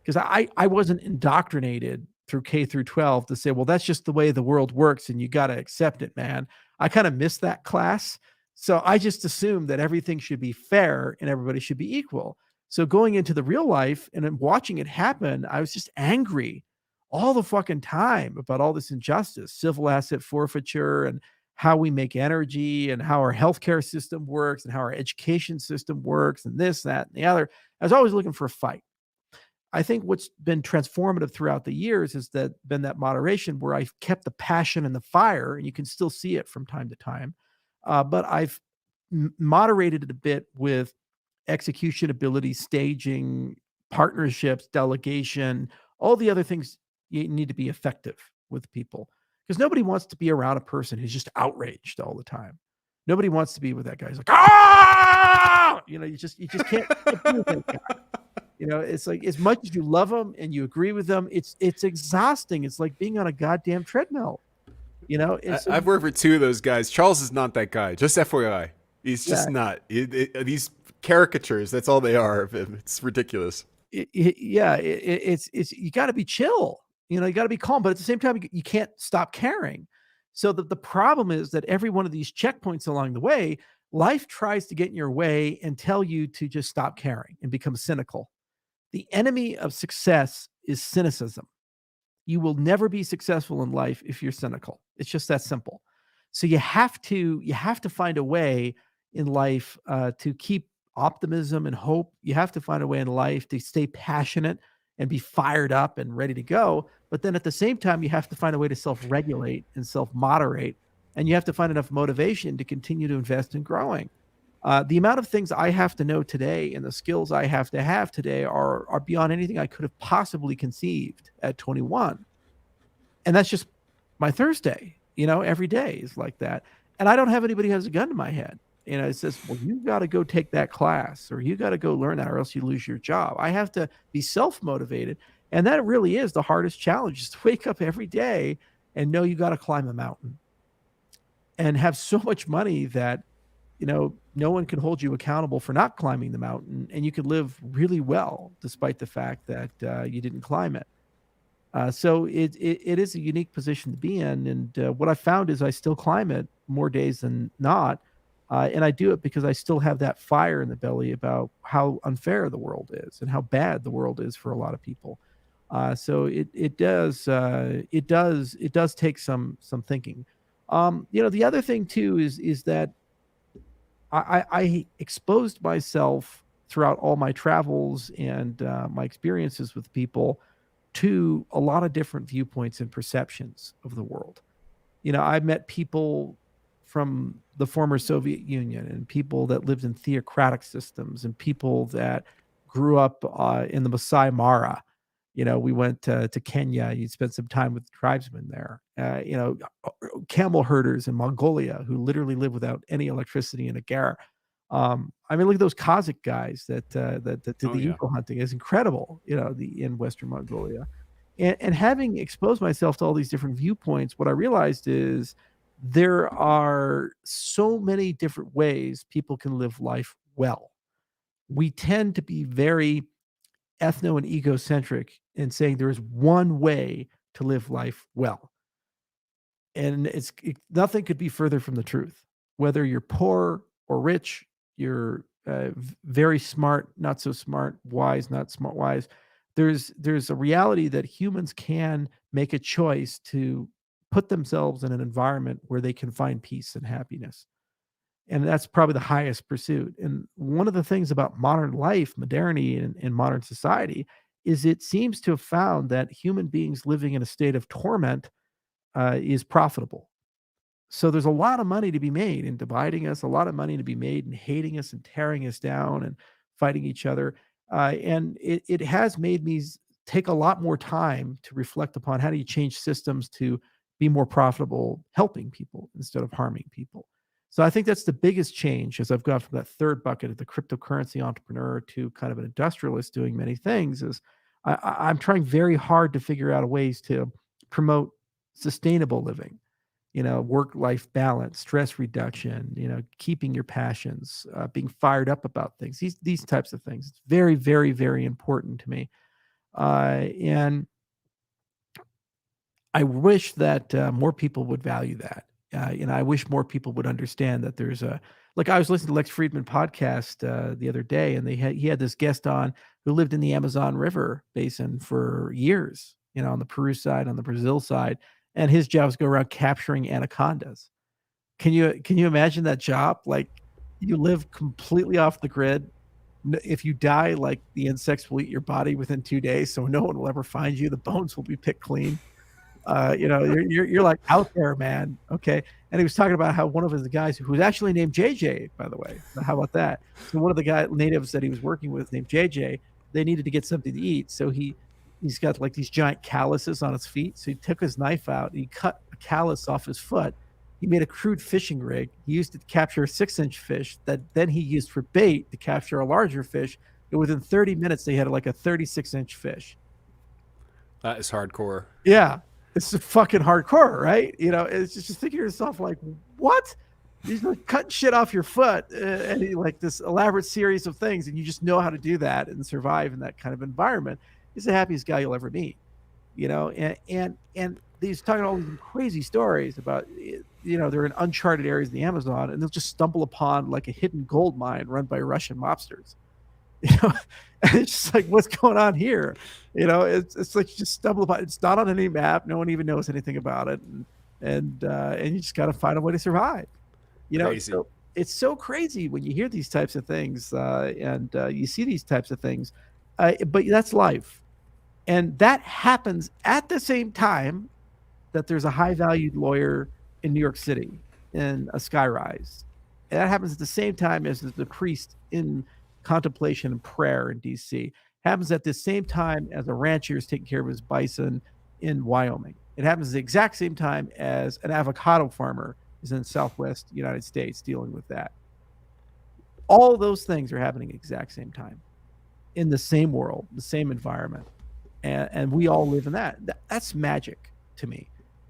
because I wasn't indoctrinated through K through 12 to say, well, that's just the way the world works and you got to accept it, man. I kind of missed that class. So I just assumed that everything should be fair and everybody should be equal. So going into the real life and then watching it happen, I was just angry all the fucking time about all this injustice, civil asset forfeiture, and how we make energy and how our healthcare system works and how our education system works and this, that, and the other. I was always looking for a fight. I think what's been transformative throughout the years has been that moderation where I've kept the passion and the fire, and you can still see it from time to time. But I've moderated it a bit with execution ability, staging, partnerships, delegation, all the other things you need to be effective with people. Because nobody wants to be around a person who's just outraged all the time. Nobody wants to be with that guy who's like, ah, you just can't be with that guy. It's like, as much as you love them and you agree with them, it's exhausting. It's like being on a goddamn treadmill. I've worked with two of those guys. Charles is not that guy. Just FYI, he's just not. These caricatures. That's all they are of him. It's ridiculous. It's you got to be chill. You got to be calm, but at the same time, you can't stop caring. So the problem is that every one of these checkpoints along the way, life tries to get in your way and tell you to just stop caring and become cynical. The enemy of success is cynicism. You will never be successful in life if you're cynical. It's just that simple. So you have to find a way in life to keep optimism and hope. You have to find a way in life to stay passionate and be fired up and ready to go. But then at the same time, you have to find a way to self-regulate and self-moderate. And you have to find enough motivation to continue to invest in growing. The amount of things I have to know today and the skills I have to have today are beyond anything I could have possibly conceived at 21. And that's just my Thursday, every day is like that. And I don't have anybody who has a gun to my head. It says, well, you got to go take that class or you got to go learn that or else you lose your job. I have to be self-motivated. And that really is the hardest challenge, is to wake up every day and know you got to climb a mountain and have so much money that, no one can hold you accountable for not climbing the mountain, and you can live really well despite the fact that you didn't climb it. So it is a unique position to be in. And what I found is I still climb it more days than not. And I do it because I still have that fire in the belly about how unfair the world is and how bad the world is for a lot of people. So it does take some thinking. The other thing too is that I exposed myself throughout all my travels and my experiences with people to a lot of different viewpoints and perceptions of the world. I've met people from the former Soviet Union and people that lived in theocratic systems and people that grew up in the Masai Mara. We went to Kenya. You spent some time with tribesmen there. Camel herders in Mongolia who literally live without any electricity in a garret. Look at those Kazakh guys that do the eagle hunting. Is incredible. In Western Mongolia, and having exposed myself to all these different viewpoints, what I realized is there are so many different ways people can live life well. We tend to be very ethno and egocentric in saying there is one way to live life well. And nothing could be further from the truth. Whether you're poor or rich, you're very smart, not so smart, wise, not smart, wise. There's a reality that humans can make a choice to put themselves in an environment where they can find peace and happiness. And that's probably the highest pursuit. And one of the things about modern life, modernity, and modern society is it seems to have found that human beings living in a state of torment is profitable. So there's a lot of money to be made in dividing us, a lot of money to be made in hating us and tearing us down and fighting each other. And it has made me take a lot more time to reflect upon how do you change systems to be more profitable, helping people instead of harming people. So I think that's the biggest change as I've gone from that third bucket of the cryptocurrency entrepreneur to kind of an industrialist doing many things is I'm trying very hard to figure out ways to promote sustainable living. work-life balance, stress reduction, keeping your passions, being fired up about things, these types of things. It's very, very, very important to me. And I wish that more people would value that. I wish more people would understand that there's like I was listening to Lex Friedman podcast the other day, and he had this guest on who lived in the Amazon River basin for years, on the Peru side, on the Brazil side, and his job was go around capturing anacondas. Can you imagine that job? Like, you live completely off the grid. If you die, like, the insects will eat your body within 2 days, so no one will ever find you. The bones will be picked clean. You're like out there, man. Okay. And he was talking about how one of his guys, who was actually named JJ, by the way. So how about that? So one of the natives that he was working with, named JJ, they needed to get something to eat. So he's got like these giant calluses on his feet. So he took his knife out and he cut a callus off his foot. He made a crude fishing rig. He used it to capture a 6-inch fish that then he used for bait to capture a larger fish. And within 30 minutes, they had like a 36-inch fish. That is hardcore. Yeah. It's fucking hardcore, right? It's just thinking to yourself, like, what? You're like cutting shit off your foot and like this elaborate series of things, and you just know how to do that and survive in that kind of environment. He's the happiest guy you'll ever meet, and he's talking all these crazy stories about, they're in uncharted areas of the Amazon, and they'll just stumble upon like a hidden gold mine run by Russian mobsters. And it's just like, what's going on here? It's like you just stumble upon. It's not on any map. No one even knows anything about it, and you just got to find a way to survive. Crazy. So it's so crazy when you hear these types of things, and you see these types of things. But that's life, and that happens at the same time that there's a high-valued lawyer in New York City in a skyrise. And that happens at the same time as the priest in contemplation and prayer in DC. Happens at the same time as a rancher is taking care of his bison in Wyoming. It happens at the exact same time as an avocado farmer is in Southwest United States dealing with that. All those things are happening at the exact same time in the same world, the same environment. And we all live in that. That's magic to me.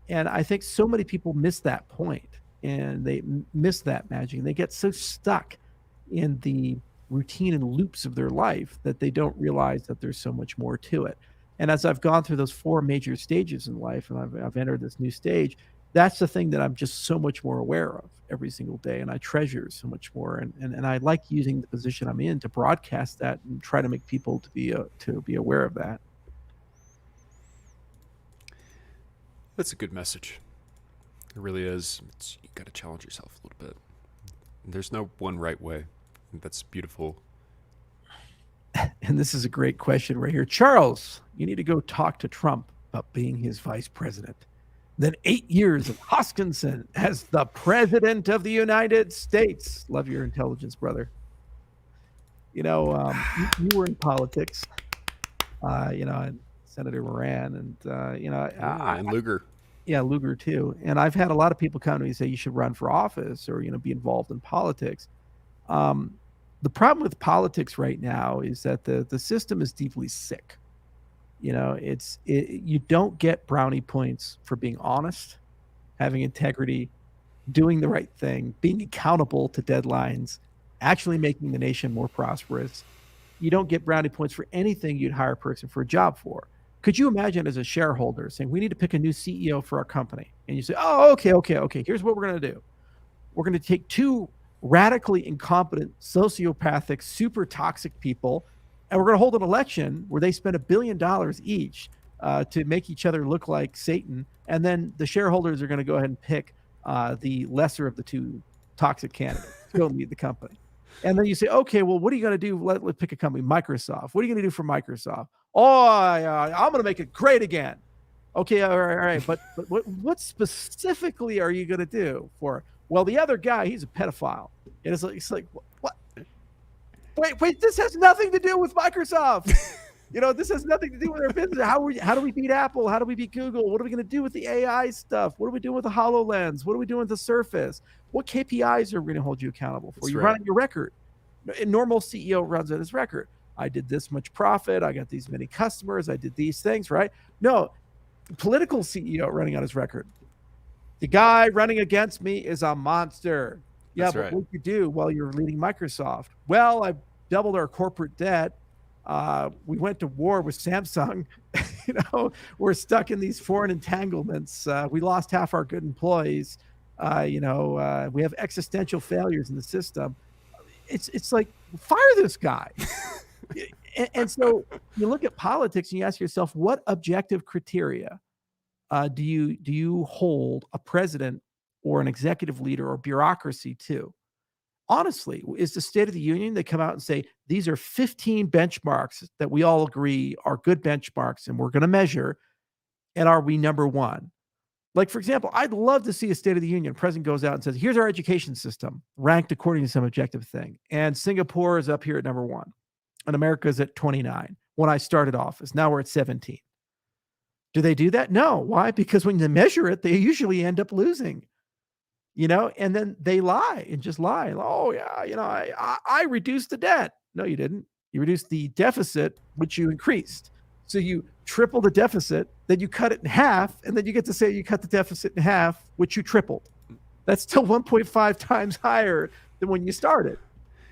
And I think so many people miss that point, and they miss that magic. And they get so stuck in the routine and loops of their life that they don't realize that there's so much more to it. And as I've gone through those 4 major stages in life, and I've entered this new stage, that's the thing that I'm just so much more aware of every single day, and I treasure so much more. And I like using the position I'm in to broadcast that and try to make people to be aware of that. That's a good message. It really is. You got to challenge yourself a little bit. There's no one right way. That's beautiful. And this is a great question right here. Charles, you need to go talk to Trump about being his vice president. Then 8 years of Hoskinson as the president of the United States. Love your intelligence, brother. You were in politics, and Senator Moran, and, and Lugar. Yeah, Lugar too. And I've had a lot of people come to me and say you should run for office or, be involved in politics. The problem with politics right now is that the system is deeply sick. You don't get brownie points for being honest, having integrity, doing the right thing, being accountable to deadlines, actually making the nation more prosperous. You don't get brownie points for anything you'd hire a person for a job for. Could you imagine as a shareholder saying, we need to pick a new CEO for our company? And you say, oh, okay. Here's what we're going to do. We're going to take 2 radically incompetent, sociopathic, super toxic people, and we're going to hold an election where they spend $1 billion each to make each other look like Satan, and then the shareholders are going to go ahead and pick the lesser of the 2 toxic candidates to go lead the company. And then you say, okay, well, what are you going to do? Let's pick a company, Microsoft. What are you going to do for Microsoft? Oh, I'm going to make it great again. Okay, all right. But what specifically are you going to do for it? Well, the other guy, he's a pedophile. And it's like what? Wait, this has nothing to do with Microsoft. This has nothing to do with our business. How do we beat Apple? How do we beat Google? What are we going to do with the AI stuff? What are we doing with the HoloLens? What are we doing with the Surface? What KPIs are we going to hold you accountable for? You're running your record. A normal CEO runs on his record. I did this much profit. I got these many customers. I did these things, right? No, political CEO running on his record. The guy running against me is a monster. Yeah, That's but right. what you do while you're leading Microsoft? Well, I doubled our corporate debt. We went to war with Samsung. We're stuck in these foreign entanglements. We lost half our good employees. We have existential failures in the system. It's like, fire this guy. And so you look at politics and you ask yourself, what objective criteria do you hold a president or an executive leader or bureaucracy to? Honestly, is the State of the Union, they come out and say, these are 15 benchmarks that we all agree are good benchmarks and we're going to measure. And are we number one? Like, for example, I'd love to see a State of the Union. President goes out and says, here's our education system ranked according to some objective thing. And Singapore is up here at number one. And America is at 29 when I started office. Now we're at 17. Do they do that? No. Why? Because when they measure it, they usually end up losing. And then they lie and just lie. Oh yeah, I reduced the debt. No, you didn't. You reduced the deficit, which you increased. So you triple the deficit, then you cut it in half, and then you get to say you cut the deficit in half, which you tripled. That's still 1.5 times higher than when you started,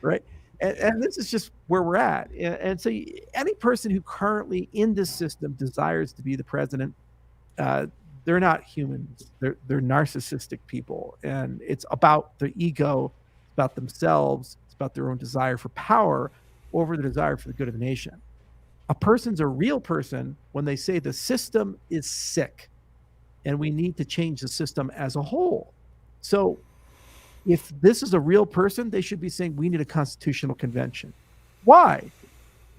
right? And this is just where we're at. And so any person who currently in this system desires to be the president, they're not humans. They're narcissistic people. And it's about their ego, it's about themselves, it's about their own desire for power over the desire for the good of the nation. A person's a real person when they say the system is sick and we need to change the system as a whole. So if this is a real person, they should be saying we need a constitutional convention. Why?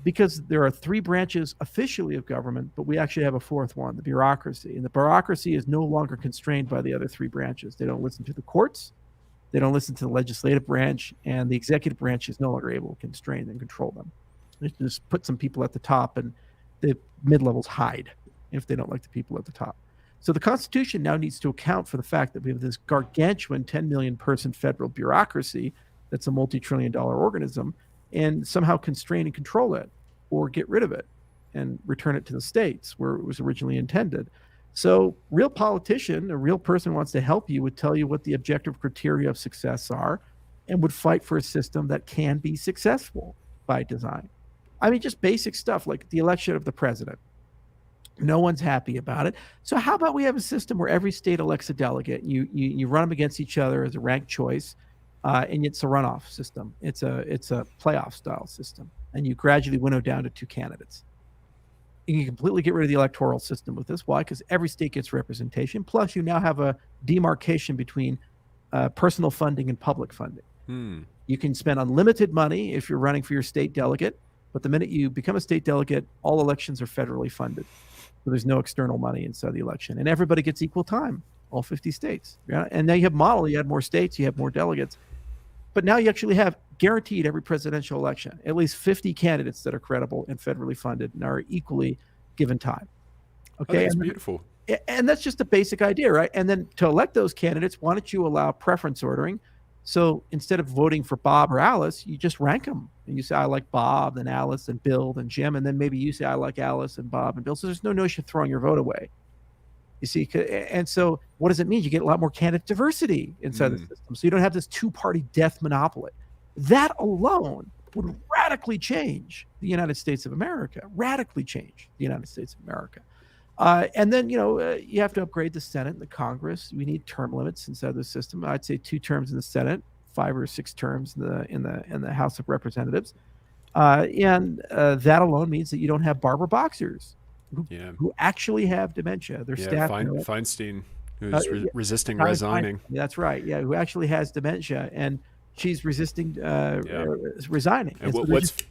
Because there are three branches officially of government, but we actually have a fourth one, the bureaucracy. And the bureaucracy is no longer constrained by the other three branches. They don't listen to the courts, they don't listen to the legislative branch, and the executive branch is no longer able to constrain and control them. They just put some people at the top, and the mid-levels hide if they don't like the people at the top. So the Constitution now needs to account for the fact that we have this gargantuan 10 million person federal bureaucracy that's a multi-trillion-dollar organism, and somehow constrain and control it or get rid of it and return it to the states where it was originally intended. So real politician, a real person wants to help you, would tell you what the objective criteria of success are and would fight for a system that can be successful by design. I mean, just basic stuff like the election of the president. No one's happy about it. So how about we have a system where every state elects a delegate? You run them against each other as a ranked choice, and it's a runoff system. It's a playoff style system, and you gradually winnow down to two candidates. You can completely get rid of the electoral system with this. Why? Because every state gets representation. Plus, you now have a demarcation between personal funding and public funding. You can spend unlimited money if you're running for your state delegate, but the minute you become a state delegate, all elections are federally funded. So there's no external money inside the election. And everybody gets equal time, all 50 states. Yeah? And now you have model, you have more states, you have more delegates. But now you actually have guaranteed every presidential election, at least 50 candidates that are credible and federally funded and are equally given time. Okay, that's beautiful. And that's just a basic idea, right? And then to elect those candidates, why don't you allow preference ordering? So instead of voting for Bob or Alice, you just rank them. And you say, I like Bob, then Alice, then Bill, then Jim. And then maybe you say, I like Alice and Bob and Bill. So there's no notion of throwing your vote away. You see, and so what does it mean? You get a lot more candidate diversity inside the system. So you don't have this two-party death monopoly. That alone would radically change the United States of America, And then, you have to upgrade the Senate and the Congress. We need term limits inside the system. I'd say 2 terms in the Senate, 5 or 6 terms in the House of Representatives. And that alone means that you don't have barber boxers who actually have dementia. Their staff. Feinstein, who's resisting resigning. That's right. Yeah, who actually has dementia. And she's resisting resigning. And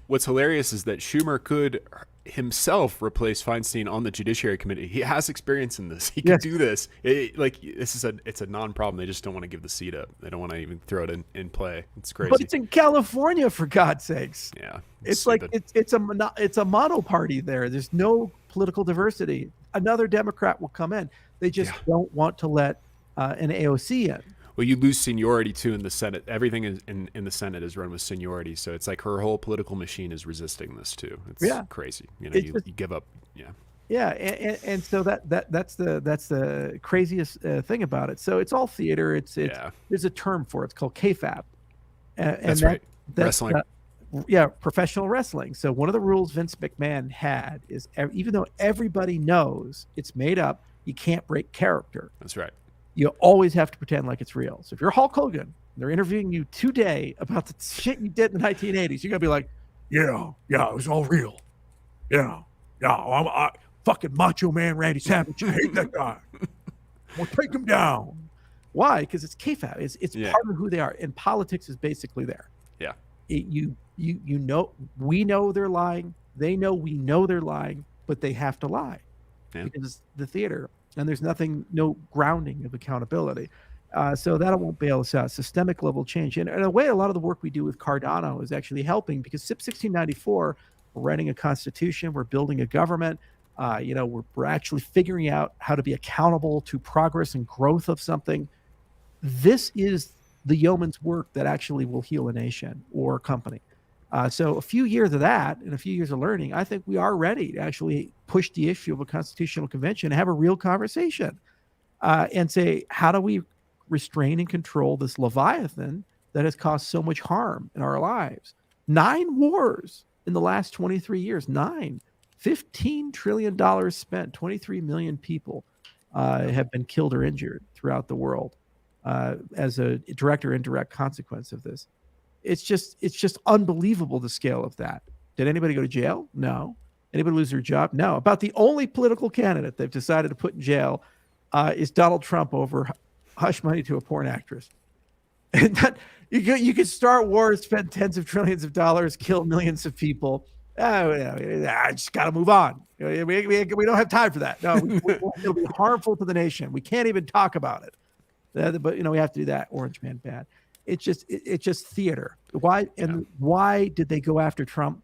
what's hilarious is that Schumer could himself replace Feinstein on the Judiciary Committee. He has experience in this. He can do this. It's a non-problem. They just don't want to give the seat up. They don't want to even throw it in play. It's crazy. But it's in California, for God's sakes. Yeah, it's like it's a mono party there. There's no political diversity. Another Democrat will come in. They just don't want to let an AOC in. Well, you lose seniority too in the Senate. Everything in the Senate is run with seniority, so it's like her whole political machine is resisting this too. It's crazy. You give up. Yeah. Yeah, and so that's the craziest thing about it. So it's all theater. It's Yeah, there's a term for it. It's called kayfabe, and that's right. that's Wrestling. yeah, professional wrestling. So one of the rules Vince McMahon had is even though everybody knows it's made up, you can't break character. That's right. You always have to pretend like it's real. So if you're Hulk Hogan, and they're interviewing you today about the shit you did in the 1980s, you're gonna be like, yeah, it was all real. Yeah, I fucking Macho Man Randy Savage. I hate that guy. We'll take him down. Why? Because it's kayfabe. It's part of who they are. And politics is basically there. Yeah. You know, we know they're lying. They know we know they're lying, but they have to lie because it's the theater, and there's no grounding of accountability. So that won't bail us out. Systemic level change. And in a way, a lot of the work we do with Cardano is actually helping because SIP 1694, we're writing a constitution, we're building a government. We're actually figuring out how to be accountable to progress and growth of something. This is the yeoman's work that actually will heal a nation or a company. So a few years of that and a few years of learning, I think we are ready to actually push the issue of a constitutional convention and have a real conversation and say, how do we restrain and control this Leviathan that has caused so much harm in our lives? 9 wars in the last 23 years, $15 trillion spent, 23 million people have been killed or injured throughout the world as a direct or indirect consequence of this. It's just unbelievable the scale of that. Did anybody go to jail? No. Anybody lose their job? No. About the only political candidate they've decided to put in jail is Donald Trump over hush money to a porn actress. And that you could start wars, spend tens of trillions of dollars, kill millions of people. I just got to move on. We don't have time for that. No, it'll be harmful to the nation. We can't even talk about it. But we have to do that. Orange man bad. It's just theater. Why did they go after Trump?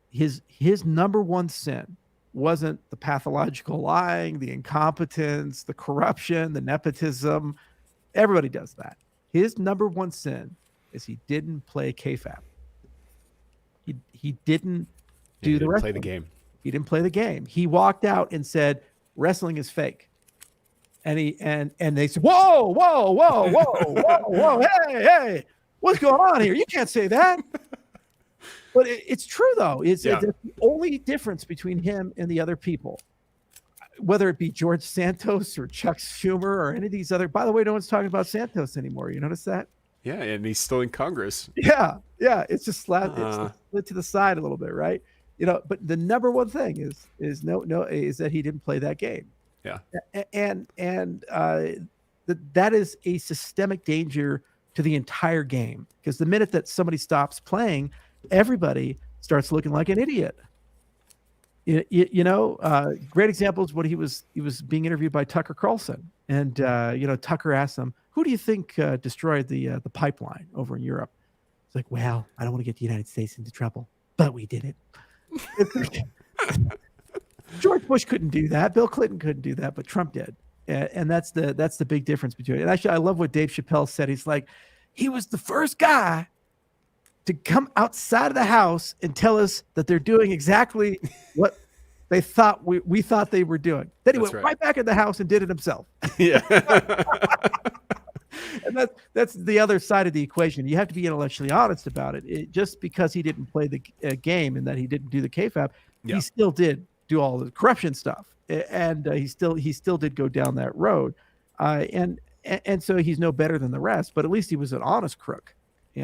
His number one sin wasn't the pathological lying, the incompetence, the corruption, the nepotism. Everybody does that. His number one sin is he didn't play kayfabe. He didn't do the wrestling. Play the game. He didn't play the game. He walked out and said wrestling is fake. And they said, whoa, hey, what's going on here? You can't say that. But it's true though. It's the only difference between him and the other people, whether it be George Santos or Chuck Schumer or any of these other. By the way, no one's talking about Santos anymore. You notice that? Yeah, and he's still in Congress. Yeah. It's just slid to the side a little bit, right? But the number one thing is that he didn't play that game. Yeah. And that is a systemic danger to the entire game, because the minute that somebody stops playing, everybody starts looking like an idiot. Great example is when he was being interviewed by Tucker Carlson, and Tucker asked him, "Who do you think destroyed the pipeline over in Europe?" It's like, well, I don't want to get the United States into trouble, but we did it. George Bush couldn't do that. Bill Clinton couldn't do that, but Trump did. And that's the big difference between it. And actually, I love what Dave Chappelle said. He's like, he was the first guy to come outside of the house and tell us that they're doing exactly what they thought we thought they were doing. Then he went right back in the house and did it himself. Yeah. And that's the other side of the equation. You have to be intellectually honest about it. Just because he didn't play the game and that he didn't do the kayfabe, he still did do all the corruption stuff, and he still did go down that road, and so he's no better than the rest. But at least he was an honest crook,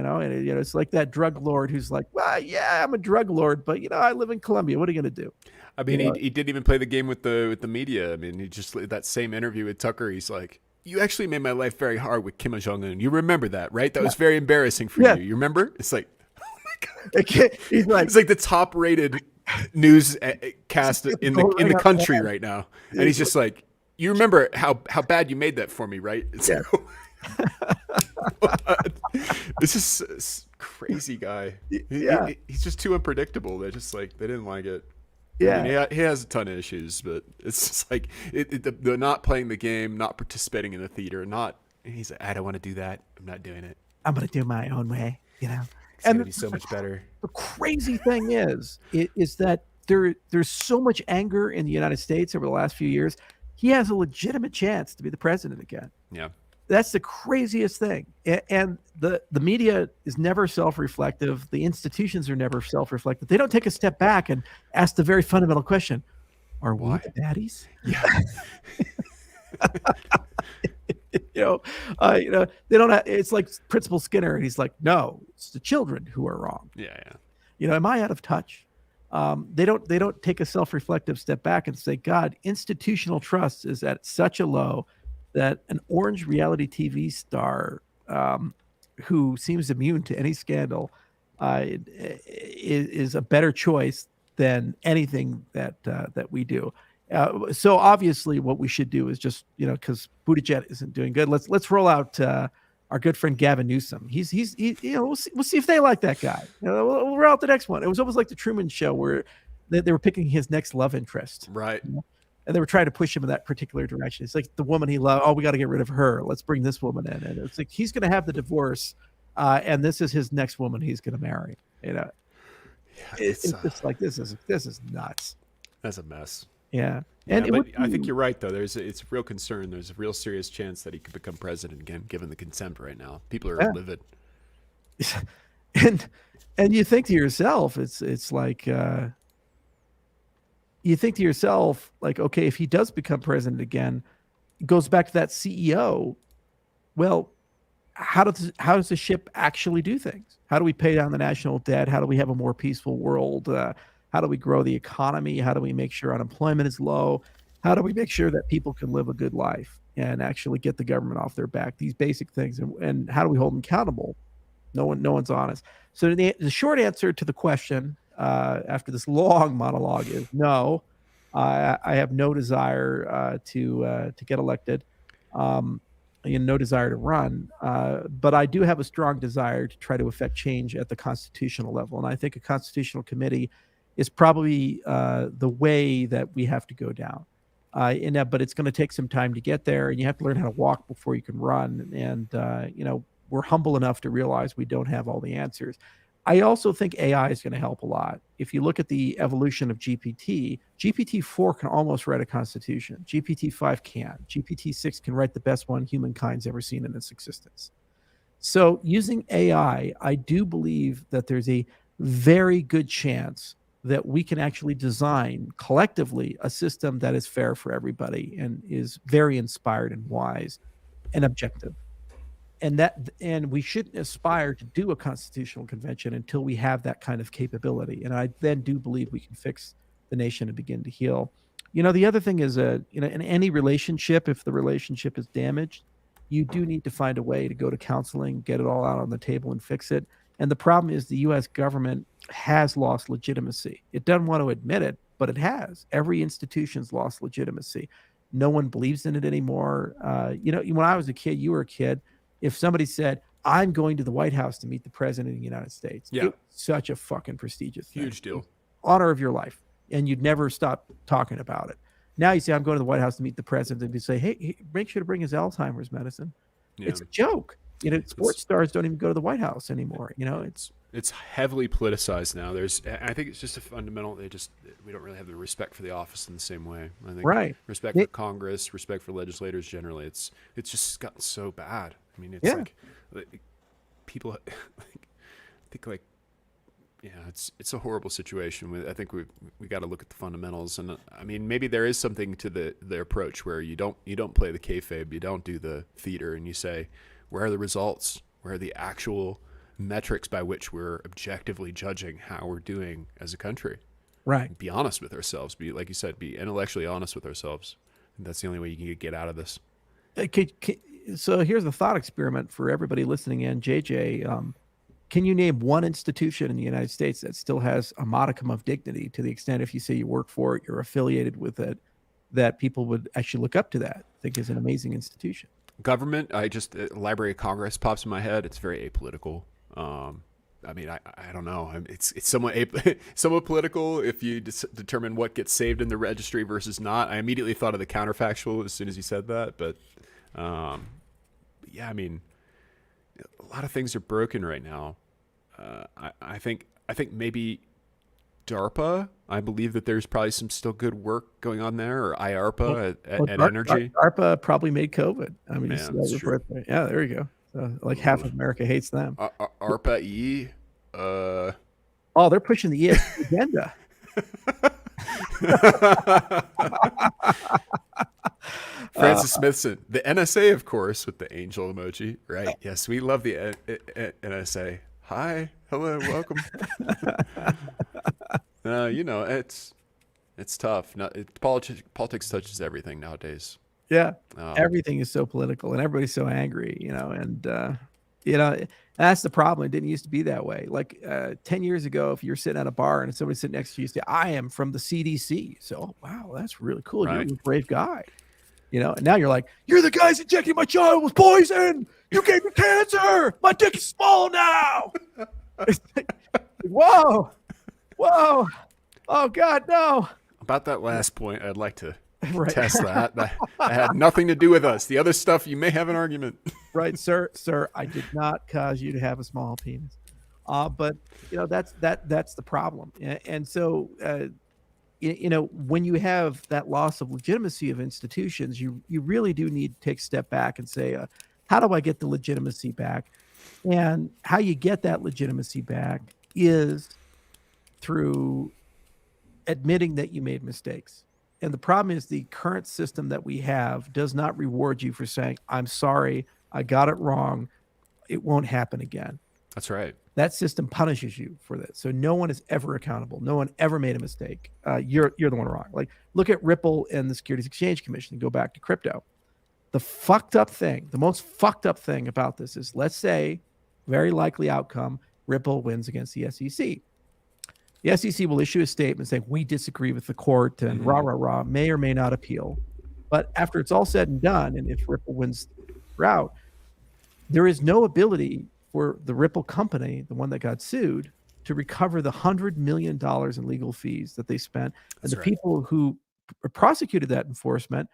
And it's like that drug lord who's like, well, yeah, I'm a drug lord, but I live in Colombia. What are you gonna do? I mean, he didn't even play the game with the media. I mean, he just that same interview with Tucker. He's like, you actually made my life very hard with Kim Jong-un. You remember that, right? That was very embarrassing for you. You remember? It's like, oh my God. He's like, it's like the top rated newscast in the country right now, and he's just like, you remember how bad you made that for me, right? Yeah. This is crazy guy. He's just too unpredictable. They're just like, they didn't like it. Yeah, I mean, he has a ton of issues, but it's just like the not playing the game, not participating in the theater, he's like, I don't want to do that. I'm not doing it. I'm gonna do my own way, It's gonna be so much better. The crazy thing is that there's so much anger in the United States over the last few years. He has a legitimate chance to be the president again. Yeah. That's the craziest thing. And the media is never self-reflective. The institutions are never self-reflective. They don't take a step back and ask the very fundamental question, are we the baddies? Yeah. They don't have, it's like Principal Skinner, and he's like, no, it's the children who are wrong. Yeah. Am I out of touch? They don't take a self-reflective step back and say, God, institutional trust is at such a low that an orange reality TV star who seems immune to any scandal is a better choice than anything that we do. So obviously, what we should do is just because Buttigieg isn't doing good, let's roll out our good friend Gavin Newsom. He's we'll see if they like that guy. We'll roll out the next one. It was almost like the Truman Show where they were picking his next love interest, right? And they were trying to push him in that particular direction. It's like the woman he loved. Oh, we got to get rid of her. Let's bring this woman in. And it's like he's going to have the divorce, and this is his next woman he's going to marry. It's just like this is nuts. That's a mess. Yeah. And but I think you're right, though. It's a real concern. There's a real serious chance that he could become president again, given the contempt right now. People are livid. And you think to yourself, it's like you think to yourself, like, okay, if he does become president again, it goes back to that CEO. Well, how does the ship actually do things? How do we pay down the national debt? How do we have a more peaceful world? How do we grow the economy? How do we make sure unemployment is low? How do we make sure that people can live a good life and actually get the government off their back? These basic things, and how do we hold them accountable? No one's honest. So the short answer to the question after this long monologue is no. I have no desire to get elected, and no desire to run. But I do have a strong desire to try to affect change at the constitutional level, and I think a constitutional committee is probably the way that we have to go down. But it's going to take some time to get there, and you have to learn how to walk before you can run. And we're humble enough to realize we don't have all the answers. I also think AI is going to help a lot. If you look at the evolution of GPT-4 can almost write a constitution. GPT-5 can. GPT-6 can write the best one humankind's ever seen in its existence. So using AI, I do believe that there's a very good chance that we can actually design collectively a system that is fair for everybody and is very inspired and wise and objective. And we shouldn't aspire to do a constitutional convention until we have that kind of capability. And I then do believe we can fix the nation and begin to heal. The other thing is, in any relationship, if the relationship is damaged, you do need to find a way to go to counseling, get it all out on the table and fix it. And the problem is the U.S. government has lost legitimacy. It doesn't want to admit it, but it has. Every institution's lost legitimacy. No one believes in it anymore. When I was a kid, you were a kid. If somebody said, I'm going to the White House to meet the president of the United States, it's such a fucking prestigious thing. Huge deal. Honor of your life. And you'd never stop talking about it. Now you say, I'm going to the White House to meet the president, and you say, hey, make sure to bring his Alzheimer's medicine. Yeah. It's a joke. Sports stars don't even go to the White House anymore. It's heavily politicized now. I think it's just a fundamental. We don't really have the respect for the office in the same way. I think respect for Congress, respect for legislators generally. It's just gotten so bad. I mean, it's like people think it's a horrible situation. I think we got to look at the fundamentals, and I mean, maybe there is something to the approach where you don't play the kayfabe, you don't do the theater, and you say, where are the results? Where are the actual metrics by which we're objectively judging how we're doing as a country? Right. Be honest with ourselves. Be, like you said, be intellectually honest with ourselves. And that's the only way you can get out of this. So here's a thought experiment for everybody listening in. JJ, can you name one institution in the United States that still has a modicum of dignity, to the extent if you say you work for it, you're affiliated with it, that people would actually look up to that, think is an amazing institution? Government, Library of Congress pops in my head. It's very apolitical. I mean, I don't know. It's somewhat somewhat political if you determine what gets saved in the registry versus not. I immediately thought of the counterfactual as soon as you said that. But I mean, a lot of things are broken right now. I think maybe DARPA. I believe that there's probably some still good work going on there, or IARPA Well, at Energy. DARPA probably made COVID. I mean, you see Man, that that's true. report there. Yeah, there you go. So, like half of America hates them. ARPA E. Oh, they're pushing the ESG agenda. Francis Smithson, the NSA, of course, with the angel emoji. Right. Yes, we love the NSA. Hi. Hello. Welcome. It's tough. Politics touches everything nowadays. Yeah, everything is so political and everybody's so angry, and that's the problem. It didn't used to be that way. Like 10 years ago, if you're sitting at a bar and somebody sitting next to you say, I am from the CDC. So, wow, that's really cool. Right. You're a brave guy. And now you're like, you're the guys injecting my child with poison. You gave me cancer. My dick is small now. Whoa. Oh, God, no. About that last point, I'd like to test that. That had nothing to do with us. The other stuff, you may have an argument. Right, sir, I did not cause you to have a small penis. But that's the problem. And so when you have that loss of legitimacy of institutions, you really do need to take a step back and say, how do I get the legitimacy back? And how you get that legitimacy back is through admitting that you made mistakes. And the problem is the current system that we have does not reward you for saying, I'm sorry, I got it wrong. It won't happen again. That's right. That system punishes you for that. So no one is ever accountable. No one ever made a mistake. You're the one wrong. Like, look at Ripple and the Securities Exchange Commission and go back to crypto. The most fucked up thing about this is, let's say, very likely outcome, Ripple wins against the SEC. The SEC will issue a statement saying, we disagree with the court and may or may not appeal. But after it's all said and done, and if Ripple wins route, there is no ability for the Ripple company, the one that got sued, to recover the $100 million in legal fees that they spent. And the people who prosecuted that enforcement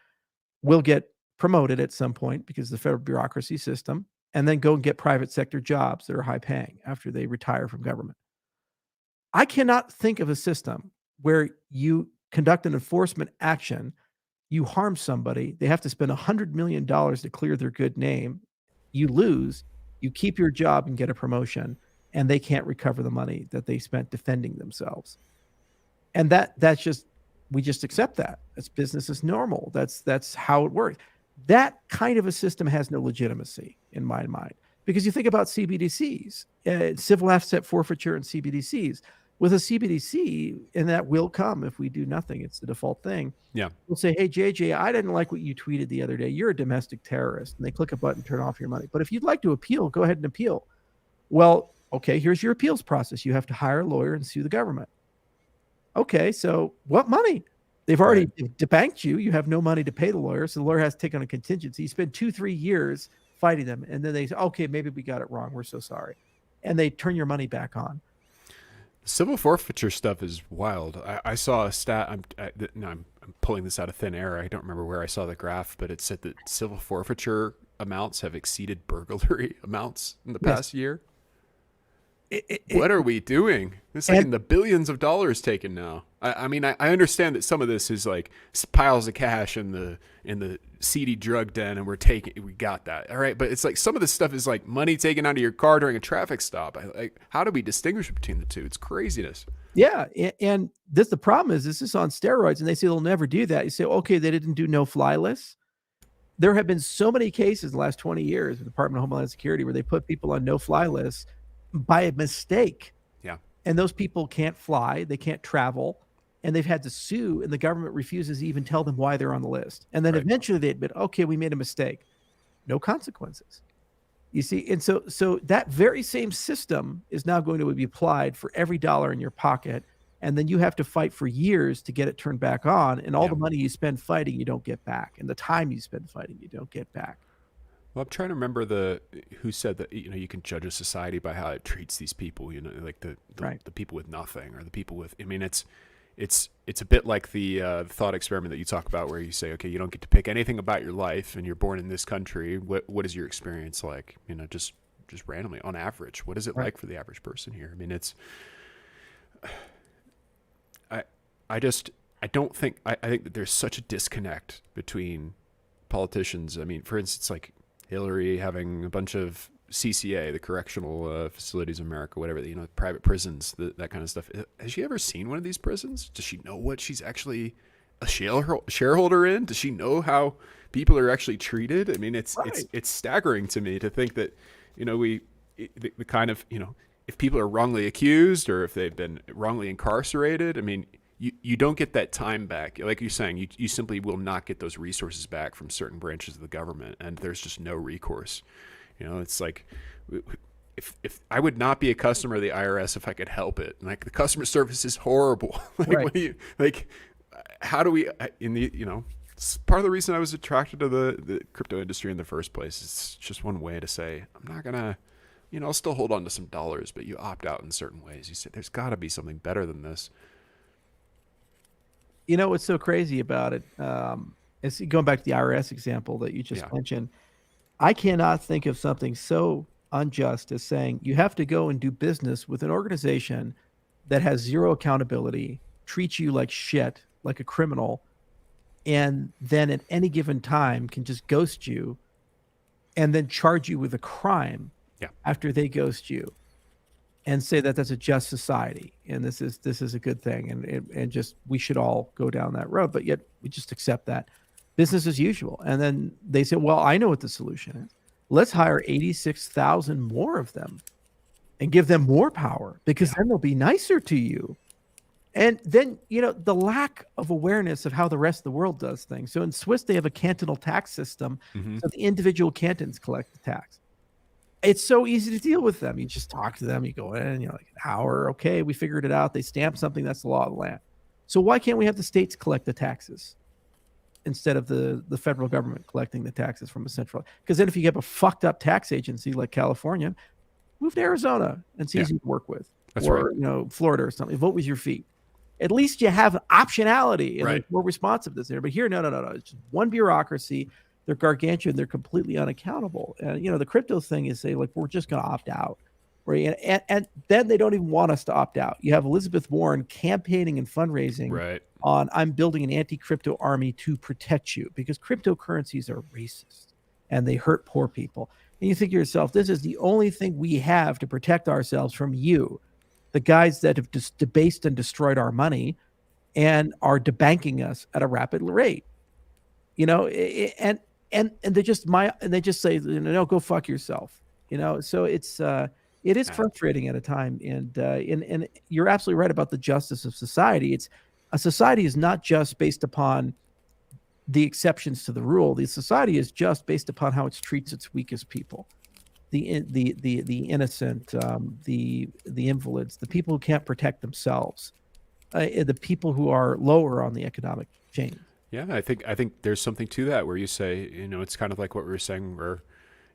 will get promoted at some point because of the federal bureaucracy system, and then go and get private sector jobs that are high paying after they retire from government. I cannot think of a system where you conduct an enforcement action, you harm somebody, they have to spend $100 million to clear their good name, you lose, you keep your job and get a promotion, and they can't recover the money that they spent defending themselves. And we just accept that. That's business as normal. That's how it works. That kind of a system has no legitimacy in my mind, because you think about CBDCs, civil asset forfeiture and CBDCs. With a CBDC, and that will come if we do nothing, it's the default thing. Yeah. We'll say, hey, JJ, I didn't like what you tweeted the other day. You're a domestic terrorist. And they click a button, turn off your money. But if you'd like to appeal, go ahead and appeal. Well, okay, here's your appeals process. You have to hire a lawyer and sue the government. Okay, so what money? They've already debanked you. You have no money to pay the lawyer. So the lawyer has to take on a contingency. You spend 2-3 years fighting them. And then they say, okay, maybe we got it wrong. We're so sorry. And they turn your money back on. Civil forfeiture stuff is wild. I saw a stat. I'm pulling this out of thin air. I don't remember where I saw the graph, but it said that civil forfeiture amounts have exceeded burglary amounts in the past year. What are we doing? It's like in the billions of dollars taken now. I mean, I understand that some of this is like piles of cash in the seedy drug den, and we got that. All right. But it's like some of this stuff is like money taken out of your car during a traffic stop. How do we distinguish between the two? It's craziness. Yeah. And the problem is this is on steroids, and they say they'll never do that. You say, okay, they didn't do no-fly lists. There have been so many cases in the last 20 years with the Department of Homeland Security where they put people on no-fly lists by a mistake. Yeah. And those people can't fly, they can't travel, and they've had to sue, and the government refuses to even tell them why they're on the list. And then eventually they admit, okay, we made a mistake. No consequences. You see, and so that very same system is now going to be applied for every dollar in your pocket, and then you have to fight for years to get it turned back on, and all the money you spend fighting you don't get back, and the time you spend fighting you don't get back. Well, I'm trying to remember who said that you can judge a society by how it treats these people. Like the people with nothing, or the people with. I mean, it's a bit like the thought experiment that you talk about, where you say, okay, you don't get to pick anything about your life, and you're born in this country. What is your experience like? Just randomly on average, what is it like for the average person here? I mean, I don't think, I think that there's such a disconnect between politicians. I mean, for instance, like Hillary having a bunch of CCA, the Correctional Facilities of America, whatever, private prisons, that kind of stuff. Has she ever seen one of these prisons? Does she know what she's actually a shareholder in? Does she know how people are actually treated? I mean, it's staggering to me to think that, the kind of, if people are wrongly accused or if they've been wrongly incarcerated, I mean, you don't get that time back. Like you're saying, you simply will not get those resources back from certain branches of the government, and there's just no recourse. It's like, if I would not be a customer of the IRS if I could help it. Like, the customer service is horrible. How do we, it's part of the reason I was attracted to the crypto industry in the first place. It's just one way to say, I'm not going to, I'll still hold on to some dollars, but you opt out in certain ways. You say, there's got to be something better than this. What's so crazy about it, is going back to the IRS example that you just mentioned. I cannot think of something so unjust as saying you have to go and do business with an organization that has zero accountability, treats you like shit, like a criminal, and then at any given time can just ghost you and then charge you with a crime after they ghost you, and say that that's a just society and this is a good thing, and just we should all go down that road, but yet we just accept that business as usual. And then they say, well, I know what the solution is. Let's hire 86,000 more of them and give them more power, because then they'll be nicer to you. And then, the lack of awareness of how the rest of the world does things. So in Swiss, they have a cantonal tax system. So the individual cantons collect the tax. It's so easy to deal with them. You just talk to them. You go in, like an hour. Okay, we figured it out. They stamp something. That's the law of the land. So why can't we have the states collect the taxes instead of the federal government collecting the taxes from a central? Because then if you have a fucked up tax agency like California, move to Arizona. It's easy to work with. That's or, right. Florida or something. Vote with your feet. At least you have optionality and there's more responsiveness there. But here, no. It's just one bureaucracy. They're gargantuan. They're completely unaccountable. And, the crypto thing is say, like, we're just going to opt out. And then they don't even want us to opt out. You have Elizabeth Warren campaigning and fundraising on, I'm building an anti-crypto army to protect you, because cryptocurrencies are racist and they hurt poor people. And you think to yourself, this is the only thing we have to protect ourselves from you, the guys that have just debased and destroyed our money and are debanking us at a rapid rate. And they just say, no, go fuck yourself. So it is frustrating at a time. And you're absolutely right about the justice of society. A society is not just based upon the exceptions to the rule. The society is just based upon how it treats its weakest people, the innocent, the invalids, the people who can't protect themselves, the people who are lower on the economic chain. Yeah, I think there's something to that where you say, it's kind of like what we were saying, where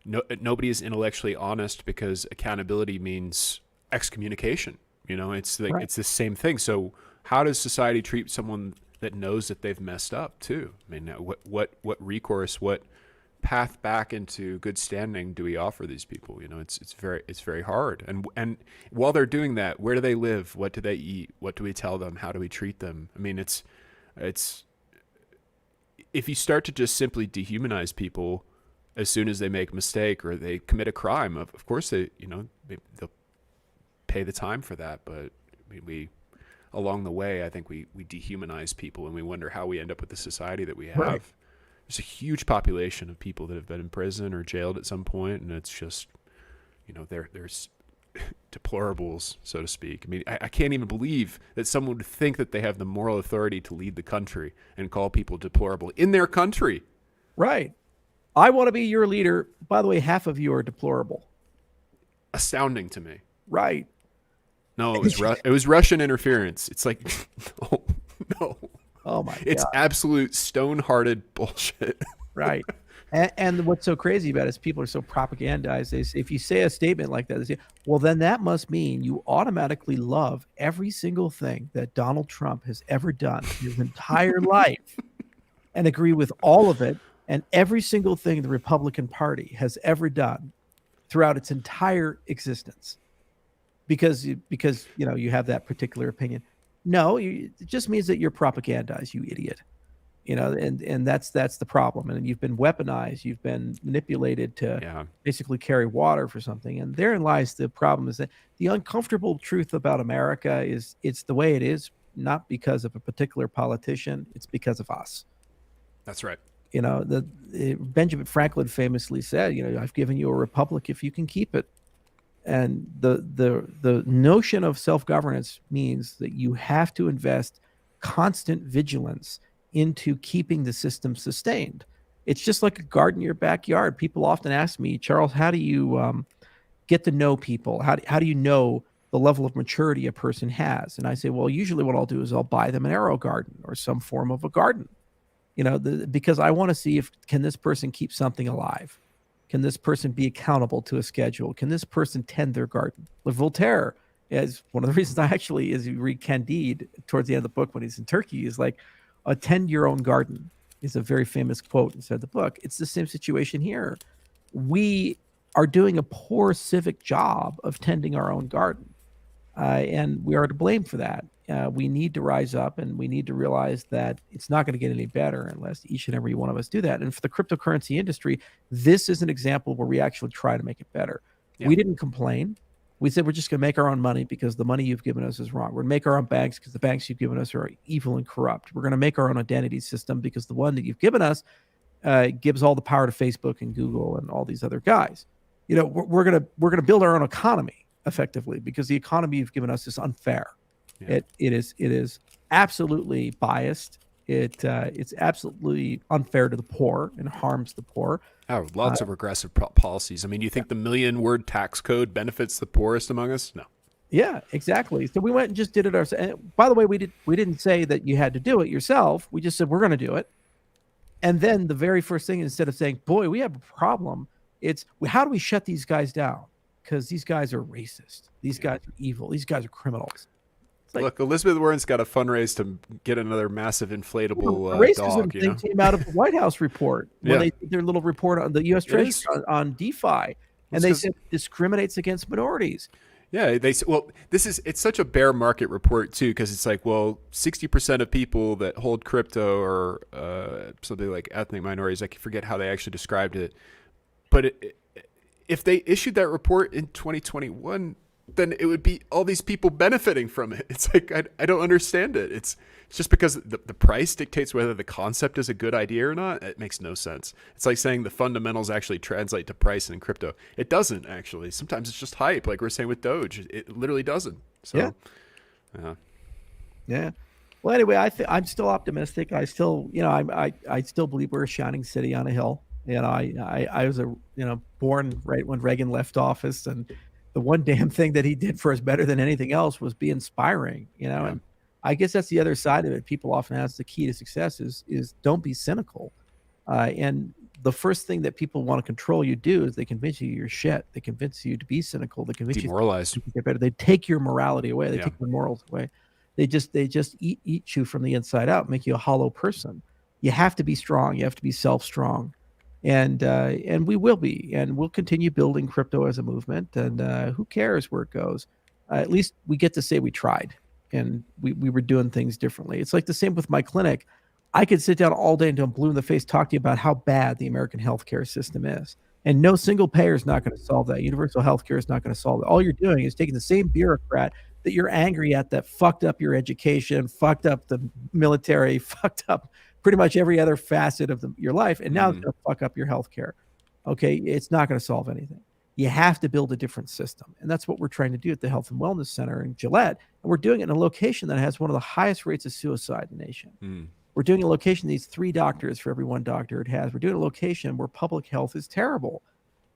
nobody is intellectually honest because accountability means excommunication. It's like it's the same thing. So how does society treat someone that knows that they've messed up too? I mean, what recourse, what path back into good standing do we offer these people? It's very hard. And while they're doing that, where do they live? What do they eat? What do we tell them? How do we treat them? I mean, it's if you start to just simply dehumanize people as soon as they make a mistake or they commit a crime, of course they'll pay the time for that. But we along the way, I think we dehumanize people, and we wonder how we end up with the society that we have. Right. There's a huge population of people that have been in prison or jailed at some point, and it's just, there's deplorables, so to speak. I mean, I can't even believe that someone would think that they have the moral authority to lead the country and call people deplorable in their country. Right. I want to be your leader. By the way, half of you are deplorable. Astounding to me. Right. No, it was Russian interference. It's like, no. Oh my God. It's absolute stone-hearted bullshit. Right. And what's so crazy about it is people are so propagandized. They say, if you say a statement like that, they say, well, then that must mean you automatically love every single thing that Donald Trump has ever done his entire life and agree with all of it and every single thing the Republican Party has ever done throughout its entire existence. Because you have that particular opinion. No, it just means that you're propagandized, you idiot. And that's the problem. And you've been weaponized, you've been manipulated to Yeah. basically carry water for something. And therein lies the problem, is that the uncomfortable truth about America is it's the way it is, not because of a particular politician, it's because of us. That's right. Benjamin Franklin famously said, I've given you a republic if you can keep it. And the notion of self-governance means that you have to invest constant vigilance into keeping the system sustained. It's just like a garden in your backyard. People often ask me, Charles, how do you get to know people? How do you know the level of maturity a person has? And I say, well, usually what I'll do is I'll buy them an arrow garden or some form of a garden, because I want to see can this person keep something alive? Can this person be accountable to a schedule? Can this person tend their garden? Like Voltaire, is one of the reasons as you read Candide towards the end of the book when he's in Turkey, is like, tend your own garden is a very famous quote inside the book. It's the same situation here. We are doing a poor civic job of tending our own garden. And we are to blame for that. We need to rise up, and we need to realize that it's not going to get any better unless each and every one of us do that. And for the cryptocurrency industry, this is an example where we actually try to make it better. Yeah. We didn't complain. We said we're just going to make our own money because the money you've given us is wrong. We're going to make our own banks because the banks you've given us are evil and corrupt. We're going to make our own identity system because the one that you've given us gives all the power to Facebook and Google and all these other guys. We're going to build our own economy effectively because the economy you've given us is unfair. Yeah. It is absolutely biased. It's absolutely unfair to the poor and harms the poor. Oh, lots of regressive policies. I mean, you think the 1,000,000-word tax code benefits the poorest among us? No. Yeah, exactly. So we went and just did it ourselves. By the way, we didn't say that you had to do it yourself. We just said we're going to do it. And then the very first thing, instead of saying, boy, we have a problem, it's how do we shut these guys down? Because these guys are racist. These guys are evil. These guys are criminals. Look, Elizabeth Warren's got to fundraise to get another massive inflatable racism dog. Thing came out of the White House report when they did their little report on the U.S. Treasury on DeFi, and they said it discriminates against minorities. Yeah, it's such a bear market report too, because it's like, well, 60% of people that hold crypto are something like ethnic minorities. I forget how they actually described it, but if they issued that report in 2021. Then it would be all these people benefiting from it. It's like, I don't understand it. It's just because the price dictates whether the concept is a good idea or not. It makes no sense. It's like saying the fundamentals actually translate to price in crypto. It doesn't actually. Sometimes it's just hype, like we're saying with Doge. It literally doesn't. So, yeah. Well, anyway, I'm still optimistic. I still, I still believe we're a shining city on a hill. I was born right when Reagan left office, and the one damn thing that he did for us better than anything else was be inspiring, and I guess that's the other side of it. People often ask the key to success is don't be cynical. And the first thing that people want to control you do is they convince you you're shit. They convince you to be cynical. They convince demoralized. You to get better. They take your morality away. They take your morals away. They just eat you from the inside out, make you a hollow person. You have to be strong. You have to be self-strong. And we will be, and we'll continue building crypto as a movement. And who cares where it goes? At least we get to say we tried, and we were doing things differently. It's like the same with my clinic. I could sit down all day until I'm blue in the face, talk to you about how bad the American healthcare system is. And no single payer is not going to solve that. Universal healthcare is not going to solve it. All you're doing is taking the same bureaucrat that you're angry at that fucked up your education, fucked up the military, fucked up pretty much every other facet of your life, and now it's going to fuck up your healthcare. Okay, it's not going to solve anything. You have to build a different system, and that's what we're trying to do at the Health and Wellness Center in Gillette, and we're doing it in a location that has one of the highest rates of suicide in the nation. We're doing a location that needs 3 doctors for every 1 doctor it has. We're doing a location where public health is terrible,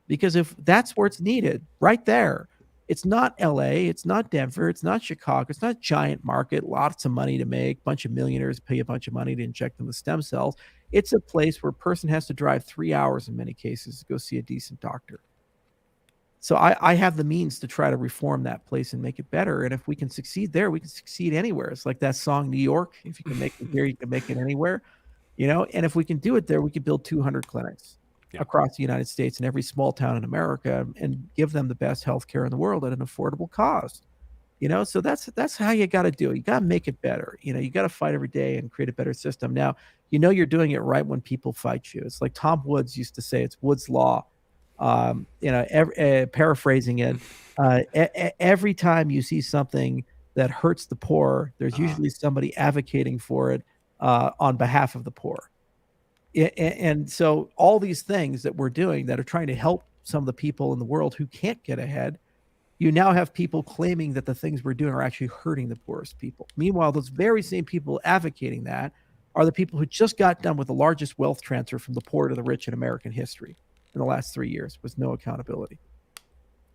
because if that's where it's needed, right there, it's not LA, it's not Denver, it's not Chicago, it's not a giant market, lots of money to make, bunch of millionaires pay a bunch of money to inject them with stem cells. It's a place where a person has to drive 3 hours in many cases to go see a decent doctor. So I have the means to try to reform that place and make it better. And if we can succeed there, we can succeed anywhere. It's like that song, New York. If you can make it here, you can make it anywhere. And if we can do it there, we can build 200 clinics across the United States and every small town in America and give them the best healthcare in the world at an affordable cost. So that's how you got to do it. You got to make it better. You got to fight every day and create a better system. Now, you're doing it right when people fight you. It's like Tom Woods used to say, it's Woods law. Paraphrasing it, every time you see something that hurts the poor, there's Uh-huh. usually somebody advocating for it on behalf of the poor. And so all these things that we're doing that are trying to help some of the people in the world who can't get ahead, you now have people claiming that the things we're doing are actually hurting the poorest people. Meanwhile, those very same people advocating that are the people who just got done with the largest wealth transfer from the poor to the rich in American history in the last 3 years with no accountability.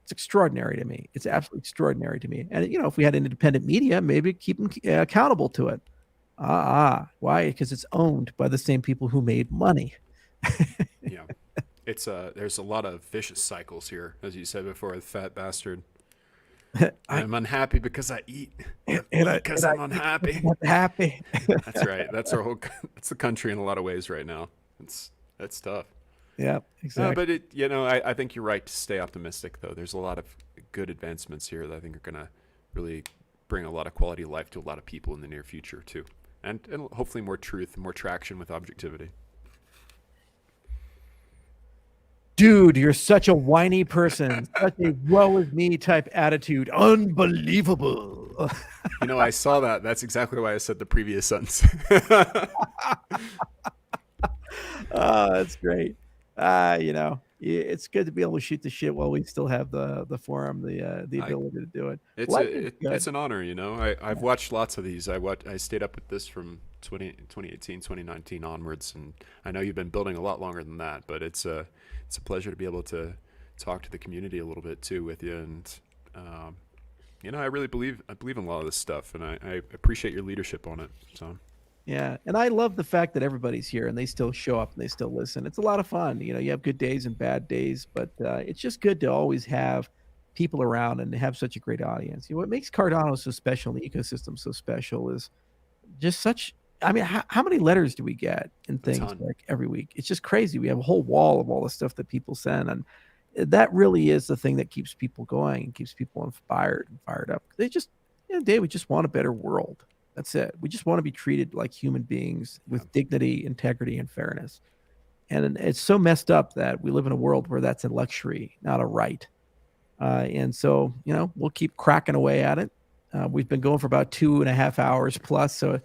It's extraordinary to me. It's absolutely extraordinary to me. And if we had an independent media, maybe keep them accountable to it. Why? Because it's owned by the same people who made money. Yeah. It's there's a lot of vicious cycles here, as you said before, the fat bastard. I I'm unhappy because I eat. I and eat I because and I I'm unhappy. not happy. That's right. That's our whole. That's the country in a lot of ways right now. That's tough. Yeah, exactly. But I think you're right to stay optimistic though. There's a lot of good advancements here that I think are gonna really bring a lot of quality of life to a lot of people in the near future too, and hopefully more truth, more traction with objectivity. Dude, you're such a whiny person. Such a woe is me type attitude. Unbelievable. I saw that. That's exactly why I said the previous sentence. Oh, that's great. It's good to be able to shoot the shit while we still have the forum, the I ability to do it. It's Life is it's good. an honor, I've watched lots of these. I stayed up with this from 2018, 2019 onwards, and I know you've been building a lot longer than that. But it's a pleasure to be able to talk to the community a little bit too with you, and I really believe in a lot of this stuff, and I appreciate your leadership on it. So Yeah, and I love the fact that everybody's here and they still show up and they still listen. It's a lot of fun. You have good days and bad days, but it's just good to always have people around and have such a great audience. What makes Cardano so special and the ecosystem so special is just such. I mean, how many letters do we get and a things ton. like every week? It's just crazy. We have a whole wall of all the stuff that people send, and that really is the thing that keeps people going and keeps people inspired and fired up. They just, day we just want a better world. That's it. We just want to be treated like human beings Yeah, with dignity, integrity, and fairness. And it's so messed up that we live in a world where that's a luxury, not a right. And so, we'll keep cracking away at it. We've been going for about 2.5 hours plus. So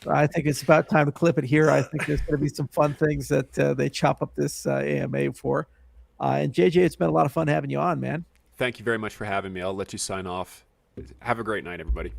I think it's about time to clip it here. I think there's going to be some fun things that they chop up this AMA for. And JJ, it's been a lot of fun having you on, man. thank you very much for having me. I'll let you sign off. Have a great night, everybody.